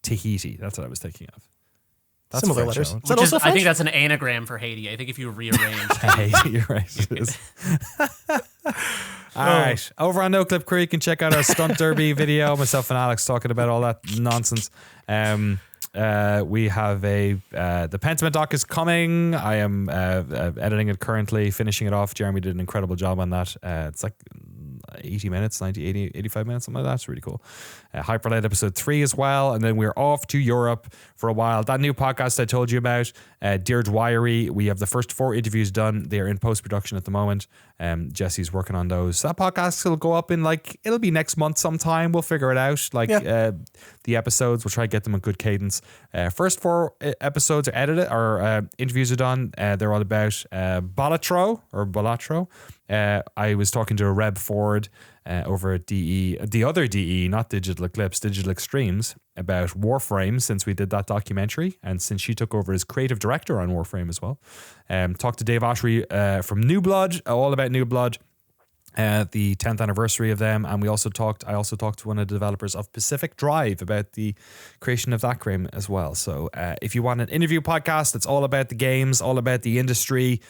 Speaker 1: Tahiti. That's what I was thinking of. That's
Speaker 2: similar letters.
Speaker 3: Is that also French? I think that's an anagram for Haiti. I think if you rearrange.
Speaker 1: Haiti, you're right. It is. All right. Over on Noclip Crew, you can check out our Stunt Derby video. Myself and Alex talking about all that nonsense. We have the Pentiment doc is coming. I am editing it currently, finishing it off. Jeremy did an incredible job on that. It's like 80 minutes, 90, 80, 85 minutes, something like that. It's really cool. Hyperlight episode 3 as well. And then we're off to Europe for a while. That new podcast I told you about, Deirdre Wiry, we have the first 4 interviews done. They're in post-production at the moment. Jesse's working on those. That podcast will go up in it'll be next month sometime. We'll figure it out. The episodes, we'll try to get them a good cadence. First 4 episodes are edited, or interviews are done. They're all about Balatro. I was talking to a Reb Ford over at DE, the other DE, not Digital Eclipse, Digital Extremes, about Warframe, since we did that documentary and since she took over as creative director on Warframe as well. Talked to Dave Oshry from New Blood, all about New Blood, the 10th anniversary of them, and I also talked to one of the developers of Pacific Drive about the creation of that game as well. So if you want an interview podcast that's all about the games, all about the industry,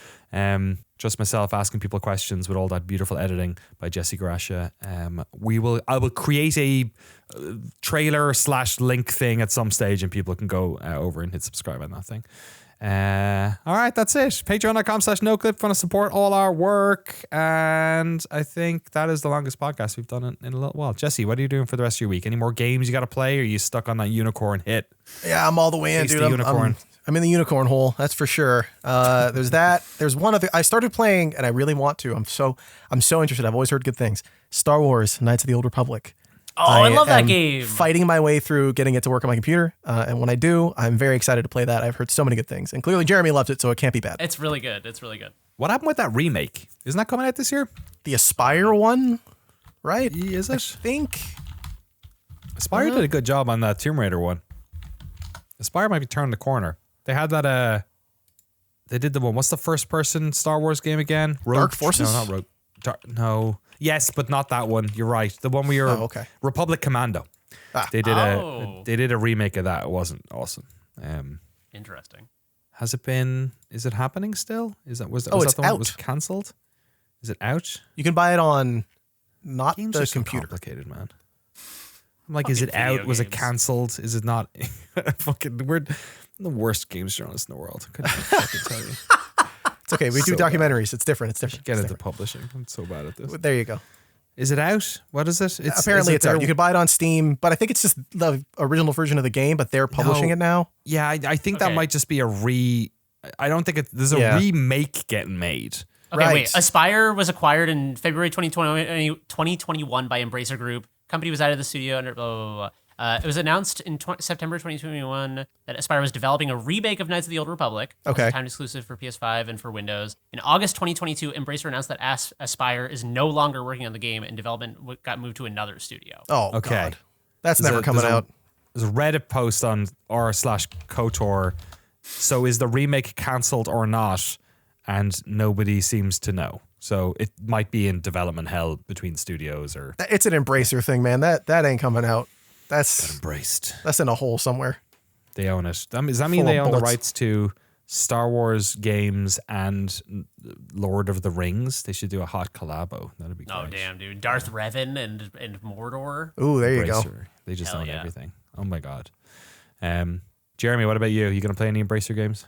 Speaker 1: just myself asking people questions with all that beautiful editing by Jesse Garasha, I will create a trailer / link thing at some stage, and people can go over and hit subscribe on that thing. All right, that's it. Patreon.com/Noclip. Want to support all our work. And I think that is the longest podcast we've done in a little while. Jesse, what are you doing for the rest of your week? Any more games you got to play? Or are you stuck on that unicorn hit?
Speaker 2: Yeah, I'm all the way in, dude. I'm in the unicorn hole. That's for sure. There's that. There's one other. I started playing, and I really want to. I'm so interested. I've always heard good things. Star Wars: Knights of the Old Republic.
Speaker 3: Oh, I love that game.
Speaker 2: Fighting my way through getting it to work on my computer. And when I do, I'm very excited to play that. I've heard so many good things. And clearly Jeremy loves it, so it can't be bad.
Speaker 3: It's really good. It's really good.
Speaker 1: What happened with that remake? Isn't that coming out this year?
Speaker 2: The Aspire one, right?
Speaker 1: Is it?
Speaker 2: I think.
Speaker 1: Aspire did a good job on that Tomb Raider one. Aspire might be turning the corner. They had that, they did the one. What's the first person Star Wars game again?
Speaker 2: Dark Forces?
Speaker 1: No, not Rogue. No. Yes, but not that one. You're right. The one where you're Republic Commando. They did a remake of that. It wasn't awesome.
Speaker 3: Interesting.
Speaker 1: Has it been? Is it happening still? Was that
Speaker 2: it's
Speaker 1: the one
Speaker 2: out.
Speaker 1: that was cancelled? Is it out?
Speaker 2: You can buy it on not
Speaker 1: Games
Speaker 2: the
Speaker 1: are so
Speaker 2: computer.
Speaker 1: complicated, man. I'm like, is it out? Was it cancelled? Is it not? We're the worst games journalists in the world. Couldn't even fucking tell you.
Speaker 2: It's okay. We do documentaries. It's different. It's different.
Speaker 1: Get into publishing. I'm so bad at this.
Speaker 2: There you go.
Speaker 1: Is it out? What is it?
Speaker 2: Apparently it's out. You can buy it on Steam, but I think it's just the original version of the game, but they're publishing it now.
Speaker 1: Yeah, I think that might just be I don't think there's a remake getting made.
Speaker 3: Okay, wait. Aspire was acquired in February 2021 by Embracer Group. Company was out of the studio under blah, blah, blah, blah. It was announced in September 2021 that Aspire was developing a remake of Knights of the Old Republic.
Speaker 2: Okay.
Speaker 3: Time exclusive for PS5 and for Windows. In August 2022, Embracer announced that Aspire is no longer working on the game and development got moved to another studio.
Speaker 2: Oh, okay. God. That's never coming out.
Speaker 1: There's a Reddit post on r/KOTOR. So is the remake cancelled or not? And nobody seems to know. So it might be in development hell between studios or...
Speaker 2: It's an Embracer thing, man. That ain't coming out. That's
Speaker 1: embraced.
Speaker 2: That's in a hole somewhere.
Speaker 1: They own it. Does that mean they own the rights to Star Wars games and Lord of the Rings? They should do a hot collabo. That'd be great.
Speaker 3: Oh, damn, dude. Darth Revan and Mordor.
Speaker 2: Ooh, there you go.
Speaker 1: They just own everything. Oh, my God. Jeremy, what about you? You going to play any Embracer games?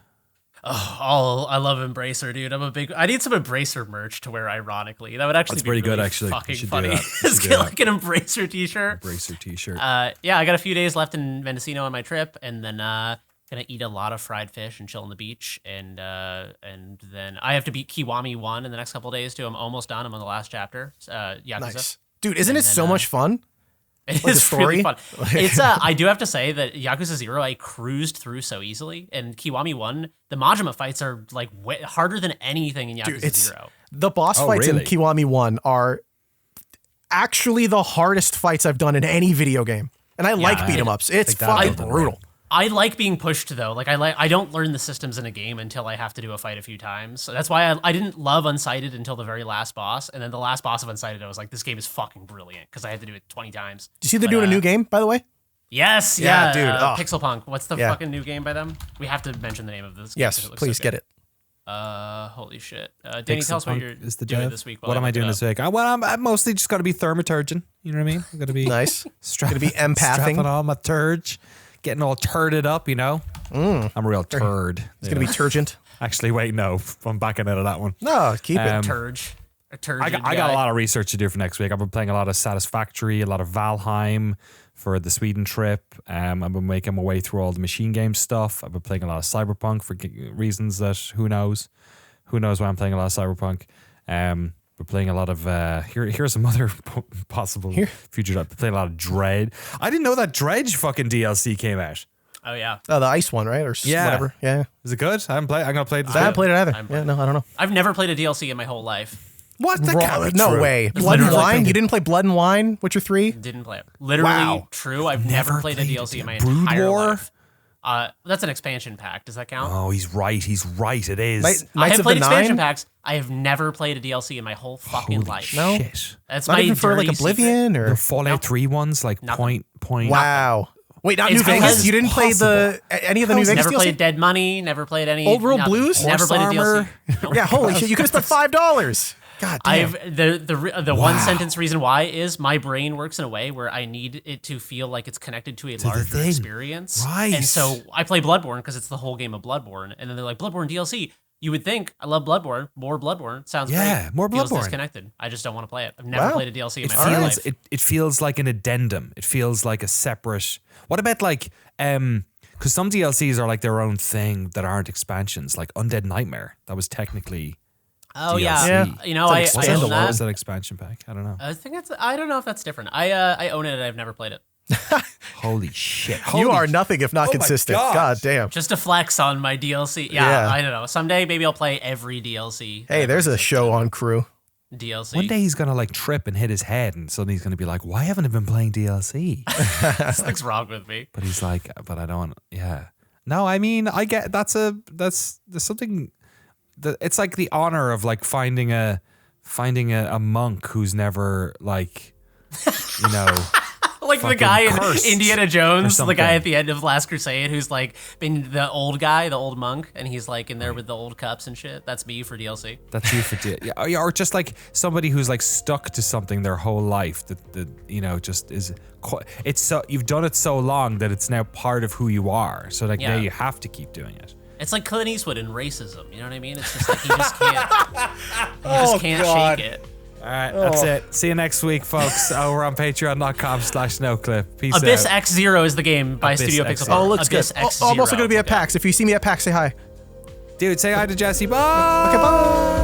Speaker 3: Oh, I love Embracer, dude. I need some Embracer merch to wear, ironically. That would actually be really good, actually. Fucking funny. Just get like an Embracer t-shirt.
Speaker 1: Embracer t-shirt.
Speaker 3: Yeah, I got a few days left in Mendocino on my trip, and then gonna eat a lot of fried fish and chill on the beach, and then I have to beat Kiwami 1 in the next couple of days too. I'm almost done. I'm on the last chapter. Yakuza.
Speaker 2: Nice. Dude, isn't it so much fun?
Speaker 3: It is really fun. It's I do have to say that Yakuza 0 I cruised through so easily, and Kiwami 1, the Majima fights are like way harder than anything in Yakuza 0.
Speaker 2: The boss fights in Kiwami 1 are actually the hardest fights I've done in any video game. And I like beat 'em ups. It's fucking brutal.
Speaker 3: I like being pushed though. Like I don't learn the systems in a game until I have to do a fight a few times. So that's why I didn't love Unsighted until the very last boss. And then the last boss of Unsighted, I was like, this game is fucking brilliant because I had to do it 20 times.
Speaker 2: Do you see they're doing a new game, by the way?
Speaker 3: Yes,
Speaker 2: yeah, dude.
Speaker 3: Pixel Punk. What's the fucking new game by them? We have to mention the name of this game.
Speaker 2: Yes, please get it.
Speaker 3: Holy shit. Danny, tell us what you're doing this week.
Speaker 1: What am I doing this week? Well, I'm mostly just got to be Thaumaturging. You know what I mean? I'm going to be
Speaker 2: nice. Going to be empathing.
Speaker 1: Strapping on my turge. Getting all turded up, you know? I'm a real turd.
Speaker 2: It's going to be turgent.
Speaker 1: Actually, wait, no. I'm backing out of that one.
Speaker 2: No, keep it.
Speaker 3: Turge.
Speaker 1: I got a lot of research to do for next week. I've been playing a lot of Satisfactory, a lot of Valheim for the Sweden trip. I've been making my way through all the machine game stuff. I've been playing a lot of Cyberpunk for reasons that who knows. Who knows why I'm playing a lot of Cyberpunk. We're playing a lot of here's some other possible future stuff. We're playing a lot of Dread. I didn't know that Dredge fucking DLC came out.
Speaker 3: Oh yeah.
Speaker 2: Oh, the ice one, right? Or whatever. Yeah.
Speaker 1: Is it good? I haven't played. I'm gonna play it.
Speaker 2: I haven't played it either. No, I don't know.
Speaker 3: I've never played a DLC in my whole life.
Speaker 1: What? That can't be
Speaker 2: no
Speaker 1: true.
Speaker 2: way. Blood and Wine? You didn't play Blood and Wine? Witcher 3?
Speaker 3: Didn't play it. Literally true. I've never played a DLC in my entire life. That's an expansion pack. Does that count?
Speaker 1: Oh, he's right. He's right. It is.
Speaker 3: I have played expansion packs. I have never played a DLC in my whole fucking life.
Speaker 2: No,
Speaker 1: shit.
Speaker 3: That's
Speaker 2: not
Speaker 3: my
Speaker 2: even for like Oblivion
Speaker 3: secret.
Speaker 2: or
Speaker 1: the Fallout 3 ones, like point.
Speaker 2: Wow. Wait, not New Vegas? You didn't play any of the New Vegas
Speaker 3: Never
Speaker 2: DLC?
Speaker 3: played Dead Money. Never played any.
Speaker 2: Old World Blues?
Speaker 3: Never played a DLC.
Speaker 2: Yeah, holy shit. You could have spent $5. God damn.
Speaker 3: The one sentence reason why is my brain works in a way where I need it to feel like it's connected to a larger experience.
Speaker 1: Right.
Speaker 3: And so I play Bloodborne because it's the whole game of Bloodborne. And then they're like, Bloodborne DLC. You would think, I love Bloodborne. More Bloodborne. Sounds great.
Speaker 1: Yeah, more
Speaker 3: Feels
Speaker 1: Bloodborne.
Speaker 3: disconnected. I just don't want to play it. I've never played a DLC in my
Speaker 1: It
Speaker 3: life.
Speaker 1: feels, it feels like an addendum. It feels like a separate... What about like... Because some DLCs are like their own thing that aren't expansions. Like Undead Nightmare. That was technically...
Speaker 3: Oh
Speaker 1: DLC.
Speaker 3: yeah. You know, I own
Speaker 1: Or
Speaker 3: that.
Speaker 1: was that expansion pack? I don't know.
Speaker 3: I don't know if that's different. I own it and I've never played it.
Speaker 1: Holy shit.
Speaker 2: You are nothing if not
Speaker 1: my
Speaker 2: consistent.
Speaker 1: God.
Speaker 2: God damn.
Speaker 3: Just to flex on my DLC.
Speaker 2: Yeah.
Speaker 3: I don't know. Someday maybe I'll play every DLC.
Speaker 2: Hey, there's a show on Crew.
Speaker 3: DLC.
Speaker 1: One day he's going to like trip and hit his head and suddenly he's going to be like, why haven't I been playing DLC?
Speaker 3: Something's wrong with me.
Speaker 1: But he's like, but I don't, yeah. No, I mean, I get, there's something, it's like the honor of like finding a monk who's never like, you know.
Speaker 3: Like the guy in
Speaker 1: cursed
Speaker 3: Indiana Jones,
Speaker 1: or
Speaker 3: the guy
Speaker 1: something.
Speaker 3: at the end of Last Crusade who's like been the old guy, the old monk, and he's like in there with the old cups and shit. That's me for DLC.
Speaker 1: That's you for yeah, or just like somebody who's like stuck to something their whole life that you know just is. It's so you've done it so long that it's now part of who you are. So like now you have to keep doing it.
Speaker 3: It's like Clint Eastwood in Racism. You know what I mean? It's just like he just can't shake it.
Speaker 1: All right, that's it. See you next week, folks. Over on patreon.com/noclip. Peace
Speaker 3: Abyss
Speaker 1: out.
Speaker 3: X Zero is the game by
Speaker 1: Abyss
Speaker 3: Studio
Speaker 1: X
Speaker 3: Pixel.
Speaker 1: Zero.
Speaker 2: Oh, looks
Speaker 3: Abyss
Speaker 2: good.
Speaker 3: X
Speaker 2: I'm also
Speaker 3: Zero.
Speaker 2: going to be at PAX. If you see me at PAX, say hi.
Speaker 1: Dude, say hi to Jesse. Bye.
Speaker 2: Okay, bye.